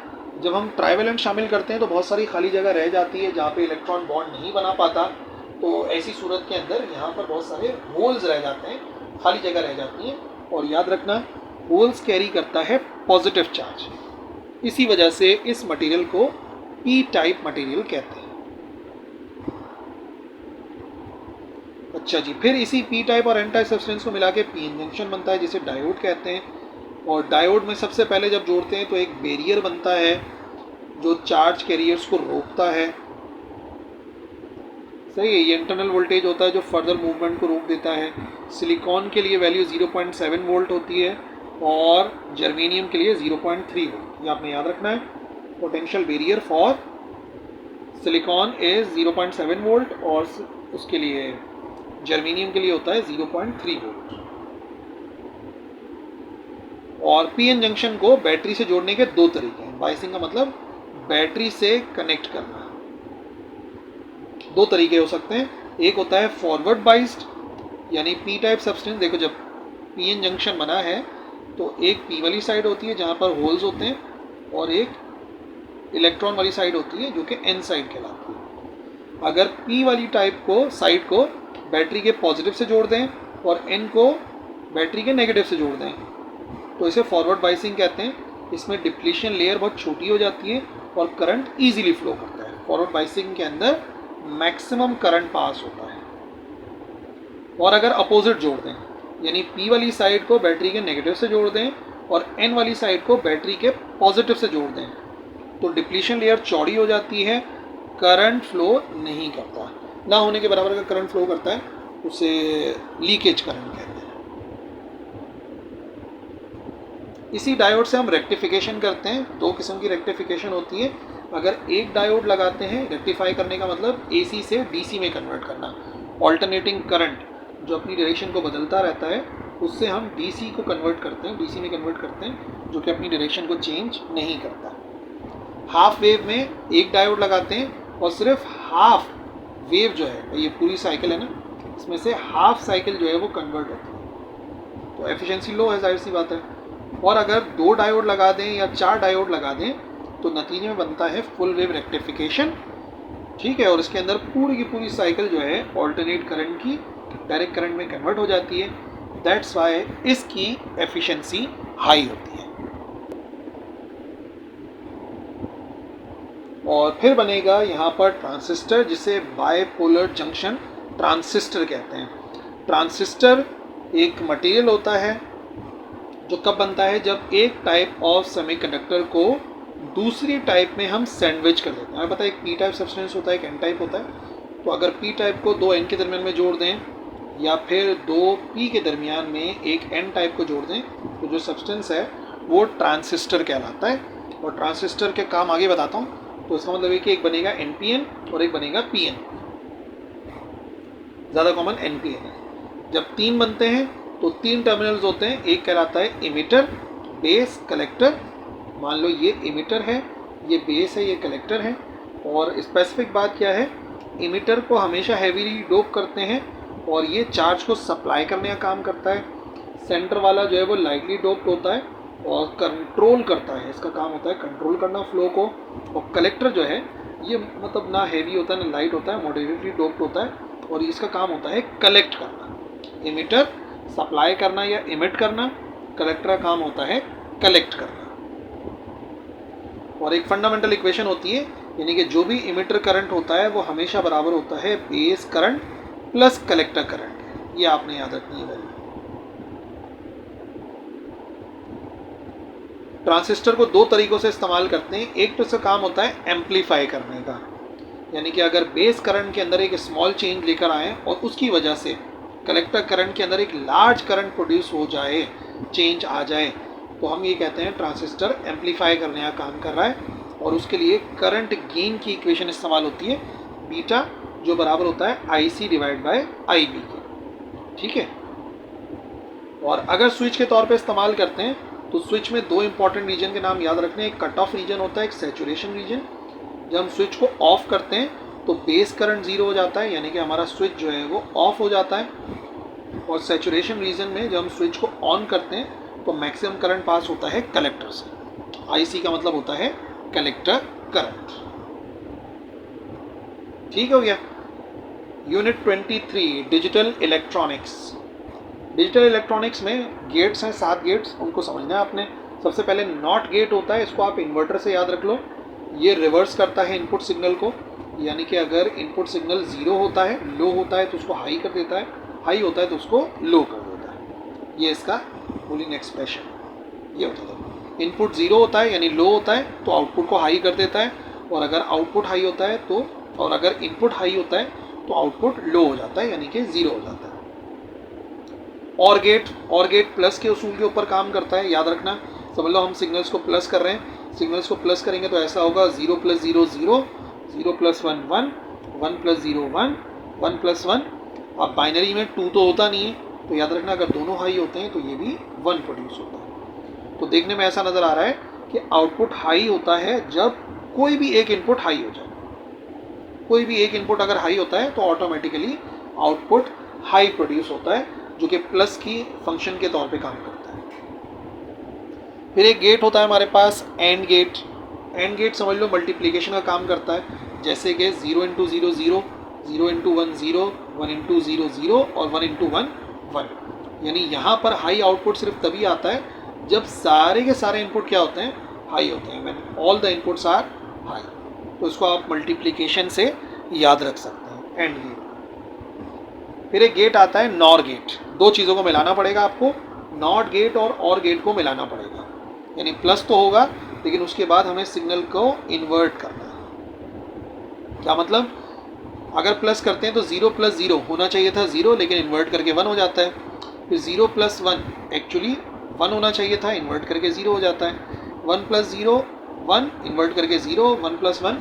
जब हम ट्राइवेलेंट शामिल करते हैं तो बहुत सारी खाली जगह रह जाती है जहाँ पे इलेक्ट्रॉन बॉन्ड नहीं बना पाता, तो ऐसी सूरत के अंदर यहाँ पर बहुत सारे होल्स रह जाते हैं, खाली जगह रह जाती है। और याद रखना, होल्स कैरी करता है पॉजिटिव चार्ज, इसी वजह से इस मटेरियल को पी टाइप मटेरियल कहते हैं। अच्छा जी, फिर इसी पी टाइप और एन टाइप सब्सटेंस को मिला के पी एन जंक्शन बनता है, जिसे डायोड कहते हैं। और डायोड में सबसे पहले जब जोड़ते हैं तो एक बैरियर बनता है जो चार्ज कैरियर्स को रोकता है। सही है, ये इंटरनल वोल्टेज होता है जो फर्दर मूवमेंट को रोक देता है। सिलिकॉन के लिए वैल्यू 0.7 वोल्ट होती है और जर्मेनियम के लिए 0.3 वोल्ट, ये आपने याद रखना है। Potential barrier for silicon is 0.7 volt और उसके लिए जर्मेनियम के लिए होता है 0.3 वोल्ट। और पीएन जंक्शन को बैटरी से जोड़ने के दो तरीके हैं। बाइसिंग का मतलब बैटरी से कनेक्ट करना। दो तरीके हो सकते हैं, एक होता है फॉरवर्ड बाइस्ड, यानी पी टाइप सब्सटेंस। देखो, जब पीएन जंक्शन बना है तो एक पी वाली साइड होती है जहाँ पर होल्स होते हैं, और एक इलेक्ट्रॉन वाली साइड होती है जो कि एन साइड कहलाती है। अगर पी वाली टाइप को साइड को बैटरी के पॉजिटिव से जोड़ दें और एन को बैटरी के नेगेटिव से जोड़ दें तो इसे फॉरवर्ड बाइसिंग कहते हैं। इसमें डिप्लीशन लेयर बहुत छोटी हो जाती है और करंट इजीली फ्लो करता है। फॉरवर्ड बाइसिंग के अंदर मैक्सिमम करंट पास होता है। और अगर अपोजिट जोड़ दें, यानी पी वाली साइड को बैटरी के नेगेटिव से जोड़ दें और एन वाली साइड को बैटरी के पॉजिटिव से जोड़ दें, तो डिप्लीशन लेयर चौड़ी हो जाती है, करंट फ्लो नहीं करता। ना होने के बराबर अगर करंट फ्लो करता है उसे लीकेज करंट कहते हैं। इसी डायोड से हम रेक्टिफिकेशन करते हैं। दो किस्म की रेक्टिफिकेशन होती है। अगर एक डायोड लगाते हैं, रेक्टिफाई करने का मतलब एसी से डीसी में कन्वर्ट करना। ऑल्टरनेटिंग करंट जो अपनी डायरेक्शन को बदलता रहता है, उससे हम डीसी को कन्वर्ट करते हैं, डीसी में कन्वर्ट करते हैं, जो कि अपनी डायरेक्शन को चेंज नहीं करता। हाफ वेव में एक डायोड लगाते हैं और सिर्फ हाफ वेव जो है, ये पूरी साइकिल है ना, इसमें से हाफ साइकिल जो है वो कन्वर्ट होती है, तो एफिशिएंसी लो है, जाहिर सी बात है। और अगर दो डायोड लगा दें या चार डायोड लगा दें तो नतीजे में बनता है फुल वेव रेक्टिफिकेशन। ठीक है, और इसके अंदर पूरी की पूरी साइकिल जो है ऑल्टरनेट करंट की डायरेक्ट करंट में कन्वर्ट हो जाती है। दैट्स वाई इसकी एफिशिएंसी हाई होती है। और फिर बनेगा यहाँ पर ट्रांजिस्टर, जिसे बाइपोलर जंक्शन ट्रांजिस्टर कहते हैं। ट्रांजिस्टर एक मटेरियल होता है जो कब बनता है, जब एक टाइप ऑफ सेमीकंडक्टर को दूसरी टाइप में हम सैंडविच कर देते हैं। हमें पता है एक पी टाइप सब्सटेंस होता है, एक एन टाइप होता है। तो अगर पी टाइप को दो एन के दरमियान में जोड़ दें या फिर दो पी के दरमियान में एक एन टाइप को जोड़ दें, तो जो सब्सटेंस है वो ट्रांजिस्टर कहलाता है। और ट्रांजिस्टर के काम आगे बताता हूँ। तो इसका मतलब है कि एक बनेगा एनपीएन और एक बनेगा पीएन। ज़्यादा कॉमन एनपीएन है। जब तीन बनते हैं तो तीन टर्मिनल्स होते हैं, एक कहलाता है इमिटर, बेस, कलेक्टर। मान लो ये इमिटर है, ये बेस है, ये कलेक्टर है। और स्पेसिफिक बात क्या है, इमिटर को हमेशा हैवीली डोप करते हैं और ये चार्ज को सप्लाई करने का काम करता है। सेंटर वाला जो है वो लाइटली डोप्ड होता है और कंट्रोल करता है, इसका काम होता है कंट्रोल करना फ्लो को। और कलेक्टर जो है ये मतलब ना हैवी होता है ना लाइट होता है, मॉडरेटली डोप्ड होता है और इसका काम होता है कलेक्ट करना। इमिटर सप्लाई करना या इमिट करना, कलेक्टर का काम होता है कलेक्ट करना। और एक फंडामेंटल इक्वेशन होती है, यानी कि जो भी इमिटर करंट होता है वो हमेशा बराबर होता है base current plus collector current. ये आपने याद रखनी है वैल्यू। ट्रांजिस्टर को दो तरीक़ों से इस्तेमाल करते हैं। एक तो इसका काम होता है एम्पलीफाई करने का, यानी कि अगर बेस करंट के अंदर एक स्मॉल चेंज लेकर आए और उसकी वजह से कलेक्टर करंट के अंदर एक लार्ज करंट प्रोड्यूस हो जाए, चेंज आ जाए, तो हम ये कहते हैं ट्रांजिस्टर एम्पलीफाई करने का काम कर रहा है। और उसके लिए करंट गेन की इक्वेशन इस्तेमाल होती है बीटा, जो बराबर होता है IC डिवाइड बाय IB के, ठीक है। और अगर स्विच के तौर पे इस्तेमाल करते हैं तो स्विच में दो इंपॉर्टेंट रीजन के नाम याद रखने, एक कट ऑफ रीजन होता है, एक सैचुरेशन रीजन। जब हम स्विच को ऑफ करते हैं तो बेस करंट ज़ीरो हो जाता है, यानी कि हमारा स्विच जो है वो ऑफ हो जाता है। और सैचुरेशन रीजन में जब हम स्विच को ऑन करते हैं तो मैक्सिमम करंट पास होता है कलेक्टर से। IC का मतलब होता है कलेक्टर करंट, ठीक हो गया। Unit 23 digital electronics. Digital electronics में गेट्स हैं, 7 गेट्स, उनको समझना है आपने। सबसे पहले नॉट गेट होता है, इसको आप इन्वर्टर से याद रख लो। ये रिवर्स करता है इनपुट सिग्नल को, यानी कि अगर इनपुट सिग्नल 0 होता है, लो होता है तो उसको हाई कर देता है, हाई होता है तो उसको लो कर देता है। ये इसका बुलियन एक्सप्रेशन ये होता था। इनपुट 0 होता है यानी लो होता है तो आउटपुट को हाई कर देता है, और अगर आउटपुट हाई होता है तो, और अगर इनपुट हाई होता है तो आउटपुट लो हो जाता है, यानी कि 0 हो जाता है। और गेट प्लस के उसूल के ऊपर काम करता है, याद रखना। समझ लो हम सिग्नल्स को प्लस कर रहे हैं, सिग्नल्स को प्लस करेंगे तो ऐसा होगा 0 + 0 0, 0 + 1 1, 1 + 0 1, 1 + 1। अब बाइनरी में 2 तो होता नहीं है, तो याद रखना अगर दोनों हाई होते हैं तो ये भी 1 प्रोड्यूस होता है। तो देखने में ऐसा नज़र आ रहा है कि आउटपुट हाई होता है जब कोई भी एक इनपुट हाई हो जाए। कोई भी एक इनपुट अगर हाई होता है तो ऑटोमेटिकली आउटपुट हाई प्रोड्यूस होता है, जो कि प्लस की फंक्शन के तौर पे काम करता है। फिर एक गेट होता है हमारे पास एंड गेट। एंड गेट समझ लो मल्टीप्लिकेशन का काम करता है, जैसे कि 0 × 0 0, 0 × 1 0, 1 × 0 0 और 1 × 1 1। यानी यहाँ पर हाई आउटपुट सिर्फ तभी आता है जब सारे के सारे इनपुट क्या होते हैं, हाई होते हैं, when all the inputs are high. तो इसको आप मल्टीप्लिकेशन से याद रख सकते हैं, एंड गेट। फिर एक गेट आता है नॉर गेट। दो चीज़ों को मिलाना पड़ेगा आपको, नॉट गेट और गेट को मिलाना पड़ेगा। यानी प्लस तो होगा लेकिन उसके बाद हमें सिग्नल को इन्वर्ट करना है। क्या मतलब, अगर प्लस करते हैं तो 0 + 0 होना चाहिए था 0, लेकिन इन्वर्ट करके 1 हो जाता है। फिर 0 + 1 एक्चुअली 1 होना चाहिए था, इन्वर्ट करके 0 हो जाता है। 1 + 0 1, इन्वर्ट करके 0, 1 + 1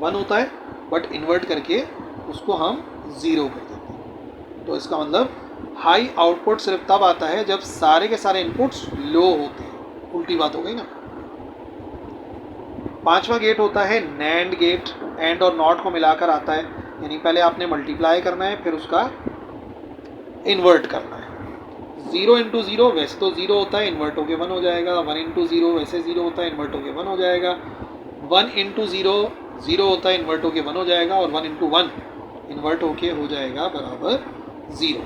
1 होता है, बट इन्वर्ट करके उसको हम 0 कर देते हैं। तो इसका मतलब हाई आउटपुट सिर्फ तब आता है जब सारे के सारे इनपुट्स लो होते हैं। उल्टी बात हो गई ना। पांचवा गेट होता है नैंड गेट। एंड और नॉट को मिलाकर आता है, यानी पहले आपने मल्टीप्लाई करना है फिर उसका इन्वर्ट करना है। 0 × 0 वैसे तो 0 होता है, इन्वर्ट होके 1 हो जाएगा। 1 × 0 वैसे 0 होता है, इन्वर्ट होके 1 हो जाएगा। 1 × 0 0 होता है, इन्वर्ट होके 1 हो जाएगा। और 1 × 1 इन्वर्ट होके हो जाएगा बराबर 0।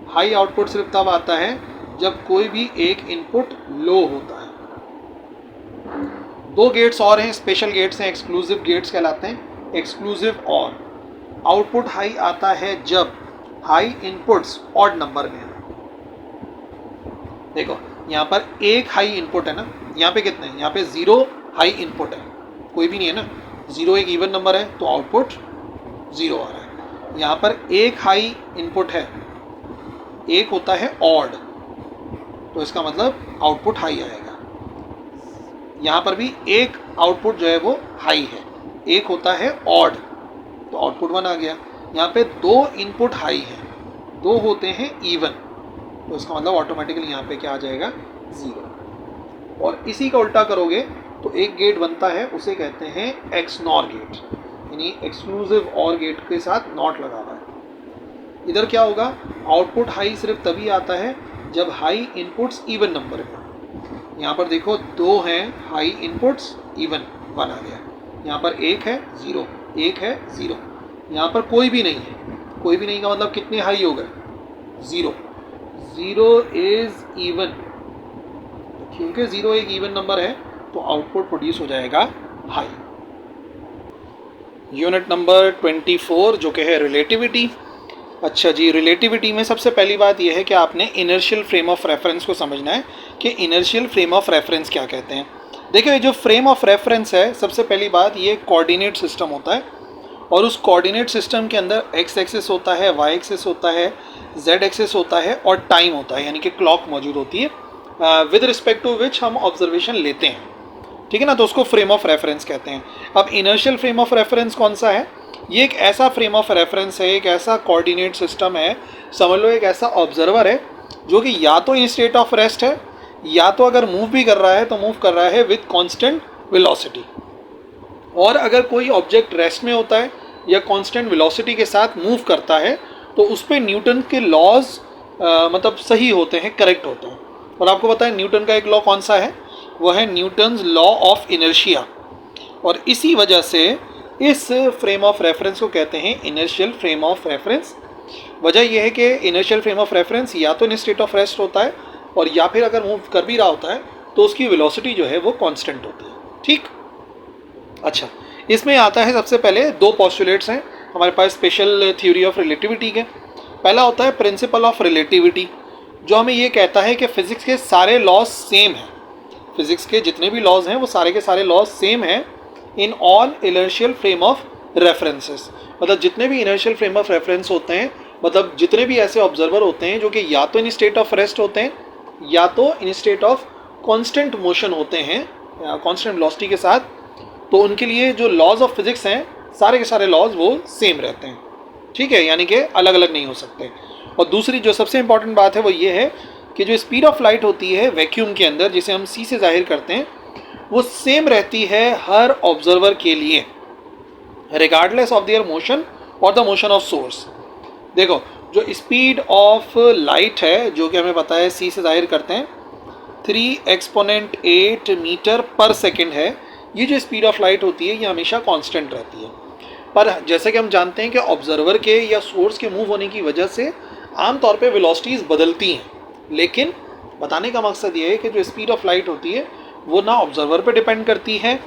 हाई आउटपुट सिर्फ तब आता है जब कोई भी एक इनपुट लो होता है। दो गेट्स और हैं, स्पेशल गेट्स हैं, एक्सक्लूसिव गेट्स कहलाते हैं। एक्सक्लूसिव और आउटपुट हाई आता है जब हाई इनपुट्स ऑड नंबर में है। देखो यहाँ पर एक हाई इनपुट है ना, यहाँ पे कितने हैं, यहाँ पे 0 हाई इनपुट है, कोई भी नहीं है ना। 0 एक इवन नंबर है तो आउटपुट 0 आ रहा है। यहाँ पर एक हाई इनपुट है, एक होता है ऑड, तो इसका मतलब आउटपुट हाई आएगा। यहाँ पर भी एक आउटपुट जो है वो हाई है, एक होता है ऑड, तो आउटपुट 1 आ गया। यहाँ पे दो इनपुट हाई हैं, दो होते हैं इवन, तो इसका मतलब ऑटोमेटिकली यहाँ पे क्या आ जाएगा 0। और इसी का उल्टा करोगे तो एक गेट बनता है, उसे कहते हैं एक्सनॉर गेट, यानी एक्सक्लूसिव और गेट के साथ नॉट लगा हुआ है। इधर क्या होगा, आउटपुट हाई सिर्फ तभी आता है जब हाई इनपुट्स इवन नंबर है। यहाँ पर देखो दो हैं हाई इनपुट्स, इवन 1 आ गया। यहाँ पर एक है 0, एक है 0। यहाँ पर कोई भी नहीं है, कोई भी नहीं का मतलब कितने हाई हो गए 0। 0 इज इवन, क्योंकि 0 एक इवन नंबर है तो आउटपुट प्रोड्यूस हो जाएगा हाई। यूनिट नंबर 24 जो कि है रिलेटिविटी। अच्छा जी, रिलेटिविटी में सबसे पहली बात यह है कि आपने इनर्शियल फ्रेम ऑफ रेफरेंस को समझना है। कि इनर्शियल फ्रेम ऑफ रेफरेंस क्या कहते हैं। देखिए ये जो फ्रेम ऑफ रेफरेंस है, सबसे पहली बात ये कोऑर्डिनेट सिस्टम होता है और उस कोऑर्डिनेट सिस्टम के अंदर एक्स एक्सिस होता है, वाई एक्सिस होता है, जेड एक्सिस होता है और टाइम होता है, यानी कि क्लॉक मौजूद होती है विद रिस्पेक्ट टू विच हम ऑब्जर्वेशन लेते हैं, ठीक है ना। तो उसको फ्रेम ऑफ रेफरेंस कहते हैं। अब इनर्शियल फ्रेम ऑफ रेफरेंस कौन सा है? ये एक ऐसा फ्रेम ऑफ रेफरेंस है, एक ऐसा कोऑर्डिनेट सिस्टम है, समझ लो एक ऐसा ऑब्जर्वर है जो कि या तो इन स्टेट ऑफ रेस्ट है या तो अगर मूव भी कर रहा है तो मूव कर रहा है विद कांस्टेंट वेलोसिटी। और अगर कोई ऑब्जेक्ट रेस्ट में होता है या कांस्टेंट वेलोसिटी के साथ मूव करता है तो उस पर न्यूटन के लॉज मतलब सही होते हैं, करेक्ट होते हैं। और आपको पता है न्यूटन का एक लॉ कौन सा है? वह है न्यूटन्स लॉ ऑफ इनर्शिया। और इसी वजह से इस फ्रेम ऑफ रेफरेंस को कहते हैं इनर्शियल फ्रेम ऑफ रेफरेंस। वजह यह है कि इनर्शियल फ्रेम ऑफ रेफरेंस या तो इन स्टेट ऑफ रेस्ट होता है और या फिर अगर मूव कर भी रहा होता है तो उसकी वेलोसिटी जो है वो कांस्टेंट होती है, ठीक। अच्छा, इसमें आता है सबसे पहले दो पोस्टुलेट्स हैं हमारे पास स्पेशल थ्योरी ऑफ रिलेटिविटी के। पहला होता है प्रिंसिपल ऑफ रिलेटिविटी, जो हमें ये कहता है कि फिजिक्स के सारे लॉज सेम हैं, फिजिक्स के जितने भी लॉज हैं वो सारे के सारे लॉज सेम हैं in all inertial frame of references. मतलब जितने भी इनर्शियल फ्रेम ऑफ रेफरेंस होते हैं, मतलब जितने भी ऐसे ऑब्जर्वर होते हैं जो कि या तो इन स्टेट ऑफ रेस्ट होते हैं या तो इन स्टेट ऑफ कांस्टेंट मोशन होते हैं, कांस्टेंट वेलोसिटी के साथ, तो उनके लिए जो लॉज ऑफ फिजिक्स हैं सारे के सारे लॉज वो सेम रहते हैं, ठीक है, यानी कि अलग अलग नहीं हो सकते। और दूसरी जो सबसे इंपॉर्टेंट बात है वो ये है कि जो स्पीड ऑफ लाइट होती है वैक्यूम के अंदर, जिसे हम c से जाहिर करते हैं, वो सेम रहती है हर ऑब्जर्वर के लिए रिगार्डलेस ऑफ देयर मोशन और द मोशन ऑफ सोर्स। देखो जो स्पीड ऑफ लाइट है जो कि हमें पता है c से जाहिर करते हैं 3 एक्सपोनेंट 8 मीटर पर सेकेंड है, ये जो स्पीड ऑफ लाइट होती है ये हमेशा कांस्टेंट रहती है। पर जैसे कि हम जानते हैं कि ऑब्जर्वर के या सोर्स के मूव होने की वजह से आमतौर पे वेलोसिटीज़ बदलती हैं, लेकिन बताने का मकसद ये है कि जो स्पीड ऑफ लाइट होती है वो ना ऑब्जर्वर पे डिपेंड करती है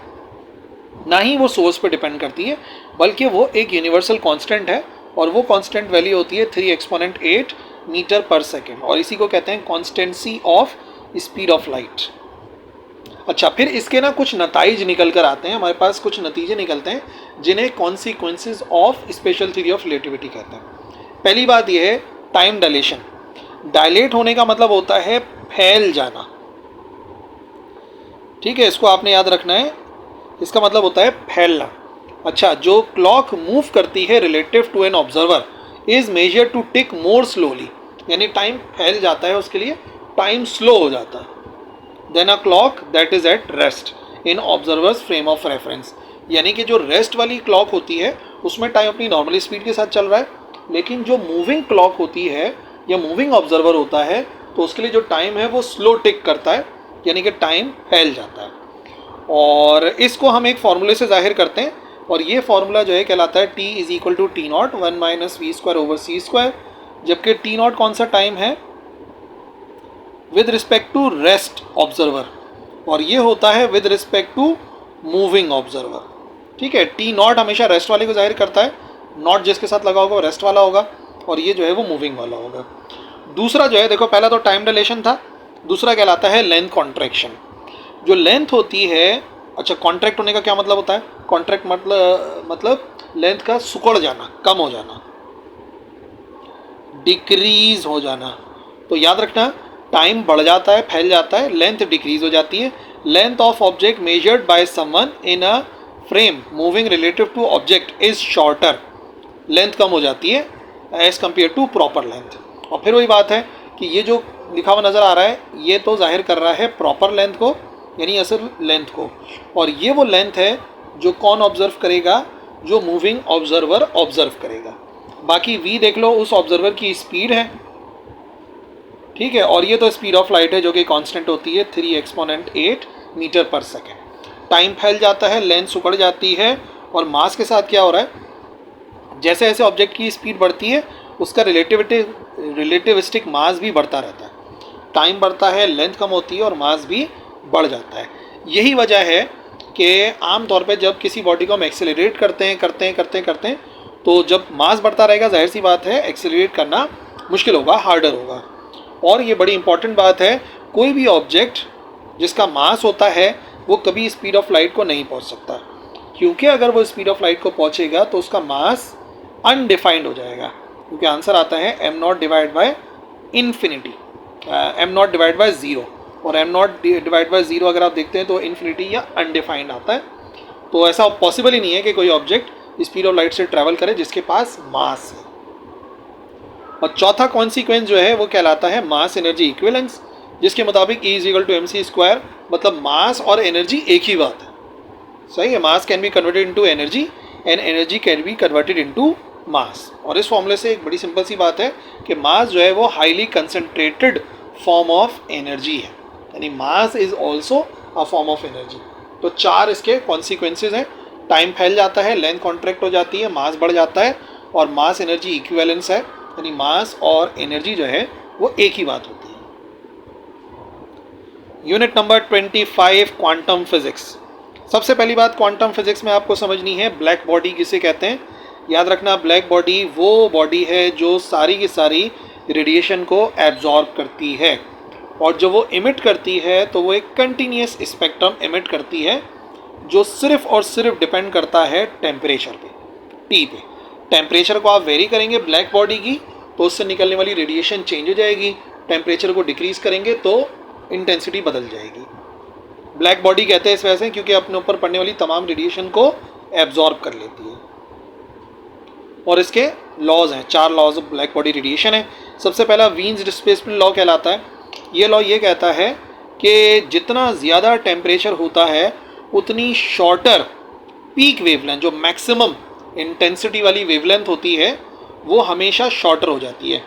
ना ही वो सोर्स पे डिपेंड करती है, बल्कि वो एक यूनिवर्सल कांस्टेंट है और वो कांस्टेंट वैल्यू होती है 3 एक्सपोनेंट 8 मीटर पर सेकेंड, और इसी को कहते हैं constancy of speed of light. अच्छा, फिर इसके ना कुछ नताइज निकल कर आते हैं, हमारे पास कुछ नतीजे निकलते हैं जिन्हें consequences of special theory of relativity कहते हैं। पहली बात यह है टाइम डायलेशन। डायलेट होने का मतलब होता है फैल जाना, ठीक है, इसको आपने याद रखना है, इसका मतलब होता है फैलना। अच्छा, जो क्लॉक मूव करती है relative to an observer is measure to tick more slowly, यानी टाइम फैल जाता है, उसके लिए टाइम स्लो हो जाता है than a clock that is at rest in observer's frame of reference. यानी कि जो रेस्ट वाली क्लॉक होती है उसमें टाइम अपनी नॉर्मल स्पीड के साथ चल रहा है, लेकिन जो मूविंग क्लॉक होती है या मूविंग ऑब्जर्वर होता है तो उसके लिए जो टाइम है वो स्लो टिक करता है, यानी कि टाइम फैल जाता है। और इसको हम एक फार्मूले से जाहिर करते हैं और ये फार्मूला जो है कहलाता है t is equal to t naught 1 minus v square over c square, जबकि टी नॉट कौन सा टाइम है with respect to rest observer और ये होता है with respect to moving observer, ठीक है। टी नॉट हमेशा रेस्ट वाले को जाहिर करता है, नॉट जिसके साथ लगा होगा वो रेस्ट वाला होगा और ये जो है वो मूविंग वाला होगा। दूसरा जो है, देखो पहला तो टाइम डायलेशन था, दूसरा कहलाता है लेंथ कॉन्ट्रैक्शन। जो लेंथ होती है, अच्छा कॉन्ट्रैक्ट होने का क्या मतलब होता है? कॉन्ट्रैक्ट मतलब लेंथ का सिकुड़ जाना, कम हो जाना, डिक्रीज हो जाना। तो याद रखना टाइम बढ़ जाता है, फैल जाता है, लेंथ डिक्रीज हो जाती है। Length of object measured by someone in a frame moving relative to object is shorter, length कम हो जाती है as compare to proper length. और फिर वही बात है कि ये जो लिखा हुआ नज़र आ रहा है ये तो जाहिर कर रहा है प्रॉपर लेंथ को, यानी असल लेंथ को, और ये वो लेंथ है जो कौन ऑब्जर्व करेगा? जो मूविंग ऑब्जर्वर ऑब्जर्व करेगा। बाकी v देख लो उस ऑब्जर्वर की स्पीड है, ठीक है, और ये तो स्पीड ऑफ लाइट है जो कि कांस्टेंट होती है 3 एक्सपोनेंट 8 मीटर पर सेकेंड। टाइम फैल जाता है, लेंथ सिकुड़ जाती है, और मास के साथ क्या हो रहा है? जैसे जैसे ऑब्जेक्ट की स्पीड बढ़ती है उसका रिलेटिविस्टिक मास भी बढ़ता रहता है। टाइम बढ़ता है, लेंथ कम होती है और मास भी बढ़ जाता है। यही वजह है कि आम तौर पे जब किसी बॉडी को हम एक्सेलरेट करते हैं तो जब मास बढ़ता रहेगा जाहिर सी बात है एक्सेलरेट करना मुश्किल होगा, हार्डर होगा। और ये बड़ी इंपॉर्टेंट बात है, कोई भी ऑब्जेक्ट जिसका मास होता है वो कभी स्पीड ऑफ लाइट को नहीं पहुंच सकता, क्योंकि अगर वो स्पीड ऑफ लाइट को पहुंचेगा तो उसका मास अनडिफाइंड हो जाएगा, क्योंकि आंसर आता है m0 divide by infinity, m0 divide by zero. और m0 डिवाइड बाय ज़ीरो अगर आप देखते हैं तो इन्फिनिटी या अनडिफाइंड आता है। तो ऐसा पॉसिबल ही नहीं है कि कोई ऑब्जेक्ट स्पीड ऑफ लाइट से ट्रैवल करे जिसके पास मास है। और चौथा कॉन्सिक्वेंस जो है वो कहलाता है मास एनर्जी इक्विवेलेंस, जिसके मुताबिक E = mc², मतलब मास और एनर्जी एक ही बात है। सही है, मास can be converted into energy and energy can be converted into mass. और इस फॉर्मूले से एक बड़ी सिंपल सी बात है कि मास जो है वो highly concentrated form of energy है, यानी mass is also a form of energy. तो 4 इसके कॉन्सिक्वेंसेज हैं। टाइम फैल जाता है, लेंथ कॉन्ट्रैक्ट हो जाती है, मास बढ़ जाता है, और मास एनर्जी इक्विवेलेंस है, यानी मास और एनर्जी जो है वो एक ही बात होती है। Unit number 25 quantum physics. सबसे पहली बात क्वांटम फिजिक्स में आपको समझनी है ब्लैक बॉडी किसे कहते हैं। याद रखना, ब्लैक बॉडी वो बॉडी है जो सारी की सारी रेडिएशन को एब्जॉर्ब करती है, और जो वो इमिट करती है तो वो एक कंटिन्यूस स्पेक्ट्रम इमिट करती है, जो सिर्फ और सिर्फ डिपेंड करता है टेम्परेचर पे, टी पे। टेम्परेचर को आप वेरी करेंगे ब्लैक बॉडी की तो उससे निकलने वाली रेडिएशन चेंज हो जाएगी, टेम्परेचर को डिक्रीज करेंगे तो इंटेंसिटी बदल जाएगी। ब्लैक बॉडी कहते हैं इस वजह से क्योंकि अपने ऊपर पड़ने वाली तमाम रेडिएशन को एब्जॉर्ब कर लेती है। और इसके लॉज हैं, 4 laws of black body radiation है। सबसे पहला वीन्स डिस्प्लेसमेंट लॉ कहलाता है। ये लॉ ये कहता है कि जितना ज़्यादा टेम्परेचर होता है उतनी शॉर्टर पीक वेवलेंथ, जो मैक्सिमम इंटेंसिटी वाली वेवलेंथ होती है, वो हमेशा शॉर्टर हो जाती है।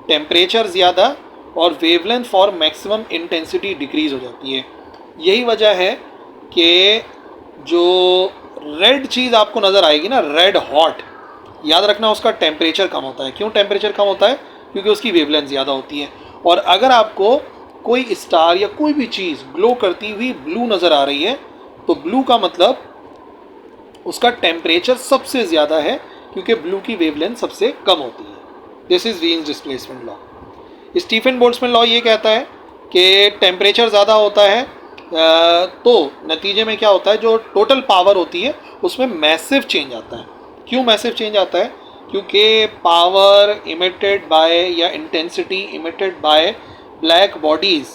टेम्परेचर ज़्यादा और wavelength for maximum intensity decrease हो जाती है। यही वजह है कि जो रेड चीज़ आपको नज़र आएगी ना, रेड हॉट, याद रखना उसका टेम्परेचर कम होता है। क्यों टेम्परेचर कम होता है? क्योंकि उसकी वेवलेंथ ज़्यादा होती है। और अगर आपको कोई स्टार या कोई भी चीज़ ग्लो करती हुई ब्लू नज़र आ रही है तो ब्लू का मतलब उसका टेम्परेचर सबसे ज़्यादा है, क्योंकि ब्लू की वेवलेंथ सबसे कम होती है। This is Wien's displacement law. Stefan Boltzmann law ये कहता है कि टेम्परेचर ज़्यादा होता है तो नतीजे में क्या होता है, जो टोटल पावर होती है उसमें मैसिव चेंज आता है। क्यों मैसिव चेंज आता है? क्योंकि पावर इमिटेड बाय या intensity emitted by black bodies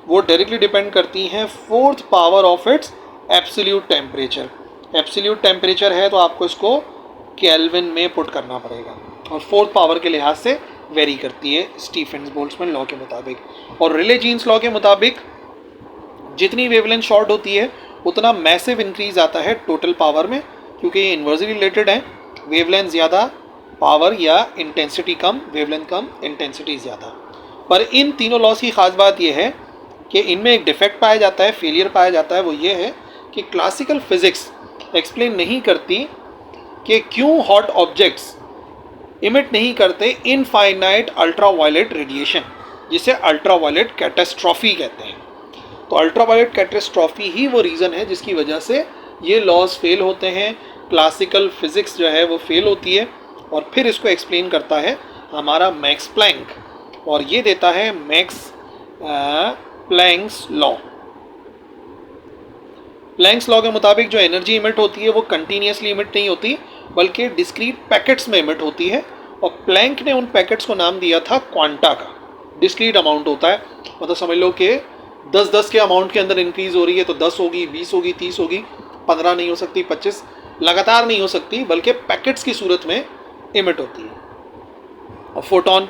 वो डायरेक्टली डिपेंड करती हैं 4th power of its absolute temperature. Absolute temperature है तो आपको इसको केल्विन में पुट करना पड़ेगा, और 4th पावर के लिहाज से वेरी करती है स्टीफन बोल्ट्जमैन लॉ के मुताबिक। और रिले जीन्स लॉ के मुताबिक जितनी वेवलेंथ शॉर्ट होती है उतना मैसिव इंक्रीज आता है टोटल पावर में, क्योंकि ये इन्वर्सली रिलेटेड है। वेवलेंथ ज़्यादा, पावर या इंटेंसिटी कम, वेवलेंथ कम, इंटेंसिटी ज़्यादा। पर इन तीनों लॉस की ख़ास बात यह है कि इनमें एक डिफेक्ट पाया जाता है, फेलियर पाया जाता है। वो ये है कि क्लासिकल फिज़िक्स एक्सप्लेन नहीं करती कि क्यों हॉट ऑब्जेक्ट्स इमिट नहीं करते इनफाइनाइट अल्ट्रावायलेट रेडिएशन, जिसे अल्ट्रावायलेट कैटास्ट्रॉफी कहते हैं। तो अल्ट्रावायलेट कैटास्ट्रॉफी ही वो रीज़न है जिसकी वजह से ये लॉज फेल होते हैं, क्लासिकल फिज़िक्स जो है वो फेल होती है। और फिर इसको एक्सप्लेन करता है हमारा मैक्स प्लैंक, और ये देता है max planks law. Planks law के मुताबिक जो एनर्जी इमिट होती है वो कंटिन्यूसली इमिट नहीं होती, बल्कि डिस्क्रीट पैकेट्स में इमिट होती है। और प्लैंक ने उन पैकेट्स को नाम दिया था क्वांटा का। डिस्क्रीट अमाउंट होता है, मतलब समझ लो कि 10-10 के अमाउंट के अंदर इंक्रीज हो रही है तो 10 होगी, 20 होगी, 30 होगी, 15 नहीं हो सकती, 25 लगातार नहीं हो सकती, बल्कि पैकेट्स की सूरत में इमिट होती है। और फोटोन,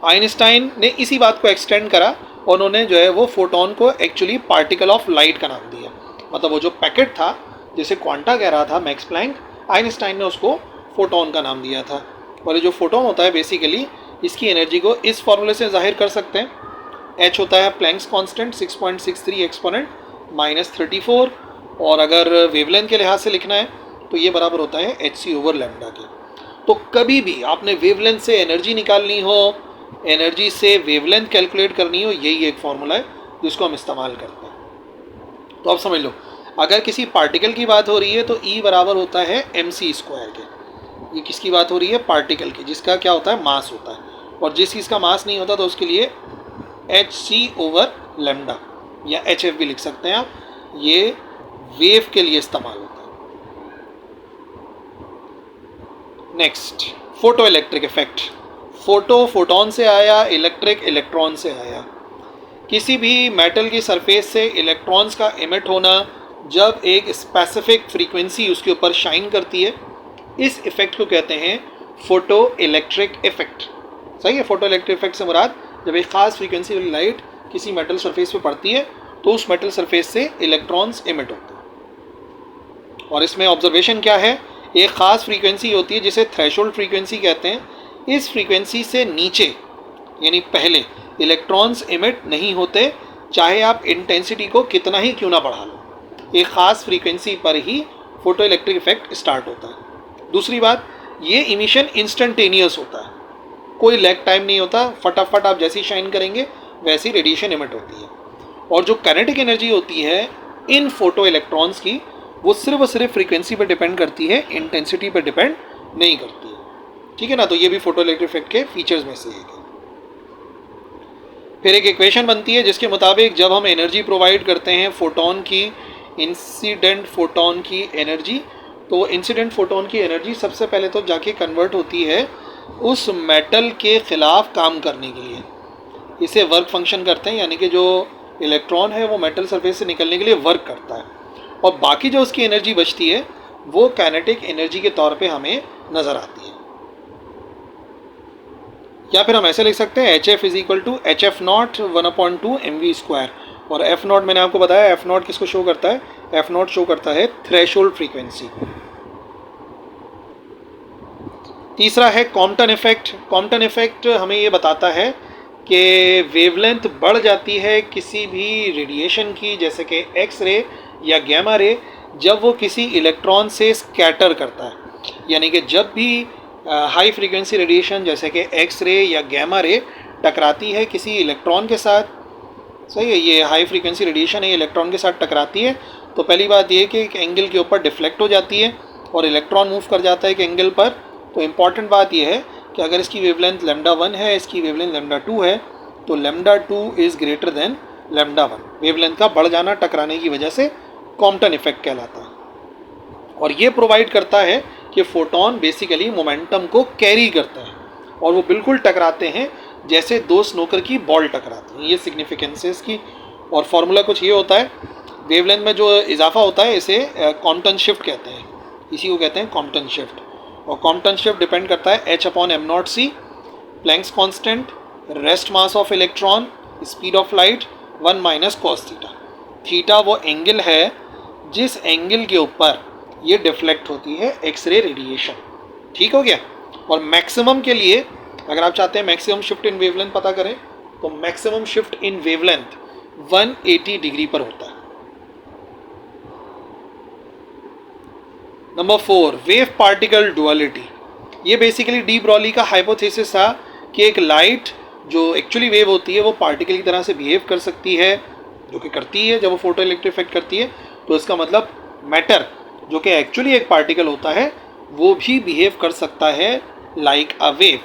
आइंस्टाइन ने इसी बात को एक्सटेंड करा, उन्होंने जो है वो फोटोन को एक्चुअली पार्टिकल ऑफ लाइट का नाम दिया। मतलब वो जो पैकेट था जिसे क्वांटा कह रहा था मैक्स प्लैंक, आइंस्टाइन ने उसको फोटोन का नाम दिया था। और ये जो फोटोन होता है बेसिकली इसकी एनर्जी को इस फॉर्मूले से जाहिर कर सकते हैं। h होता है प्लैंक्स कांस्टेंट 6.63 एक्सपोनेंट -34, और अगर वेवलेंथ के लिहाज से लिखना है तो ये बराबर होता है hc/λ के। तो कभी भी आपने वेवलेंथ से एनर्जी निकालनी हो, एनर्जी से वेवलेंथ कैलकुलेट करनी हो, यही एक फार्मूला है जिसको हम इस्तेमाल करते हैं। तो अब समझ लो, अगर किसी पार्टिकल की बात हो रही है तो E बराबर होता है mc² के। ये किसकी बात हो रही है? पार्टिकल की, जिसका क्या होता है? मास होता है। और जिस चीज़ का मास नहीं होता तो उसके लिए hc/λ लैम्डा, या HF भी लिख सकते हैं आप, ये वेव के लिए इस्तेमाल होता है। Next, photo electric effect. Photo photon से आया, इलेक्ट्रिक इलेक्ट्रॉन से आया। किसी भी मेटल की सरफेस से इलेक्ट्रॉन्स का इमिट होना जब एक स्पेसिफिक फ्रीक्वेंसी उसके ऊपर शाइन करती है, इस इफेक्ट को कहते हैं फोटो इलेक्ट्रिक इफेक्ट। सही है। फोटो इलेक्ट्रिक इफेक्ट से मुराद जब एक ख़ास फ्रीक्वेंसी वाली लाइट किसी मेटल सरफेस पे पड़ती है तो उस मेटल सरफेस से इलेक्ट्रॉन्स इमिट होते हैं। और इसमें ऑब्जर्वेशन क्या है, एक ख़ास फ्रीक्वेंसी होती है जिसे थ्रेशोल्ड फ्रीक्वेंसी कहते हैं। इस फ्रीक्वेंसी से नीचे यानी पहले इलेक्ट्रॉन्स इमिट नहीं होते, चाहे आप इंटेंसिटी को कितना ही क्यों ना बढ़ा लो। एक ख़ास फ्रीक्वेंसी पर ही फोटो इलेक्ट्रिक इफेक्ट स्टार्ट होता है। दूसरी बात, ये इमिशन इंस्टेंटेनियस होता है, कोई लैग टाइम नहीं होता, फटाफट आप जैसी शाइन करेंगे वैसी रेडिएशन इमिट होती है। और जो काइनेटिक एनर्जी होती है इन फोटो इलेक्ट्रॉन्स की, वो सिर्फ और सिर्फ फ्रीक्वेंसी पर डिपेंड करती है, इंटेंसिटी पर डिपेंड नहीं करती है। ठीक है ना। तो ये भी फोटो इलेक्ट्रिक इफेक्ट के फीचर्स में से एक है। फिर एक इक्वेशन बनती है जिसके मुताबिक जब हम एनर्जी प्रोवाइड करते हैं फोटोन की, इंसिडेंट फोटोन की एनर्जी, तो इंसिडेंट फोटोन की एनर्जी सबसे पहले तो जाके कन्वर्ट होती है उस मेटल के ख़िलाफ़ काम करने के लिए। इसे वर्क फंक्शन करते हैं, यानी कि जो इलेक्ट्रॉन है वो मेटल सरफेस से निकलने के लिए वर्क करता है, और बाकी जो उसकी एनर्जी बचती है वो काइनेटिक एनर्जी के तौर पे हमें नज़र आती है। या फिर हम ऐसे लिख सकते हैं HF is equal to HF0 1/2 mv²। और F0 मैंने आपको बताया, F0 किसको शो करता है, F0 शो करता है थ्रेशोल्ड फ्रीक्वेंसी। तीसरा है कॉम्पटन इफेक्ट। कॉम्पटन इफेक्ट हमें ये बताता है कि वेवलेंथ बढ़ जाती है किसी भी रेडिएशन की, जैसे कि एक्स रे या गैमा रे, जब वो किसी इलेक्ट्रॉन से स्कैटर करता है। यानी कि जब भी हाई फ्रीक्वेंसी रेडिएशन जैसे कि एक्स रे या गैमा रे टकराती है किसी इलेक्ट्रॉन के साथ, सही है, ये हाई फ्रीक्वेंसी रेडिएशन है, इलेक्ट्रॉन के साथ टकराती है, तो पहली बात ये कि एक एंगल के ऊपर डिफ्लेक्ट हो जाती है और इलेक्ट्रॉन मूव कर जाता है एक एंगल पर। तो इम्पॉर्टेंट बात यह है कि अगर इसकी वेवलेंथ λ1 है, इसकी वेवलेंथ λ2 है, तो λ2 इज़ ग्रेटर देन λ1। वेवलेंथ का बढ़ जाना टकराने की वजह से कॉम्पटन इफेक्ट कहलाता है। और ये प्रोवाइड करता है कि फोटोन बेसिकली मोमेंटम को कैरी करते हैं और वो बिल्कुल टकराते हैं जैसे दो स्नोकर की बॉल टकराती हैं। ये सिग्निफिकेंस है इसकी। और फार्मूला कुछ ये होता है, वेवलेंथ में जो इजाफा होता है इसे कॉम्पटन शिफ्ट कहते हैं, इसी को कहते हैं कॉम्पटन शिफ्ट। और कॉम्पटन शिफ्ट डिपेंड करता है H/m0c, Planck's constant, rest mass of electron, speed of light, 1 - cos theta. Theta वो एंगल है जिस एंगल के ऊपर ये डिफ्लेक्ट होती है एक्सरे रेडिएशन। ठीक हो गया। और मैक्सिमम के लिए अगर आप चाहते हैं मैक्सिमम शिफ्ट इन वेवलेंथ पता करें, तो maximum shift in wavelength 180 degree पर होता है। Number 4, wave particle duality. ये बेसिकली डी ब्रॉली का हाइपोथेसिस था कि एक लाइट जो एक्चुअली वेव होती है वो पार्टिकल की तरह से बिहेव कर सकती है, जो कि करती है जब वो फोटो इलेक्ट्रिक इफेक्ट करती है। तो इसका मतलब मैटर जो कि एक्चुअली एक पार्टिकल होता है वो भी बिहेव कर सकता है लाइक अ वेव।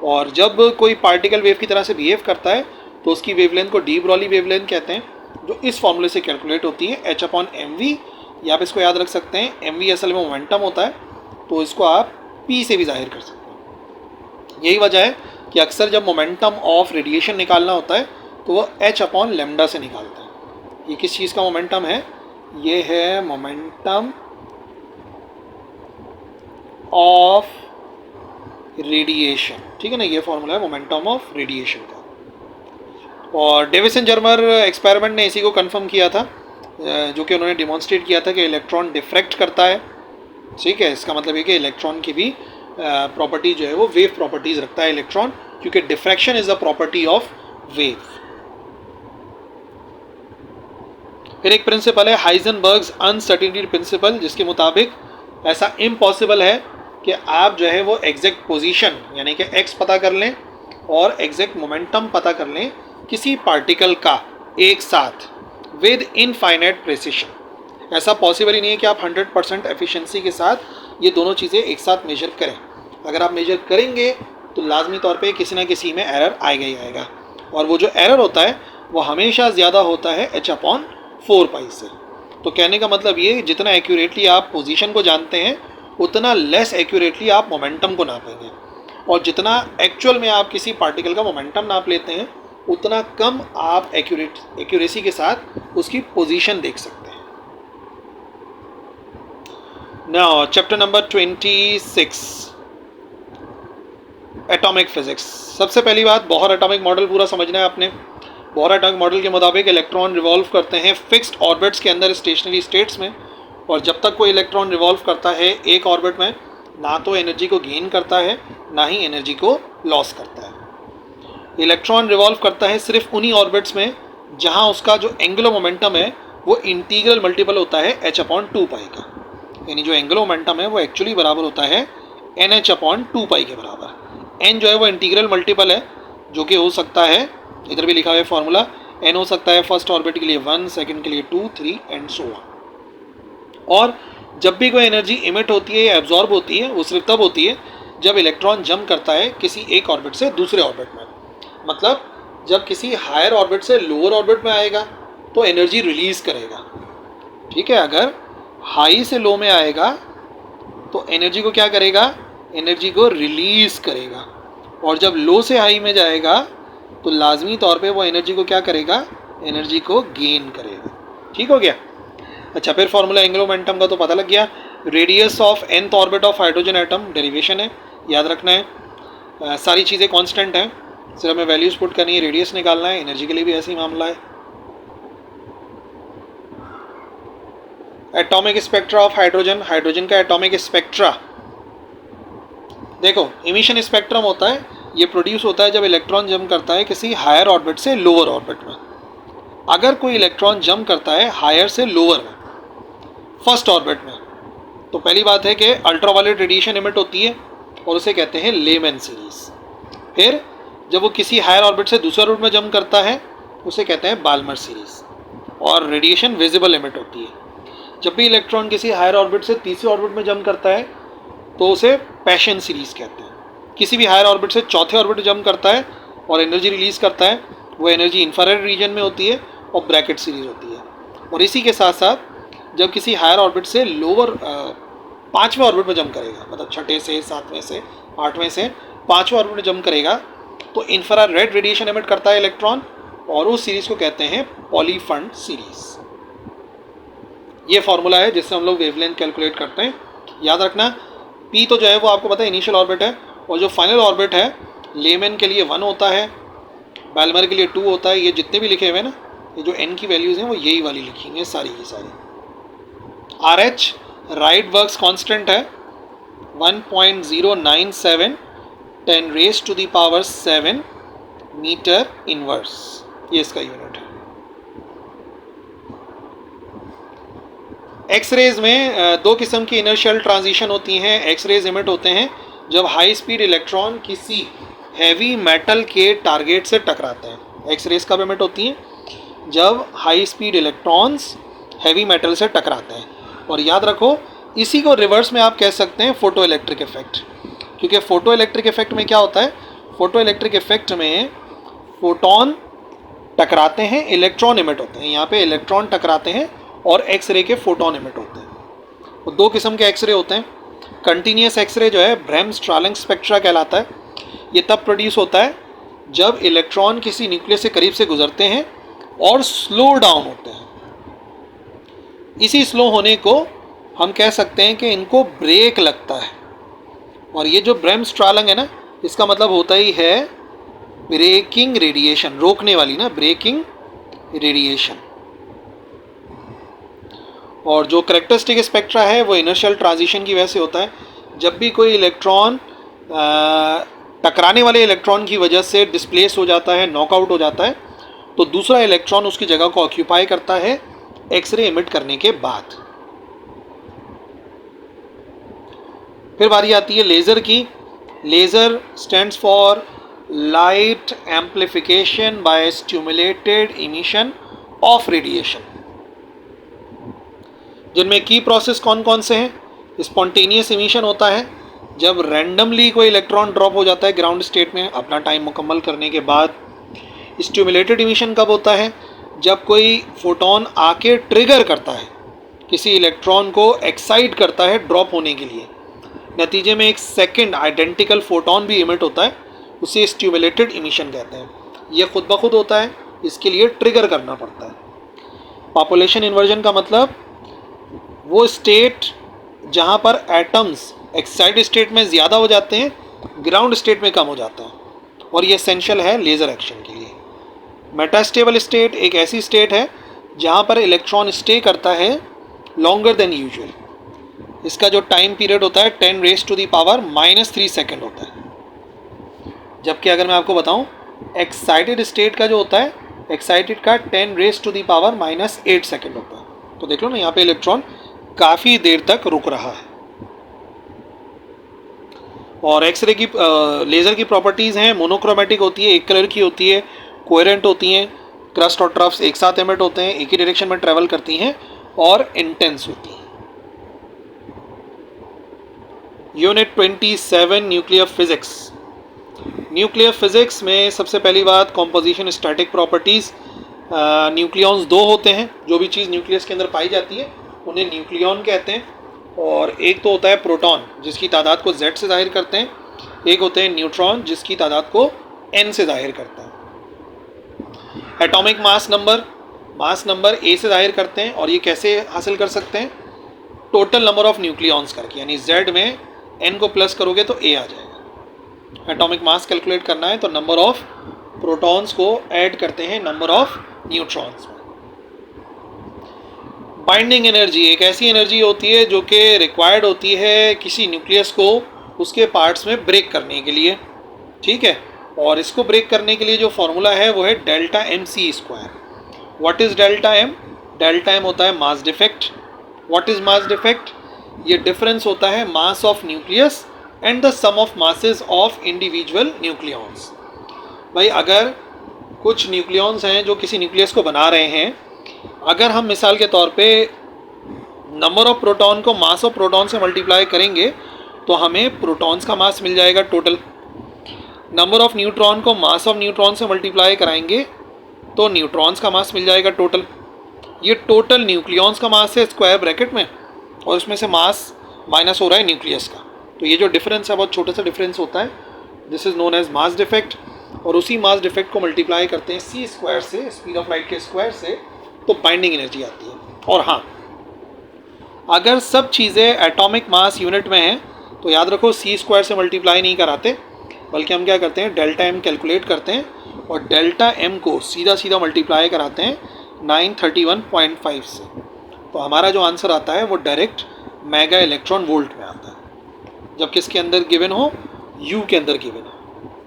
और जब कोई पार्टिकल वेव की तरह से बिहेव करता है तो उसकी वेवलेंथ को डी ब्रॉली वेवलेंथ कहते हैं, जो इस फॉर्मूले से कैलकुलेट होती है H/mv। या आप इसको याद रख सकते हैं, mv असल में मोमेंटम होता है, तो इसको आप p से भी जाहिर कर सकते हैं। यही वजह है कि अक्सर जब मोमेंटम ऑफ रेडिएशन निकालना होता है तो वो H/λ से निकालता है। ये किस चीज़ का मोमेंटम है, ये है मोमेंटम ऑफ रेडिएशन। ठीक है ना, ये फॉर्मूला है मोमेंटम ऑफ रेडिएशन का। और डेविस एंड जर्मर एक्सपेरिमेंट ने इसी को कंफर्म किया था, जो कि उन्होंने डिमॉन्स्ट्रेट किया था कि इलेक्ट्रॉन डिफ्रैक्ट करता है। ठीक है, इसका मतलब है कि इलेक्ट्रॉन की भी प्रॉपर्टी जो है वो वेव प्रॉपर्टीज रखता है इलेक्ट्रॉन, क्योंकि diffraction is the property of wave. फिर एक प्रिंसिपल है हाइजेनबर्ग्स अनसर्टेनिटी प्रिंसिपल, जिसके मुताबिक ऐसा इम्पॉसिबल है कि आप जो है वो एग्जैक्ट पोजीशन यानी कि x पता कर लें और एग्जैक्ट मोमेंटम पता कर लें किसी पार्टिकल का एक साथ विद इनफाइनाइट प्रेसिशन। ऐसा पॉसिबल ही नहीं है कि आप 100% एफिशिएंसी के साथ ये दोनों चीज़ें एक साथ मेजर करें। अगर आप मेजर करेंगे तो लाजमी तौर पे किसी ना किसी में एरर आएगा ही आएगा, और वो जो एरर होता है वो हमेशा ज़्यादा होता है h/4π से। तो कहने का मतलब ये, जितना एक्यूरेटली आप पोजीशन को जानते हैं उतना लेस एक्यूरेटली आप मोमेंटम को नापेंगे, और जितना एक्चुअल में आप किसी पार्टिकल का मोमेंटम नाप लेते हैं उतना कम आप एक्यूरेसी के साथ उसकी पोजीशन देख सकते हैं। Now chapter number 26, atomic physics. सबसे पहली बात, बोहर एटॉमिक मॉडल पूरा समझना है आपने। बोहर एटॉमिक मॉडल के मुताबिक इलेक्ट्रॉन रिवॉल्व करते हैं फिक्स्ड ऑर्बिट्स के अंदर स्टेशनरी स्टेट्स में, और जब तक कोई इलेक्ट्रॉन रिवॉल्व करता है एक ऑर्बिट में, ना तो एनर्जी को गेन करता है ना ही एनर्जी को लॉस करता है। इलेक्ट्रॉन रिवॉल्व करता है सिर्फ उन्हीं ऑर्बिट्स में जहां उसका जो एंगुलर मोमेंटम है वो इंटीग्रल मल्टीपल होता है h/2π का, यानी जो एंगुलर मोमेंटम है वो एक्चुअली बराबर होता है nh/2π के बराबर। n जो है वो इंटीग्रल मल्टीपल है, जो कि हो सकता है, इधर भी लिखा हुआ है फॉर्मूला, n हो सकता है फर्स्ट ऑर्बिट के लिए 1, सेकंड के लिए 2, 3 एंड सो ऑन। और जब भी कोई एनर्जी इमिट होती है या एब्जॉर्ब होती है वो सिर्फ तब होती है जब इलेक्ट्रॉन जंप करता है किसी एक ऑर्बिट से दूसरे ऑर्बिट में। मतलब जब किसी हायर ऑर्बिट से लोअर ऑर्बिट में आएगा तो एनर्जी रिलीज करेगा, ठीक है। अगर हाई से लो में आएगा तो एनर्जी को क्या करेगा, एनर्जी को रिलीज करेगा, और जब लो से हाई में जाएगा तो लाजमी तौर पे वो एनर्जी को क्या करेगा, एनर्जी को गेन करेगा। ठीक हो गया। अच्छा, फिर फॉर्मूला एंगुलर मोमेंटम का तो पता लग गया। Radius of nth orbit of hydrogen atom, derivation है, याद रखना है। सारी चीज़ें कांस्टेंट हैं, सिर्फ हमें वैल्यूज पुट करनी है, रेडियस निकालना है। एनर्जी के लिए भी ऐसे ही मामला है। Atomic spectra of hydrogen, hydrogen का एटॉमिक स्पेक्ट्रा देखो, इमिशन स्पेक्ट्रम होता है, ये प्रोड्यूस होता है जब इलेक्ट्रॉन जंप करता है किसी हायर ऑर्बिट से लोअर ऑर्बिट में। अगर कोई इलेक्ट्रॉन जंप करता है हायर से लोअर में, फर्स्ट ऑर्बिट में, तो पहली बात है कि अल्ट्रावायलेट रेडिएशन इमिट होती है और उसे कहते हैं लेमैन सीरीज। फिर जब वो किसी हायर ऑर्बिट से दूसरे ऑर्बिट में जंप करता है उसे कहते हैं बाल्मर सीरीज, और रेडिएशन विजिबल इमिट होती है। जब भी इलेक्ट्रॉन किसी हायर ऑर्बिट से तीसरे ऑर्बिट में जंप करता है तो उसे पैशन सीरीज कहते हैं। किसी भी हायर ऑर्बिट से चौथे ऑर्बिट में जंप करता है और एनर्जी रिलीज करता है, वो एनर्जी इंफ्रारेड रीजन में होती है और ब्रैकेट सीरीज होती है। और इसी के साथ साथ जब किसी हायर ऑर्बिट से लोअर पाँचवें ऑर्बिट में जंप करेगा, मतलब छठे से, सातवें से, आठवें से पाँचवें ऑर्बिट में जंप करेगा, तो इंफ्रारेड रेडिएशन एमिट करता है इलेक्ट्रॉन, और उस सीरीज को कहते हैं पॉलीफंड सीरीज। ये फॉर्मूला है जिससे हम लोग वेवलेंथ कैलकुलेट करते हैं। याद रखना, P तो जो है वो आपको पता है इनिशियल ऑर्बिट है, और जो फाइनल ऑर्बिट है लेमैन के लिए 1 होता है, बाल्मर के लिए 2 होता है। ये जितने भी लिखे हुए हैं ना, ये जो n की वैल्यूज़ हैं वो यही वाली लिखी हैं सारी की सारी। RH राइट वर्क्स कांस्टेंट है 1.097 10⁻⁷ मीटर इनवर्स, ये इसका यूनिट है। एक्सरेज में दो किस्म की इनर्शियल ट्रांजिशन होती हैं। एक्सरेज इमिट होते हैं जब हाई स्पीड इलेक्ट्रॉन किसी हैवी मेटल के टारगेट से टकराते हैं। एक्सरेज कब इमिट होती हैं, जब high speed electrons heavy metal से टकराते हैं। और याद रखो, इसी को रिवर्स में आप कह सकते हैं फोटो इलेक्ट्रिक इफेक्ट, क्योंकि फोटो इलेक्ट्रिक इफेक्ट में क्या होता है, फोटो इलेक्ट्रिक इफेक्ट में फोटोन टकराते हैं, इलेक्ट्रॉन इमिट होते हैं। यहाँ पे इलेक्ट्रॉन टकराते हैं और एक्सरे के फोटोन इमिट होते हैं। तो दो किस्म के एक्सरे होते हैं। कंटिन्यूस एक्सरे जो है ब्रह्म-स्ट्रैलिंग स्पेक्ट्रा कहलाता है। ये तब प्रोड्यूस होता है जब इलेक्ट्रॉन किसी न्यूक्लियस से करीब से गुजरते हैं और स्लो डाउन होते हैं। इसी स्लो होने को हम कह सकते हैं कि इनको ब्रेक लगता है। और ये जो ब्रह्म-स्ट्रैलिंग है ना, इसका मतलब होता ही है ब्रेकिंग रेडिएशन, रोकने वाली ना, ब्रेकिंग रेडिएशन। और जो करेक्टरिस्टिक स्पेक्ट्रा है वो इनर्शियल ट्रांजिशन की वजह से होता है। जब भी कोई इलेक्ट्रॉन टकराने वाले इलेक्ट्रॉन की वजह से डिस्प्लेस हो जाता है, नॉकआउट हो जाता है, तो दूसरा इलेक्ट्रॉन उसकी जगह को ऑक्यूपाई करता है एक्सरे इमिट करने के बाद। फिर बारी आती है लेज़र की। Laser stands for light amplification by stimulated emission of radiation. जिनमें की प्रोसेस कौन कौन से हैं। स्पॉन्टेनियस इमिशन होता है जब रैंडमली कोई इलेक्ट्रॉन ड्रॉप हो जाता है ग्राउंड स्टेट में अपना टाइम मुकम्मल करने के बाद। स्टिमुलेटेड इमिशन कब होता है? जब कोई फोटोन आके ट्रिगर करता है, किसी इलेक्ट्रॉन को एक्साइट करता है ड्रॉप होने के लिए, नतीजे में एक सेकंड आइडेंटिकल फोटोन भी इमिट होता है, उसे स्टिमुलेटेड इमिशन कहते हैं। ये खुद ब खुद होता है, इसके लिए ट्रिगर करना पड़ता है। पॉपुलेशन इन्वर्जन का मतलब वो स्टेट जहाँ पर एटम्स एक्साइटेड स्टेट में ज़्यादा हो जाते हैं, ग्राउंड स्टेट में कम हो जाता है, और ये एसेंशियल है लेज़र एक्शन के लिए। मेटास्टेबल स्टेट एक ऐसी स्टेट है जहाँ पर इलेक्ट्रॉन स्टे करता है लॉन्गर देन यूजुअल। इसका जो टाइम पीरियड होता है 10⁻³ सेकेंड होता है। जबकि अगर मैं आपको बताऊं एक्साइटेड स्टेट का जो होता है, एक्साइटेड का 10⁻⁻8 सेकेंड होता है। तो देख लो ना, यहाँ पे इलेक्ट्रॉन काफ़ी देर तक रुक रहा है। और एक्सरे की लेज़र की प्रॉपर्टीज़ हैं, मोनोक्रोमेटिक होती है, एक कलर की होती है, कोहेरेंट होती हैं, क्रस्ट और ट्रफ्स एक साथ एमिट होते हैं, एक ही डायरेक्शन में ट्रेवल करती हैं, और इंटेंस होती हैं। Unit 27 nuclear physics. Nuclear physics में सबसे पहली बात कॉम्पोजिशन स्टैटिक प्रॉपर्टीज़। न्यूक्लियॉन्स दो होते हैं, जो भी चीज़ न्यूक्लियस के अंदर पाई जाती है उन्हें न्यूक्लियॉन कहते हैं। और एक तो होता है प्रोटॉन, जिसकी तादाद को Z से जाहिर करते हैं, एक होते हैं न्यूट्रॉन, जिसकी तादाद को N से जाहिर करते हैं। एटॉमिक मास नंबर A से जाहिर करते हैं, और ये कैसे हासिल कर सकते हैं? टोटल नंबर ऑफ न्यूक्लियॉन्स करके, यानी Z में N को प्लस करोगे तो A आ जाएगा। एटॉमिक मास कैलकुलेट करना है तो नंबर ऑफ प्रोटॉन्स को ऐड करते हैं नंबर ऑफ न्यूट्रॉन्स में। बाइंडिंग एनर्जी एक ऐसी एनर्जी होती है जो कि रिक्वायर्ड होती है किसी न्यूक्लियस को उसके पार्ट्स में ब्रेक करने के लिए, ठीक है। और इसको ब्रेक करने के लिए जो फॉर्मूला है वो है delta mc²। What is delta m? Delta m होता है mass defect. What is mass defect? ये डिफरेंस होता है mass of nucleus and the sum of masses of individual nucleons. भाई अगर कुछ न्यूक्लियॉन्स हैं जो किसी न्यूक्लियस को बना रहे हैं, अगर हम मिसाल के तौर पे नंबर ऑफ प्रोटॉन को मास ऑफ प्रोटॉन से मल्टीप्लाई करेंगे तो हमें प्रोटॉन्स का मास मिल जाएगा टोटल। नंबर ऑफ न्यूट्रॉन को मास ऑफ न्यूट्रॉन से मल्टीप्लाई कराएंगे तो न्यूट्रॉन्स का मास मिल जाएगा टोटल। ये टोटल न्यूक्लियॉन्स का मास है स्क्वायर ब्रैकेट में, और इसमें से मास माइनस हो रहा है न्यूक्लियस का। तो ये जो डिफरेंस है बहुत छोटा सा डिफरेंस होता है, this is known as mass defect. और उसी मास डिफेक्ट को मल्टीप्लाई करते हैं c² से, स्पीड ऑफ लाइट के स्क्वायर से, तो बाइंडिंग एनर्जी आती है। और हाँ, अगर सब चीज़ें एटॉमिक मास यूनिट में हैं तो याद रखो c² से मल्टीप्लाई नहीं कराते, बल्कि हम क्या करते हैं डेल्टा m कैलकुलेट करते हैं और डेल्टा m को सीधा सीधा मल्टीप्लाई कराते हैं 931.5 से। तो हमारा जो आंसर आता है वो डायरेक्ट मेगा इलेक्ट्रॉन वोल्ट में आता है, जब किसके अंदर गिवन हो? U के अंदर गिवन हो।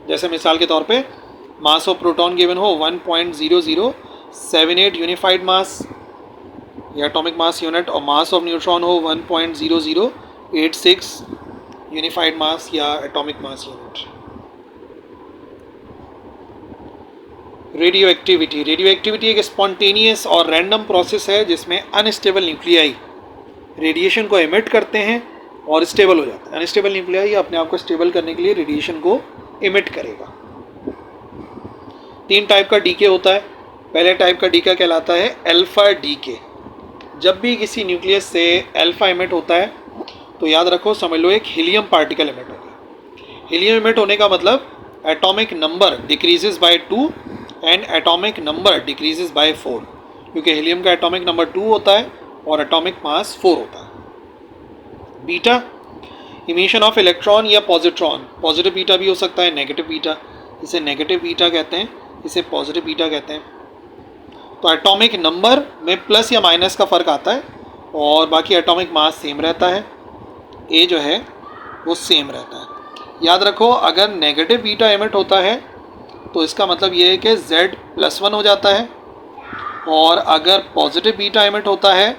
जैसे मिसाल के तौर पे मास ऑफ प्रोटॉन गिवन हो 1.0078 यूनिफाइड मास या एटॉमिक मास यूनिट, और मास ऑफ न्यूट्रॉन हो 1.0086 यूनिफाइड मास या atomic mass unit. Radio activity एक स्पॉन्टेनियस और रैंडम प्रोसेस है जिसमें अनस्टेबल न्यूक्लियाई रेडिएशन को एमिट करते हैं और स्टेबल हो जाता है। अनस्टेबल न्यूक्लियाई अपने आप को स्टेबल करने के लिए रेडिएशन को एमिट करेगा। 3 टाइप का डीके होता है। पहले टाइप का डीके कहलाता है अल्फा डीके। जब भी किसी न्यूक्लियस से अल्फा एमिट होता है तो याद रखो, समझ लो एक हीलियम पार्टिकल एमिट होगा। हीलियम एमिट होने का मतलब atomic number decreases by 2 and atomic number decreases by 4, क्योंकि हीलियम का एटॉमिक नंबर 2 होता है और एटॉमिक मास 4 होता है। बीटा इमिशन ऑफ इलेक्ट्रॉन या पॉजिट्रॉन, पॉजिटिव बीटा भी हो सकता है, नेगेटिव बीटा, इसे नेगेटिव बीटा कहते हैं, इसे पॉजिटिव बीटा कहते हैं। तो एटॉमिक नंबर में प्लस या माइनस का फ़र्क आता है और बाकी एटॉमिक मास सेम रहता है, ए जो है वो सेम रहता है। याद रखो, अगर नेगेटिव बीटा एमिट होता है तो इसका मतलब ये है कि Z+1 हो जाता है, और अगर पॉजिटिव बीटा एमिट होता है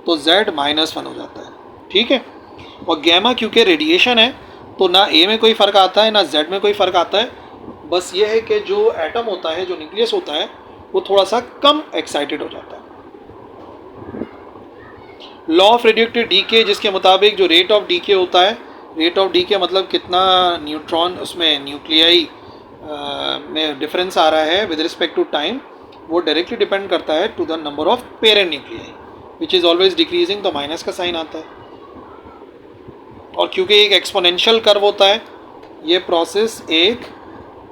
तो Z-1 हो जाता है, ठीक है। और गैमा क्योंकि रेडिएशन है तो ना ए में कोई फ़र्क आता है ना Z में कोई फ़र्क आता है। बस ये है कि जो एटम होता है, जो न्यूक्लियस होता है, वो थोड़ा सा कम एक्साइटेड हो जाता है। लॉ ऑफ रेडियोएक्टिव डीके, जिसके मुताबिक जो रेट ऑफ डीके होता है, रेट ऑफ डीके मतलब कितना न्यूट्रॉन उसमें न्यूक्लियाई में डिफरेंस आ रहा है विद रिस्पेक्ट टू टाइम, वो डायरेक्टली डिपेंड करता है to the number of parent nuclei which is always decreasing, तो माइनस का साइन आता है। और क्योंकि एक एक्सपोनेंशियल कर्व होता है, ये प्रोसेस एक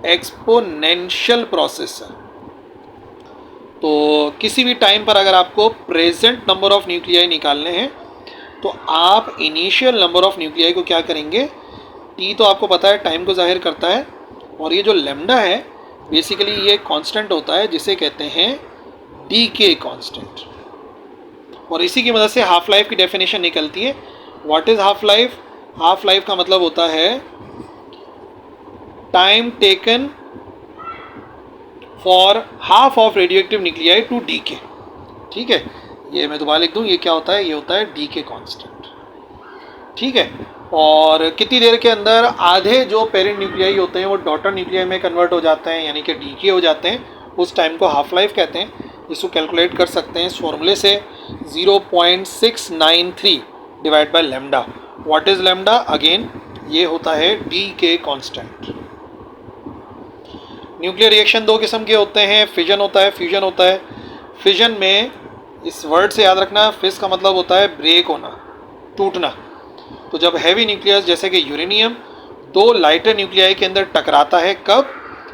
एक्सपोनेंशियल प्रोसेस है। तो किसी भी टाइम पर अगर आपको प्रेजेंट नंबर ऑफ न्यूक्लियाई निकालने हैं तो आप इनिशियल नंबर ऑफ न्यूक्लियाई को क्या करेंगे, टी तो आपको पता है टाइम को जाहिर करता है, और ये जो लैम्डा है बेसिकली ये कांस्टेंट होता है जिसे कहते हैं डीके कांस्टेंट। और इसी की मदद से हाफ लाइफ की डेफिनेशन निकलती है। What is half life? Half life का मतलब होता है time taken for half of radioactive nuclei to decay. ठीक है, ये मैं दोबारा लिख दूं, ये क्या होता है, ये होता है डीके कांस्टेंट। ठीक है, और कितनी देर के अंदर आधे जो पेरेंट न्यूक्लियाई होते हैं वो डॉटर न्यूक्लियाई में कन्वर्ट हो जाते हैं, यानी कि डीके हो जाते हैं, उस टाइम को हाफ लाइफ कहते हैं। इसको कैलकुलेट कर सकते हैं इस फॉर्मूले से, 0.693 divide by lambda. What is lambda? Again ये होता है डीके कांस्टेंट। न्यूक्लियर रिएक्शन दो किस्म के होते हैं, फिजन होता है, फ्यूजन होता है। फिजन में इस वर्ड से याद रखना, फिस का मतलब होता है ब्रेक होना, टूटना। तो जब हैवी न्यूक्लियस जैसे कि यूरेनियम दो लाइटर न्यूक्लियाई के अंदर टकराता है, कब?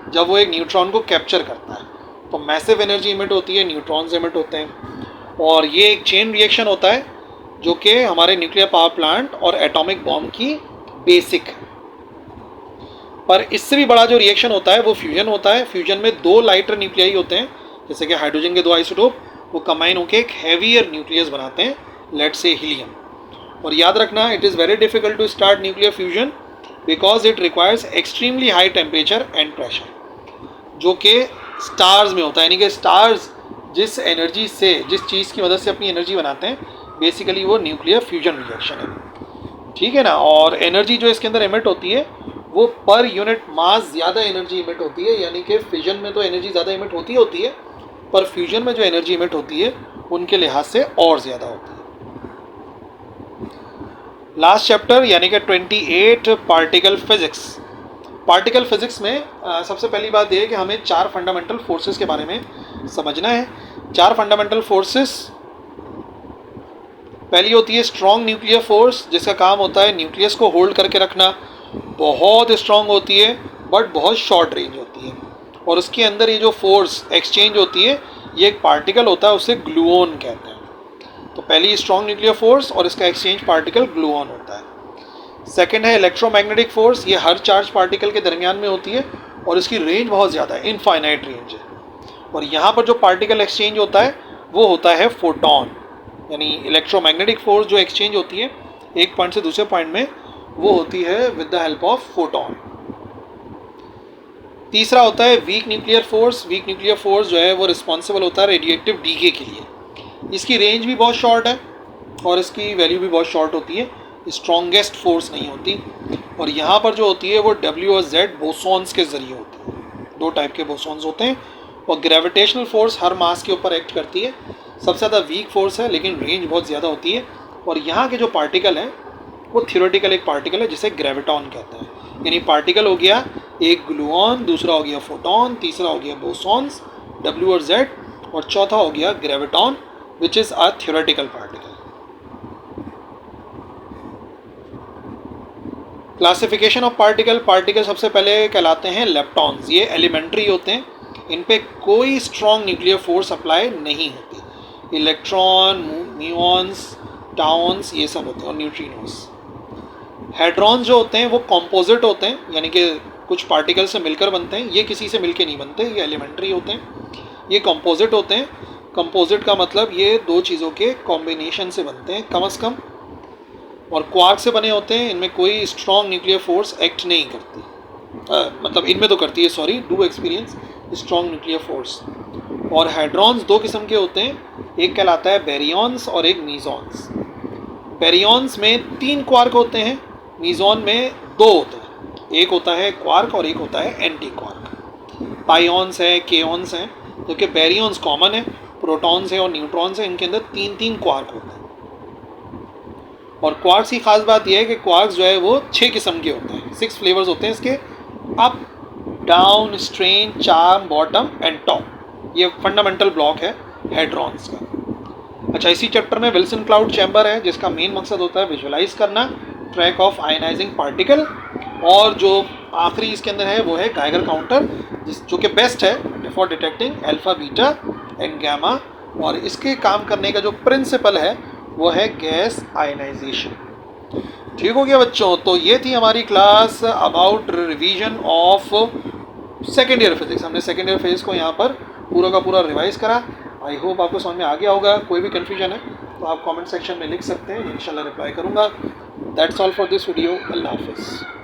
जब वो एक न्यूट्रॉन को कैप्चर करता है, तो मैसिव एनर्जी इमिट होती है, न्यूट्रॉन्स इमिट होते हैं, और ये एक चेन रिएक्शन होता है जो कि हमारे न्यूक्लियर पावर प्लांट और एटॉमिक बॉम्ब की बेसिक है। पर इससे भी बड़ा जो रिएक्शन होता है वो फ्यूजन होता है। फ्यूजन में दो लाइटर न्यूक्लियाई होते हैं, जैसे कि हाइड्रोजन के दो आइसोटोप, वो कंबाइन होकर एक हैवियर न्यूक्लियस बनाते हैं, लेट्स से हीलियम। और याद रखना, it is very difficult to start nuclear fusion because it requires extremely high temperature and pressure, जो कि स्टार्स में होता है। यानी कि स्टार्स जिस एनर्जी से, जिस चीज़ की मदद से अपनी एनर्जी बनाते हैं, बेसिकली वो न्यूक्लियर फ्यूजन रिएक्शन है। ठीक है ना। और एनर्जी जो इसके अंदर इमिट होती है वो पर यूनिट मास ज़्यादा एनर्जी इमिट होती है, यानी कि फिजन में तो एनर्जी ज़्यादा इमिट होती है, पर फ्यूजन में जो एनर्जी इमिट होती है उनके लिहाज से और ज़्यादा होती है। लास्ट चैप्टर यानी कि 28 पार्टिकल फिजिक्स। पार्टिकल फिजिक्स में सबसे पहली बात यह है कि हमें 4 फंडामेंटल फोर्सेस के बारे में समझना है। 4 फंडामेंटल फोर्सेस, पहली होती है स्ट्रॉन्ग न्यूक्लियर फोर्स, जिसका काम होता है न्यूक्लियस को होल्ड करके रखना। बहुत स्ट्रॉन्ग होती है बट बहुत शॉर्ट रेंज होती है, और उसके अंदर ये जो फोर्स एक्सचेंज होती है, ये एक पार्टिकल होता है, उसे ग्लूऑन कहते हैं। तो पहली स्ट्रॉन्ग न्यूक्लियर फोर्स और इसका एक्सचेंज पार्टिकल ग्लूऑन होता है। सेकंड है इलेक्ट्रोमैग्नेटिक फोर्स, ये हर चार्ज पार्टिकल के दरमियान में होती है और इसकी रेंज बहुत ज़्यादा है, इनफाइनाइट रेंज है। और यहाँ पर जो पार्टिकल एक्सचेंज होता है वो होता है फोटॉन, यानी इलेक्ट्रोमैग्नेटिक फोर्स जो एक्सचेंज होती है एक पॉइंट से दूसरे पॉइंट में, वो होती है with the help of photon. तीसरा होता है weak nuclear force. Weak nuclear force जो है वो रिस्पॉन्सिबल होता है रेडिएटिव डीके के लिए। इसकी रेंज भी बहुत शॉर्ट है और इसकी वैल्यू भी बहुत शॉर्ट होती है, स्ट्रॉन्गेस्ट फोर्स नहीं होती। और यहाँ पर जो होती है वो W और Z बोसॉन्स के ज़रिए होती है। 2 टाइप के बोसॉन्स होते हैं, और ग्रेविटेशनल फोर्स हर मास के ऊपर एक्ट करती है। सबसे ज़्यादा वीक फोर्स है लेकिन रेंज बहुत ज़्यादा होती है। और यहाँ के जो पार्टिकल हैं वो थियोरेटिकल एक पार्टिकल है जिसे ग्रेविटॉन कहते हैं। यानी पार्टिकल हो गया एक ग्लूऑन, दूसरा हो गया फोटॉन, तीसरा हो गया बोसॉन्स W और Z, और चौथा हो गया graviton which is a theoretical particle. Classification of particle. Particle सबसे पहले कहलाते हैं लेप्टॉन्स। ये एलिमेंट्री होते हैं, इन पे कोई स्ट्रॉन्ग न्यूक्लियर फोर्स अप्लाई नहीं होती। इलेक्ट्रॉन, म्यूऑन्स, टाउन्स ये सब होते हैं, और न्यूट्रिनोस। हेड्रॉन्स जो होते हैं वो कॉम्पोजिट होते हैं, यानी कि कुछ पार्टिकल से मिलकर बनते हैं। ये किसी से मिलकर नहीं बनते, ये एलिमेंट्री होते हैं। ये कॉम्पोजिट होते हैं। कंपोजिट का मतलब ये 2 चीज़ों के कॉम्बिनेशन से बनते हैं कम से कम, और क्वार्क से बने होते हैं। इनमें कोई स्ट्रॉन्ग न्यूक्लियर फोर्स एक्ट नहीं करती, मतलब इनमें तो करती है, sorry, do experience strong nuclear force. और हेड्रॉन्स 2 किस्म के होते हैं, एक कहलाता है बेरियॉन्स और एक मीजॉन्स। बेरियॉन्स में 3 क्वार्क होते हैं, मीजॉन में 2 होते हैं, एक होता है क्वार्क और एक होता है एंटी क्वार्क। पाइऑन्स है, केऑन्स हैं, जबकि बेरियॉन्स कॉमन है, प्रोटॉन्स है और न्यूट्रॉन्स है, इनके अंदर 3-3 क्वार्क होते हैं। और क्वार्क्स की खास बात यह है कि क्वार्क्स जो है वो 6 किस्म के होते हैं, 6 फ्लेवर्स होते हैं इसके। अब down strain charm bottom and top. ये फंडामेंटल ब्लॉक है हेड्रॉन्स का। अच्छा, इसी चैप्टर में विल्सन क्लाउड चैम्बर है जिसका मेन मकसद होता है विजुअलाइज करना ट्रैक ऑफ आयनाइजिंग पार्टिकल, और जो आखिरी इसके अंदर है वो है गाइगर काउंटर जो कि बेस्ट है for detecting alpha beta and gamma, और इसके काम करने का जो प्रिंसिपल है वो है गैस आयनाइजेशन। ठीक हो गया बच्चों, तो ये थी हमारी class about revision of second year physics. हमने सेकेंड ईयर फिजिक्स को यहाँ पर पूरा का पूरा रिवाइज करा। आई होप आपको समझ में आ गया होगा। कोई भी कन्फ्यूजन है तो आप कमेंट सेक्शन में लिख सकते हैं, इंशाल्लाह रिप्लाई करूँगा। That's all for this video. अल्लाह हाफिज़।